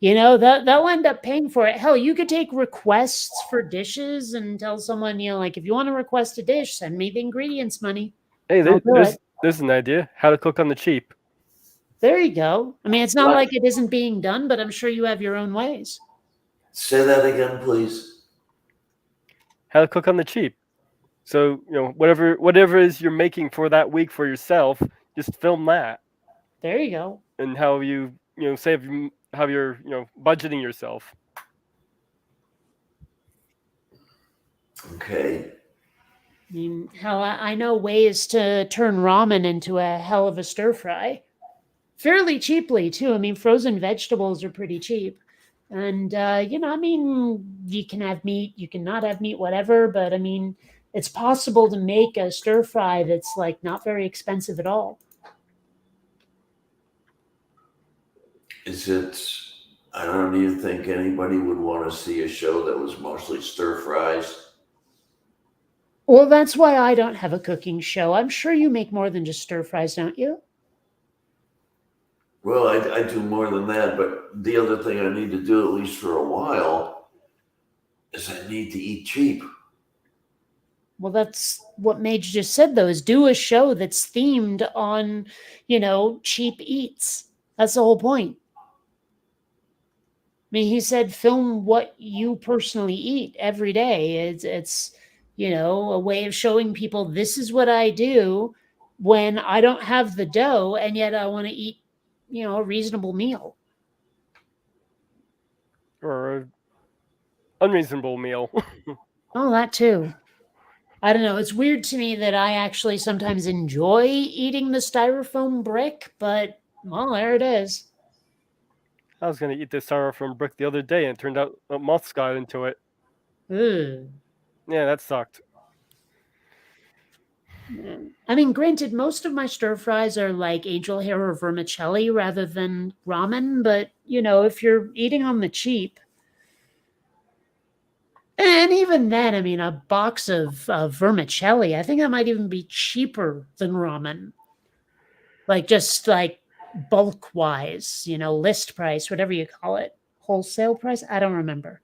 You know, they'll end up paying for it. Hell, you could take requests for dishes and tell someone, you know, like, if you want to request a dish, send me the ingredients money. Hey, I'll do there's an idea. How to cook on the cheap. There you go. I mean, it's not What? like it isn't being done, but I'm sure you have your own ways. Say that again, please. How to cook on the cheap. So, you know, whatever is you're making for that week for yourself, just film that. There you go. And how you save, how you're, budgeting yourself. Okay. I mean, hell, I know ways to turn ramen into a hell of a stir fry. Fairly cheaply, too. I mean, frozen vegetables are pretty cheap. And, you know, I mean, you can have meat, you can not have meat, whatever. But, I mean, it's possible to make a stir fry that's, like, not very expensive at all. I don't even think anybody would want to see a show that was mostly stir fries. Well, that's why I don't have a cooking show. I'm sure you make more than just stir fries, don't you? Well, I do more than that, but the other thing I need to do, at least for a while, is I need to eat cheap. Well, that's what Mage just said, though, is do a show that's themed on, you know, cheap eats. That's the whole point. I mean, he said film what you personally eat every day. It's you know, a way of showing people this is what I do when I don't have the dough and yet I want to eat, you know, a reasonable meal. Or an unreasonable meal. Oh, that too. I don't know. It's weird to me that I actually sometimes enjoy eating the styrofoam brick, but, well, there it is. I was going to eat this styrofoam brick the other day, and it turned out moths got into it. Ugh. Yeah, that sucked. I mean, granted, most of my stir fries are like angel hair or vermicelli rather than ramen, but, you know, if you're eating on the cheap, and even then, I mean, a box of vermicelli, I think that might even be cheaper than ramen. Like, just like bulk wise, you know, list price, whatever you call it. Wholesale price? I don't remember.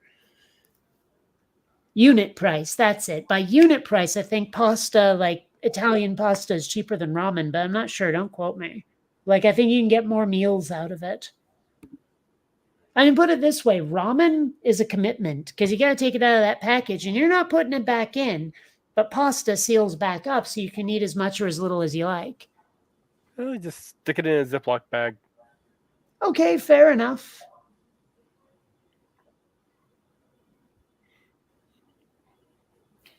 Unit price, that's it. By unit price, I think pasta, like Italian pasta is cheaper than ramen, but I'm not sure. Don't quote me. Like, I think you can get more meals out of it. I mean, put it this way, ramen is a commitment because you got to take it out of that package and you're not putting it back in, but pasta seals back up so you can eat as much or as little as you like. Just stick it in a Ziploc bag. Okay, fair enough.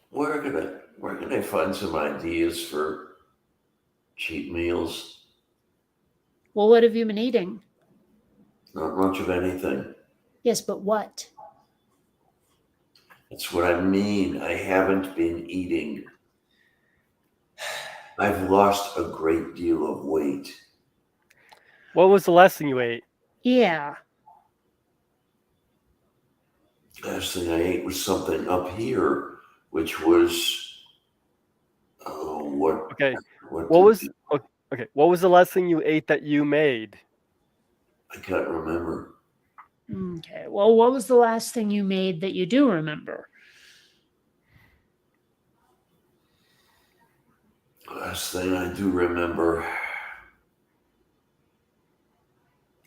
Where can I find some ideas for cheap meals? Well, what have you been eating? Not much of anything. Yes, but what? That's what I mean. I haven't been eating. I've lost a great deal of weight. What was the last thing you ate? Yeah. Last thing I ate was something up here, which was what? Okay. What What was okay? What was the last thing you ate that you made? I can't remember. Okay. Well, what was the last thing you made that you do remember? Last thing I do remember,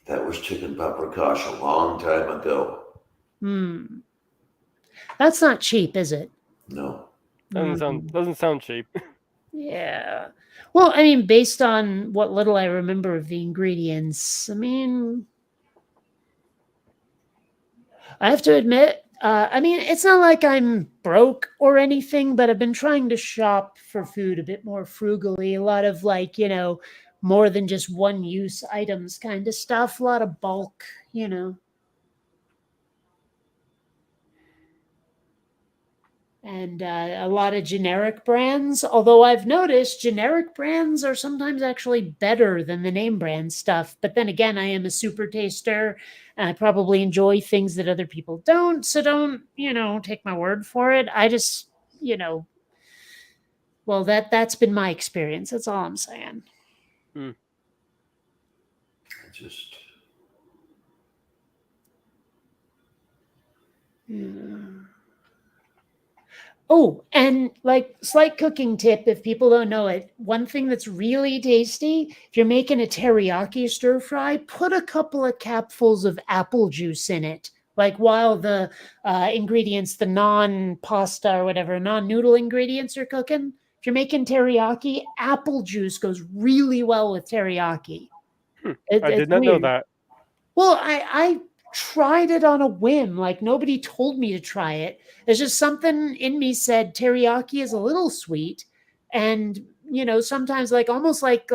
that was chicken paprikash a long time ago. That's not cheap, is it? No. Doesn't sound cheap. Yeah. Well, I mean, based on what little I remember of the ingredients, I mean, I have to admit, I mean, it's not like I'm broke or anything, but I've been trying to shop for food a bit more frugally. A lot of like, more than just one use items kind of stuff, a lot of bulk, and a lot of generic brands. Although I've noticed generic brands are sometimes actually better than the name brand stuff. But then again, I am a super taster and I probably enjoy things that other people don't. So don't, take my word for it. I just, well, that's been my experience. That's all I'm saying. I just. Yeah. Oh, and like slight cooking tip if people don't know it. One thing that's really tasty, if you're making a teriyaki stir fry, put a couple of capfuls of apple juice in it. Like while the ingredients, the non-pasta or whatever, non-noodle ingredients are cooking. If you're making teriyaki, apple juice goes really well with teriyaki. I did not know that. Well, I tried it on a whim. Like nobody told me to try it. There's just something in me said teriyaki is a little sweet, and sometimes like almost like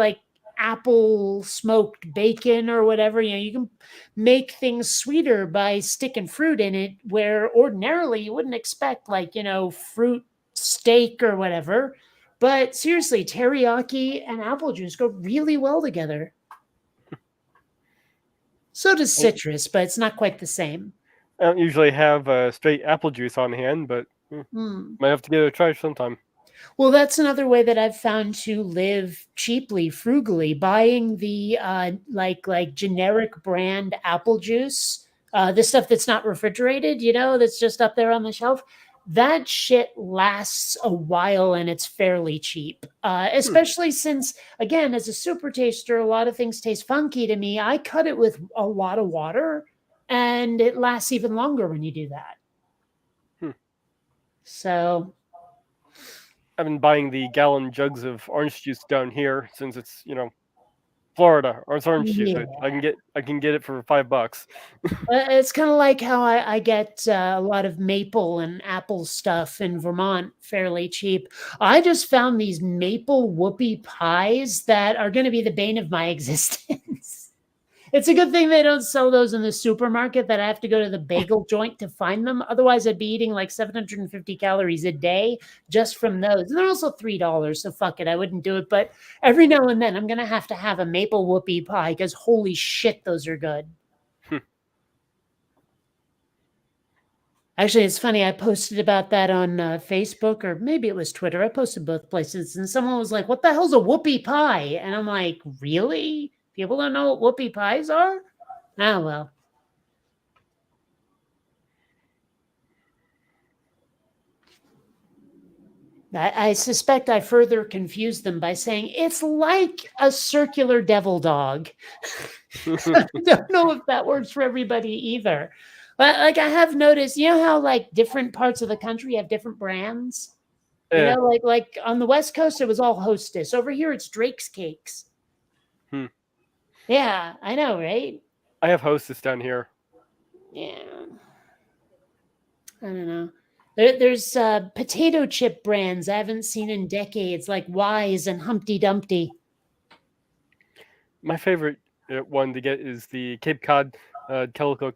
apple smoked bacon or whatever. You can make things sweeter by sticking fruit in it, where ordinarily you wouldn't expect like fruit steak or whatever. But seriously, teriyaki and apple juice go really well together. So does citrus, but it's not quite the same. I don't usually have straight apple juice on hand, but might have to give it a try sometime. Well, that's another way that I've found to live cheaply, frugally, buying the like generic brand apple juice, the stuff that's not refrigerated, that's just up there on the shelf. That shit lasts a while and it's fairly cheap, especially since, again, as a super taster, a lot of things taste funky to me. I cut it with a lot of water and it lasts even longer when you do that. So I've been buying the gallon jugs of orange juice down here since it's Florida, or it's orange juice. Yeah. I can get it for $5. It's kind of like how I get a lot of maple and apple stuff in Vermont fairly cheap. I just found these maple whoopie pies that are going to be the bane of my existence. It's a good thing they don't sell those in the supermarket, that I have to go to the bagel joint to find them. Otherwise, I'd be eating like 750 calories a day just from those. And they're also $3, so fuck it, I wouldn't do it. But every now and then, I'm going to have a maple whoopie pie because holy shit, those are good. Actually, it's funny. I posted about that on Facebook, or maybe it was Twitter. I posted both places, and someone was like, "What the hell's a whoopie pie?" And I'm like, "Really? People don't know what whoopie pies are?" Ah, well. I suspect I further confused them by saying it's like a circular devil dog. I don't know if that works for everybody either. But like I have noticed, you know how like different parts of the country have different brands? You Yeah. know, like on the West Coast, it was all Hostess. Over here, it's Drake's Cakes. Hmm. Yeah, I know, right? I have Hostess down here. Yeah. I don't know. There's potato chip brands I haven't seen in decades, like Wise and Humpty Dumpty. My favorite one to get is the Cape Cod Calico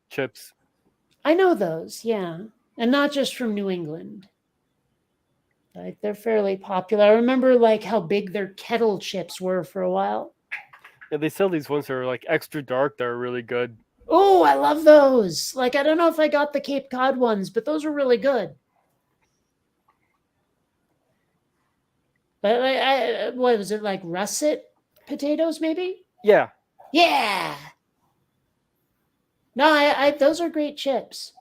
chips. I know those, yeah. And not just from New England. Like they're fairly popular. I remember like how big their kettle chips were for a while. Yeah, they sell these ones that are like extra dark. That are really good. Oh, I love those. Like I don't know if I got the Cape Cod ones, but those were really good. But what was it like russet potatoes maybe? Yeah. Yeah. No, I those are great chips.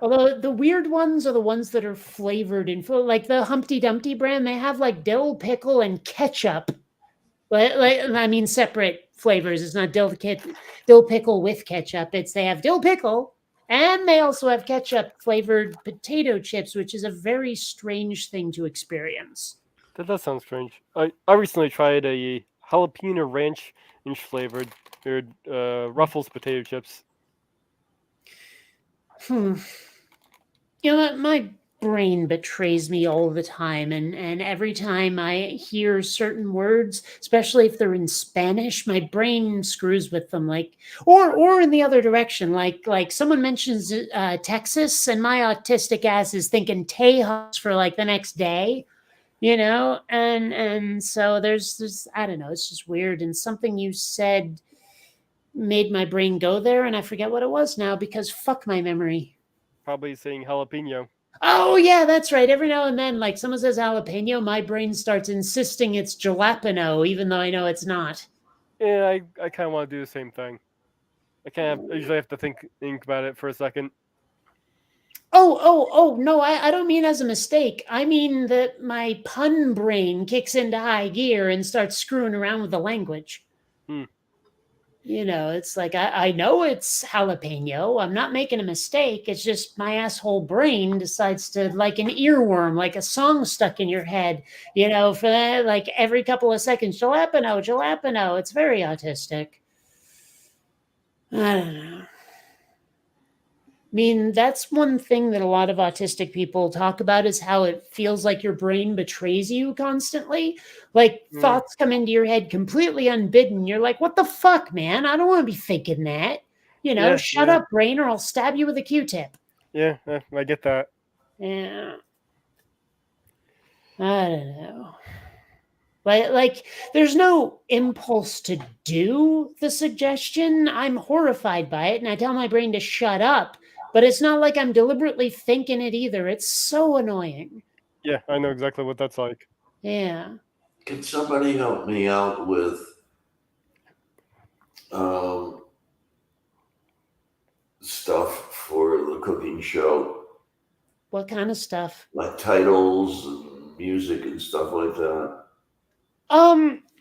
Although the weird ones are the ones that are flavored in like the Humpty Dumpty brand, they have like dill pickle and ketchup. Like I mean separate flavors. It's not dill pickle with ketchup. It's they have dill pickle and they also have ketchup flavored potato chips, which is a very strange thing to experience. That does sound strange. I recently tried a jalapeno ranch flavored Ruffles potato chips. You know what? My brain betrays me all the time, and every time I hear certain words, especially if they're in Spanish, my brain screws with them. Like, or in the other direction. Like someone mentions Texas, and my autistic ass is thinking Tejas for like the next day. You know, and so there's I don't know. It's just weird, and something you said made my brain go there, and I forget what it was now because fuck my memory. Probably saying jalapeno. Oh yeah, that's right. Every now and then, like someone says jalapeno, my brain starts insisting it's jalapeno, even though I know it's not. Yeah, I kind of want to do the same thing. I usually have to think about it for a second. Oh, no, I don't mean as a mistake. I mean that my pun brain kicks into high gear and starts screwing around with the language. Hmm. You know, it's like I know it's jalapeno. I'm not making a mistake. It's just my asshole brain decides to like an earworm, like a song stuck in your head, you know, for that, like every couple of seconds, jalapeno, jalapeno. It's very autistic. I don't know. I mean, that's one thing that a lot of autistic people talk about is how it feels like your brain betrays you constantly. Like thoughts come into your head completely unbidden. You're like, what the fuck, man? I don't want to be thinking that. You know, shut up, brain, or I'll stab you with a Q-tip. Yeah, I get that. Yeah. I don't know. Like, there's no impulse to do the suggestion. I'm horrified by it, and I tell my brain to shut up. But it's not like I'm deliberately thinking it either. It's so annoying. Yeah, I know exactly what that's like. Yeah. Can somebody help me out with stuff for the cooking show? What kind of stuff? Like titles and music and stuff like that.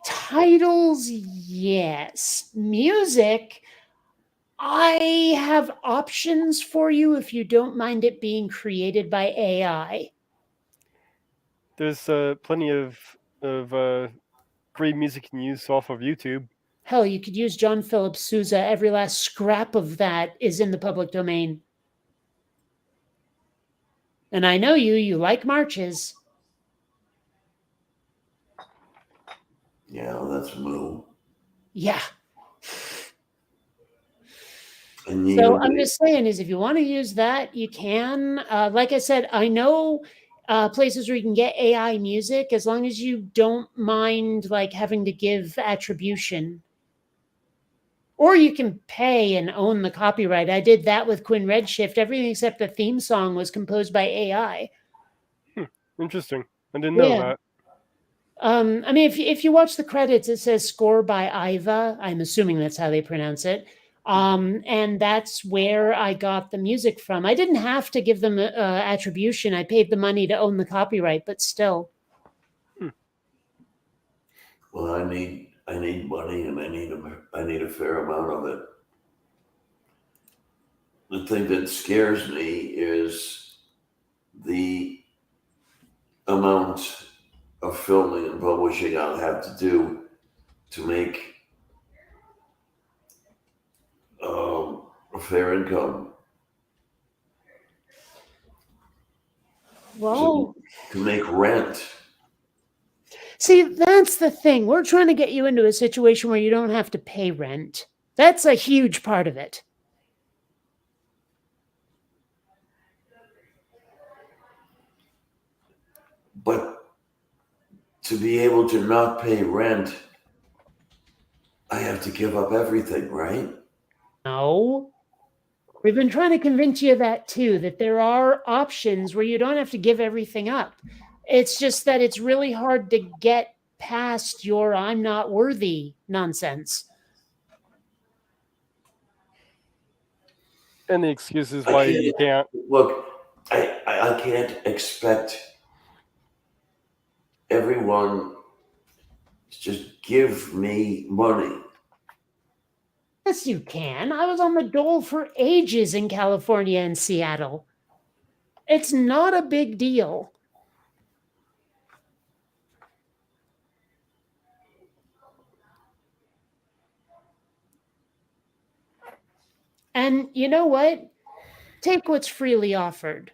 Titles, yes. Music, I have options for you if you don't mind it being created by AI. There's plenty of great music you can use off of YouTube. Hell, you could use John Philip Sousa. Every last scrap of that is in the public domain. And I know you like marches. Yeah, well, that's Moo. Yeah. And So I'm just saying is if you want to use that, you can. Like I said, I know places where you can get AI music as long as you don't mind like having to give attribution. Or you can pay and own the copyright. I did that with Quinn Redshift. Everything except the theme song was composed by AI. Interesting. I didn't know that. I mean, if you watch the credits, it says score by Iva. I'm assuming that's how they pronounce it. And that's where I got the music from. I didn't have to give them attribution. I paid the money to own the copyright, but still. Well, I need money, and I need a fair amount of it. The thing that scares me is the amount of filming and publishing I'll have to do to make a fair income. Well, To make rent. see, that's the thing. We're trying to get you into a situation where you don't have to pay rent. That's a huge part of it. But to be able to not pay rent, I have to give up everything, right? No. We've been trying to convince you of that too, that there are options where you don't have to give everything up. It's just that it's really hard to get past your I'm not worthy nonsense. And the excuses I why can't- you can't. Look, I can't expect everyone to just give me money. Yes, you can. I was on the dole for ages in California and Seattle. It's not a big deal. And you know what? Take what's freely offered.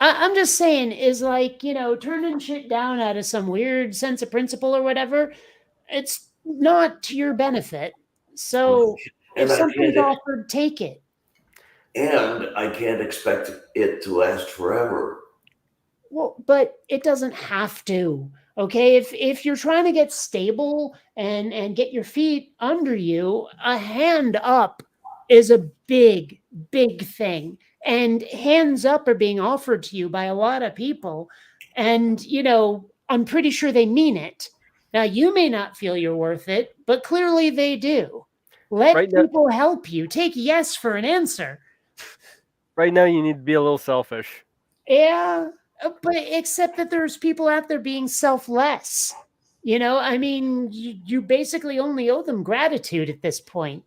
I'm just saying, is like, turning shit down out of some weird sense of principle or whatever, it's not to your benefit. So if And I something's can't, offered, take it. and I can't expect it to last forever. Well, but it doesn't have to. Okay, if you're trying to get stable and get your feet under you, a hand up is a big thing. And hands up are being offered to you by a lot of people, and I'm pretty sure they mean it. Now, you may not feel you're worth it, but clearly they do. Let Right now- people help you. Take yes for an answer. Right now, you need to be a little selfish. Yeah, but except that there's people out there being selfless. I mean, you basically only owe them gratitude at this point.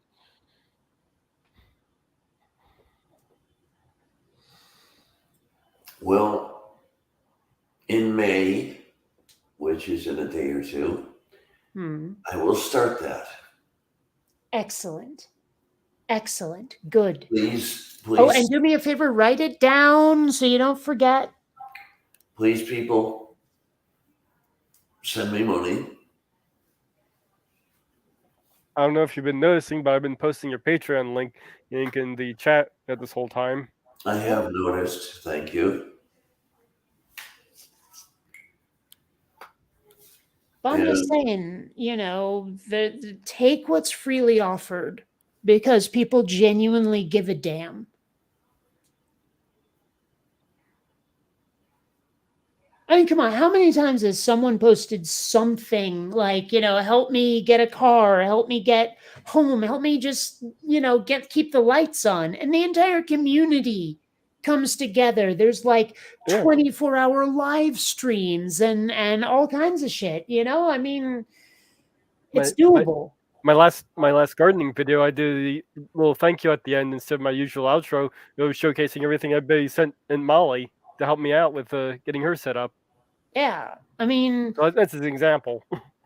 Well, in May, which is in a day or two, I will start that. Excellent. Excellent. Good. Please, Oh, and do me a favor, write it down so you don't forget. please, people, send me money. I don't know if you've been noticing, but I've been posting your Patreon link in the chat at this whole time. I have noticed. Thank you. But I'm just saying, take what's freely offered because people genuinely give a damn. I mean, come on, how many times has someone posted something like, help me get a car, help me get home, help me just, keep the lights on, and the entire community comes together. There's like 24-hour live streams and all kinds of shit, I mean, it's doable. My last gardening video, I did the little thank you at the end instead of my usual outro. It was showcasing everything everybody sent in Molly to help me out with getting her set up. Yeah, I mean, so that's an example.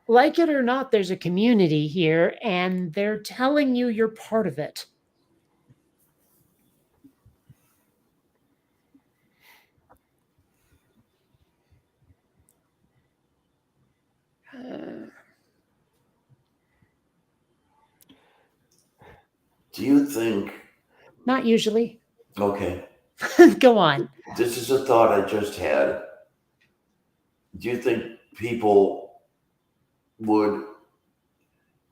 Like it or not, there's a community here, and they're telling you you're part of it. Do you think? Not usually. Okay. Go on. This is a thought I just had. Do you think people would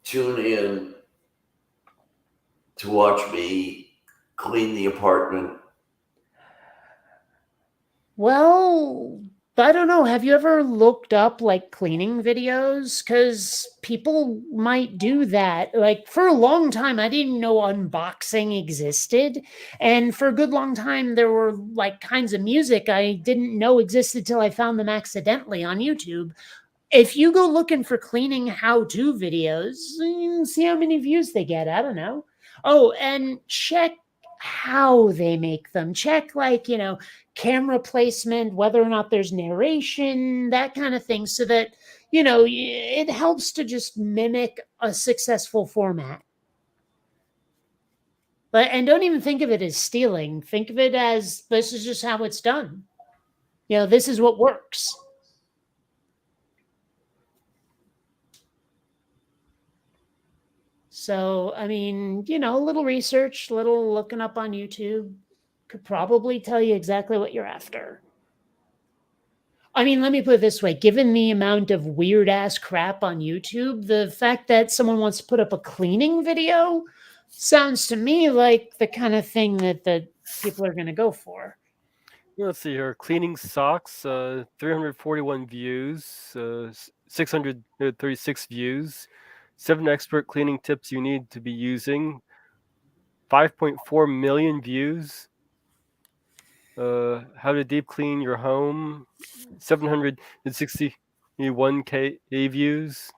tune in to watch me clean the apartment? Well, But I don't know. Have you ever looked up like cleaning videos? Because people might do that. Like for a long time, I didn't know unboxing existed. And for a good long time, there were like kinds of music I didn't know existed till I found them accidentally on YouTube. If you go looking for cleaning how-to videos, you can see how many views they get. I don't know. Oh, and check how they make them. Check like, camera placement, whether or not there's narration, that kind of thing, so that, it helps to just mimic a successful format. And don't even think of it as stealing. Think of it as this is just how it's done. This is what works. So, I mean, a little research, little looking up on YouTube could probably tell you exactly what you're after. I mean, let me put it this way. Given the amount of weird ass crap on YouTube, the fact that someone wants to put up a cleaning video sounds to me like the kind of thing that the people are going to go for. Let's see here. Cleaning socks, 341 views, 636 views. 7 expert cleaning tips you need to be using. 5.4 million views. How to deep clean your home. 761K views.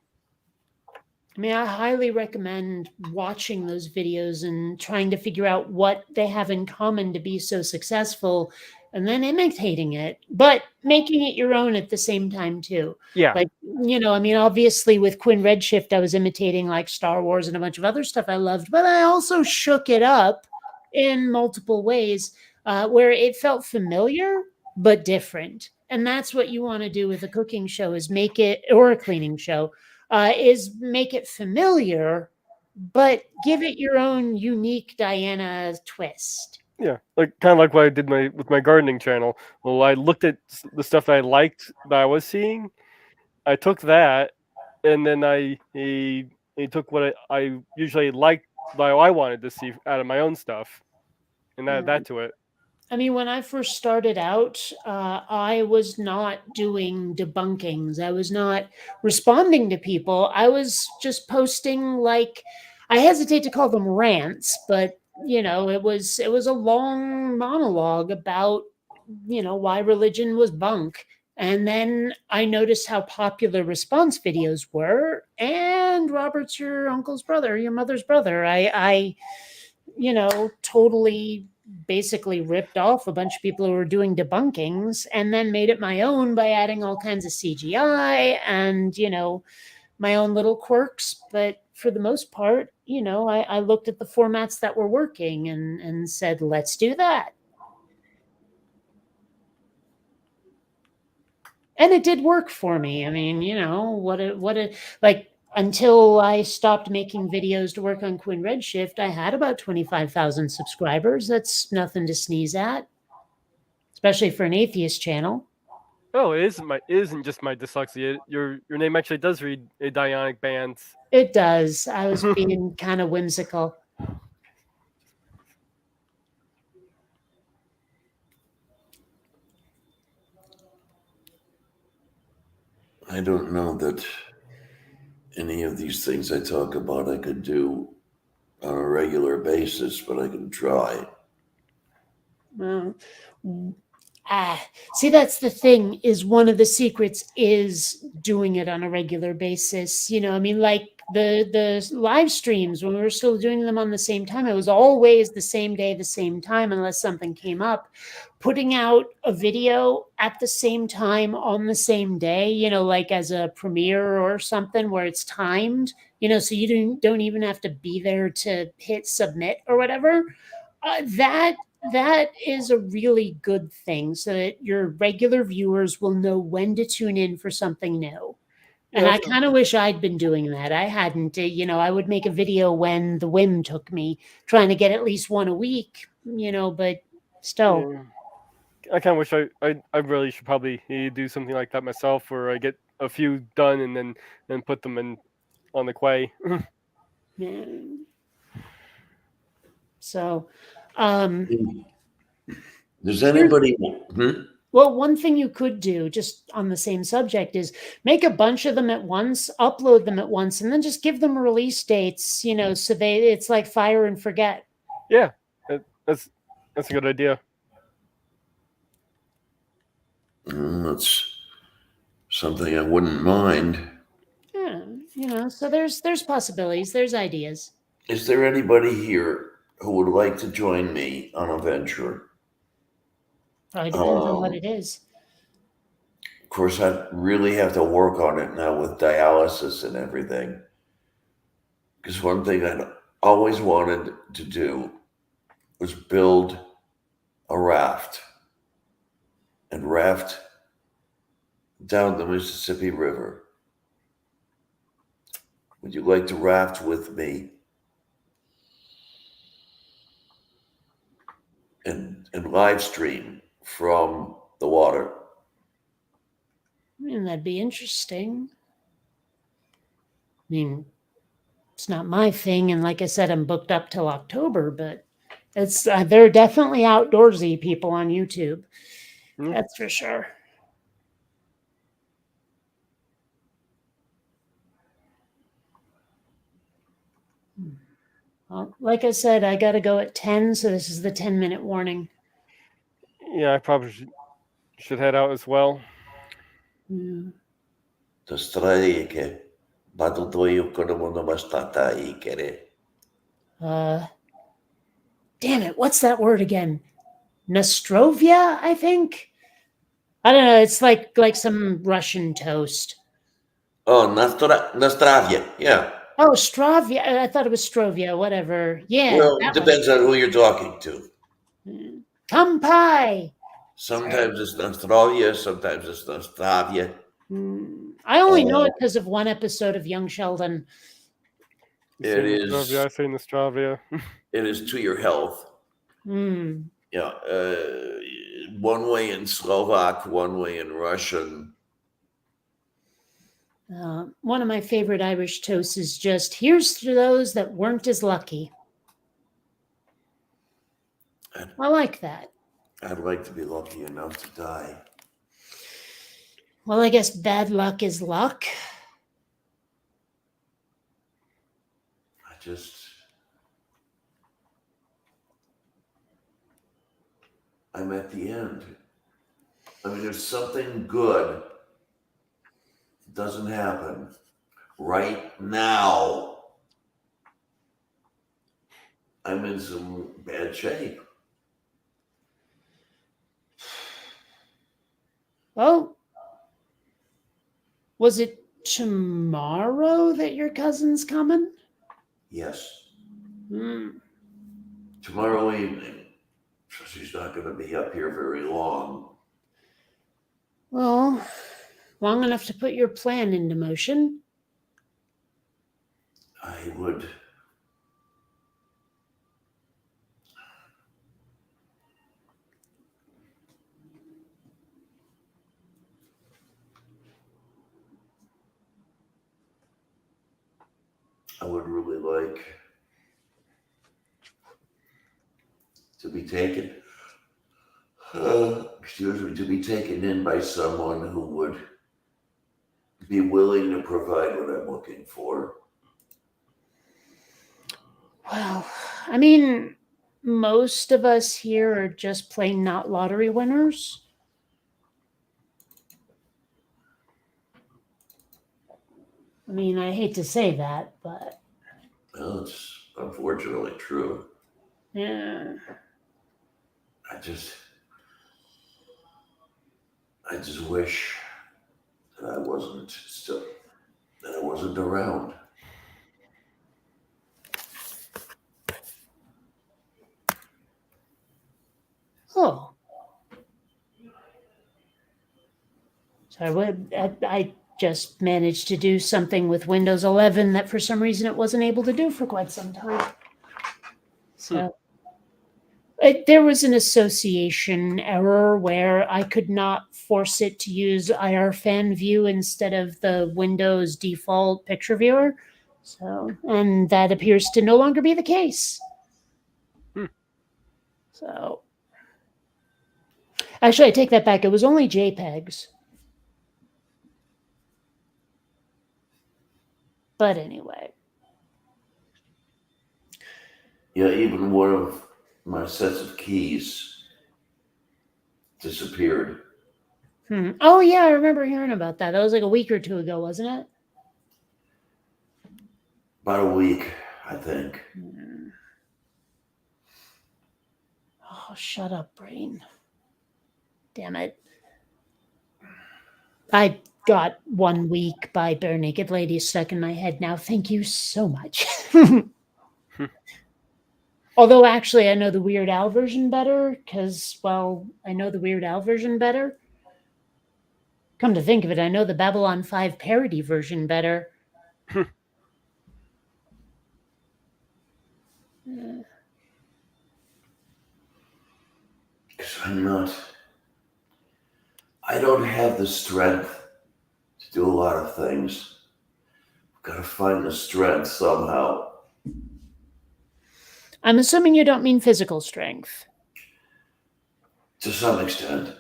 I mean, I highly recommend watching those videos and trying to figure out what they have in common to be so successful, and then imitating it, but making it your own at the same time too. Yeah. Like, I mean, obviously with Quinn Redshift, I was imitating like Star Wars and a bunch of other stuff I loved, but I also shook it up in multiple ways where it felt familiar, but different. And that's what you want to do with a cooking show is make it, or a cleaning show, is make it familiar, but give it your own unique Diana twist. Yeah, like kind of like what I did with my gardening channel. Well, I looked at the stuff that I liked that I was seeing. I took that, and then I took what I usually liked that I wanted to see out of my own stuff, and added that to it. I mean, when I first started out, I was not doing debunkings. I was not responding to people. I was just posting like, I hesitate to call them rants, but it was a long monologue about, why religion was bunk. And then I noticed how popular response videos were. And Robert's your uncle's brother, your mother's brother. I totally basically ripped off a bunch of people who were doing debunkings and then made it my own by adding all kinds of CGI and, my own little quirks. But for the most part, I looked at the formats that were working and said, let's do that. And it did work for me. I mean, until I stopped making videos to work on Quinn Redshift, I had about 25,000 subscribers. That's nothing to sneeze at, especially for an atheist channel. Oh, it isn't just my dyslexia. Your name actually does read a Dionic band. It does. I was being kind of whimsical. I don't know that any of these things I talk about I could do on a regular basis, but I can try. Well, see, that's the thing, is one of the secrets is doing it on a regular basis. I mean, like the live streams, when we were still doing them on the same time, it was always the same day, the same time, unless something came up. Putting out a video at the same time on the same day, like as a premiere or something where it's timed, so you don't even have to be there to hit submit or whatever. That is a really good thing, so that your regular viewers will know when to tune in for something new. And I kind of wish I'd been doing that. I hadn't. I would make a video when the whim took me, trying to get at least one a week, but still. Yeah. I kind of wish I really should probably do something like that myself, where I get a few done and then put them on the quay. Yeah. So, Does anybody? well, Well, one thing you could do, just on the same subject, is make a bunch of them at once, upload them at once, and then just give them release dates. So it's like fire and forget. Yeah, that's a good idea. That's something I wouldn't mind. Yeah, so there's possibilities, there's ideas. Is there anybody here who would like to join me on a venture? Probably depends on what it is. Of course, I really have to work on it now with dialysis and everything. Because one thing I always wanted to do was build a raft and raft down the Mississippi River. Would you like to raft with me? And live stream from the water? I mean, that'd be interesting. I mean, it's not my thing, and like I said, I'm booked up till October, but it's there are definitely outdoorsy people on YouTube. That's for sure. Well, like I said, I got to go at 10, so this is the 10-minute warning. Yeah, I probably should head out as well. To strike, matutuju konomasta ikere. Damn it, what's that word again? Nostrovia, I think? I don't know, it's like some Russian toast. Oh, Nastravia, yeah. Oh, Stravia. I thought it was Strovia, whatever. Yeah. Well, it depends on who you're talking to. Kampai. Sometimes it's Nastravia, sometimes it's Nastravia. I only know it because of one episode of Young Sheldon. It is. I say Nostravia. It is to your health. Yeah. One way in Slovak, one way in Russian. One of my favorite Irish toasts is just, here's to those that weren't as lucky. I like that. I'd like to be lucky enough to die. Well, I guess bad luck is luck. I'm at the end. I mean, there's something good doesn't happen right now. I'm in some bad shape. Well, was it tomorrow that your cousin's coming? Yes. Tomorrow evening. So she's not going to be up here very long. Well, long enough to put your plan into motion. I would. I would really like to be taken, to be taken in by someone who would be willing to provide what I'm looking for. Well, I mean, most of us here are just plain not lottery winners. I mean, I hate to say that, but... Well, it's unfortunately true. Yeah. I just wish that I wasn't around. Oh. So I just managed to do something with Windows 11 that for some reason it wasn't able to do for quite some time. So there was an association error where I could not force it to use IR Fan View instead of the Windows default picture viewer. So, and that appears to no longer be the case. So, Actually, I take that back. It was only JPEGs. But anyway. Yeah, even one of my sets of keys disappeared. Oh, yeah, I remember hearing about that. That was like a week or two ago, wasn't it? About a week, I think. Oh, shut up, brain. Damn it. I got 1 week by Bare Naked Ladies stuck in my head now. Thank you so much. Although, actually, I know the Weird Al version better because, well, I know the Weird Al version better. Come to think of it, I know the Babylon 5 parody version better. Because I don't have the strength to do a lot of things. I've got to find the strength somehow. I'm assuming you don't mean physical strength. To some extent.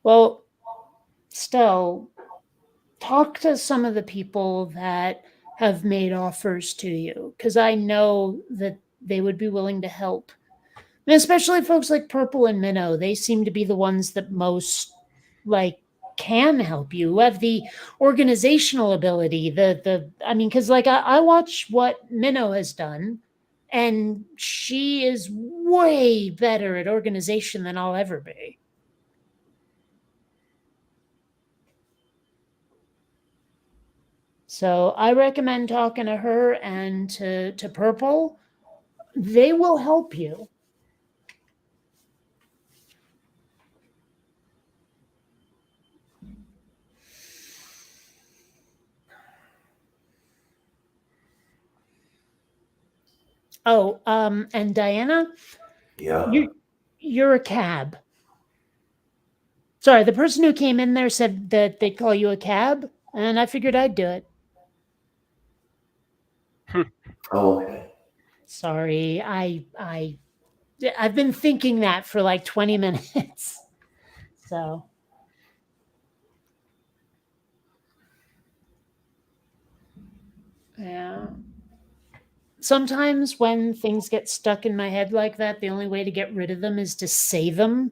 Well, still, talk to some of the people that have made offers to you because I know that they would be willing to help. And especially folks like Purple and Minnow, they seem to be the ones that most can help you, who have the organizational ability. Because I watch what Minnow has done, and she is way better at organization than I'll ever be. So I recommend talking to her and to Purple. They will help you. Oh, and Diana, Yeah. you're a cab. Sorry, the person who came in there said that they'd call you a cab, and I figured I'd do it. Oh, okay. Sorry, I've been thinking that for like 20 minutes. So. Yeah. Sometimes when things get stuck in my head like that, the only way to get rid of them is to say them,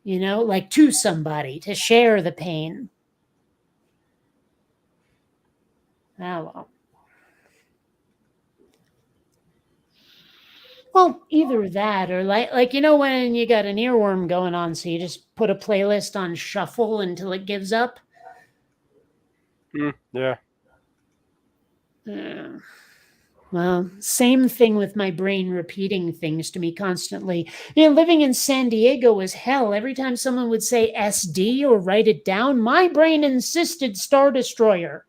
like to somebody, to share the pain. Oh, well. Well, either that or when you got an earworm going on, so you just put a playlist on shuffle until it gives up. Yeah. Yeah. Well, same thing with my brain repeating things to me constantly. Living in San Diego was hell. Every time someone would say SD or write it down, my brain insisted Star Destroyer.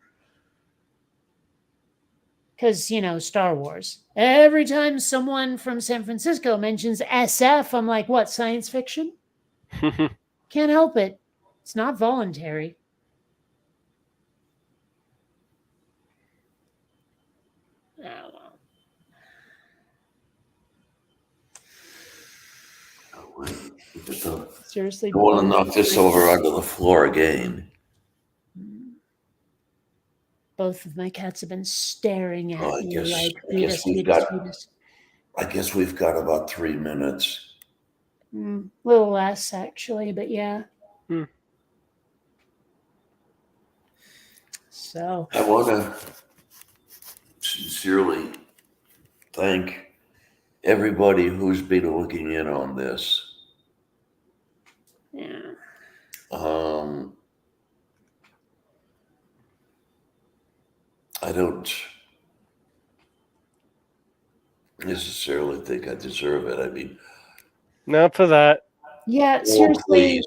Because, Star Wars. Every time someone from San Francisco mentions SF, I'm like, what, science fiction? Can't help it. It's not voluntary. Oh, well. Seriously. I want to knock this over onto the floor again. Both of my cats have been staring at me like, I guess we've got about 3 minutes. A little less, actually, but yeah. So. I want to sincerely thank everybody who's been looking in on this. Yeah. I don't necessarily think I deserve it. I mean, not for that. Yeah, seriously.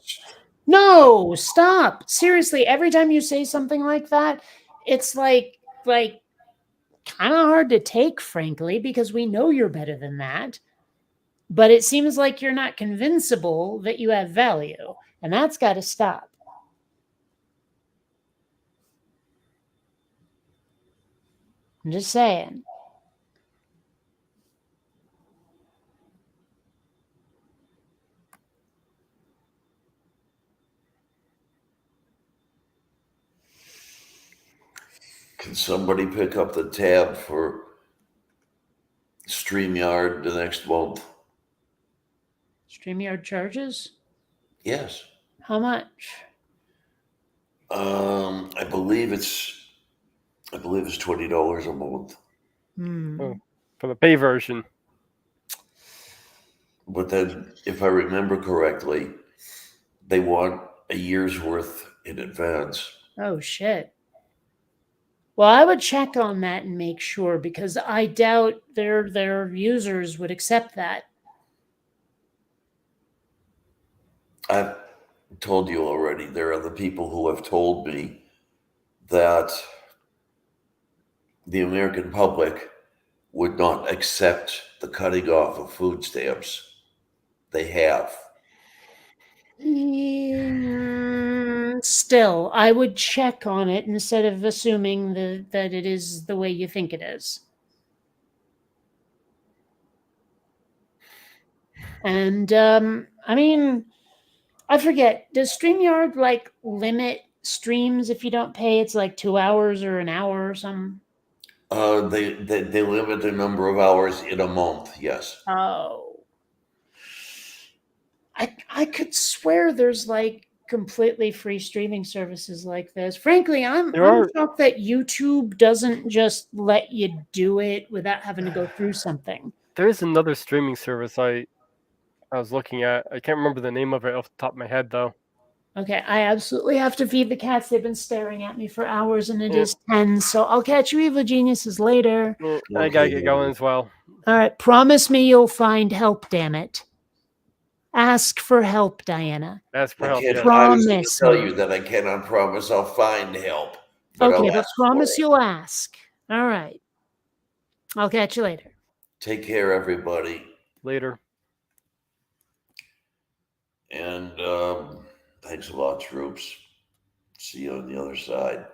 No, stop. Seriously, every time you say something like that, it's like kind of hard to take, frankly, because we know you're better than that. But it seems like you're not convincible that you have value, and that's got to stop. I'm just saying. Can somebody pick up the tab for StreamYard the next month? StreamYard charges? Yes. How much? I believe it's $20 a month. Oh. For the pay version. But then, if I remember correctly, they want a year's worth in advance. Oh shit. Well, I would check on that and make sure because I doubt their users would accept that. I've told you already, there are the people who have told me that the American public would not accept the cutting off of food stamps. They have. Still, I would check on it instead of assuming that it is the way you think it is. And I mean, I forget. Does StreamYard like limit streams if you don't pay? It's like 2 hours or an hour or something. They limit the number of hours in a month. Yes. Oh. I could swear there's like completely free streaming services like this. Frankly, I'm shocked that YouTube doesn't just let you do it without having to go through something. There is another streaming service I was looking at. I can't remember the name of it off the top of my head though. Okay, I absolutely have to feed the cats. They've been staring at me for hours, and it is 10. So I'll catch you evil geniuses later. I gotta get going as well. All right, promise me you'll find help, damn it. Ask for help, Diana. Ask for I help. can't. Yeah. I was going to Promise tell me. you that I cannot promise I'll find help. But Okay, I'll but ask for promise it. you'll ask. All right. I'll catch you later. Take care, everybody, Later. and thanks a lot, troops. See you on the other side.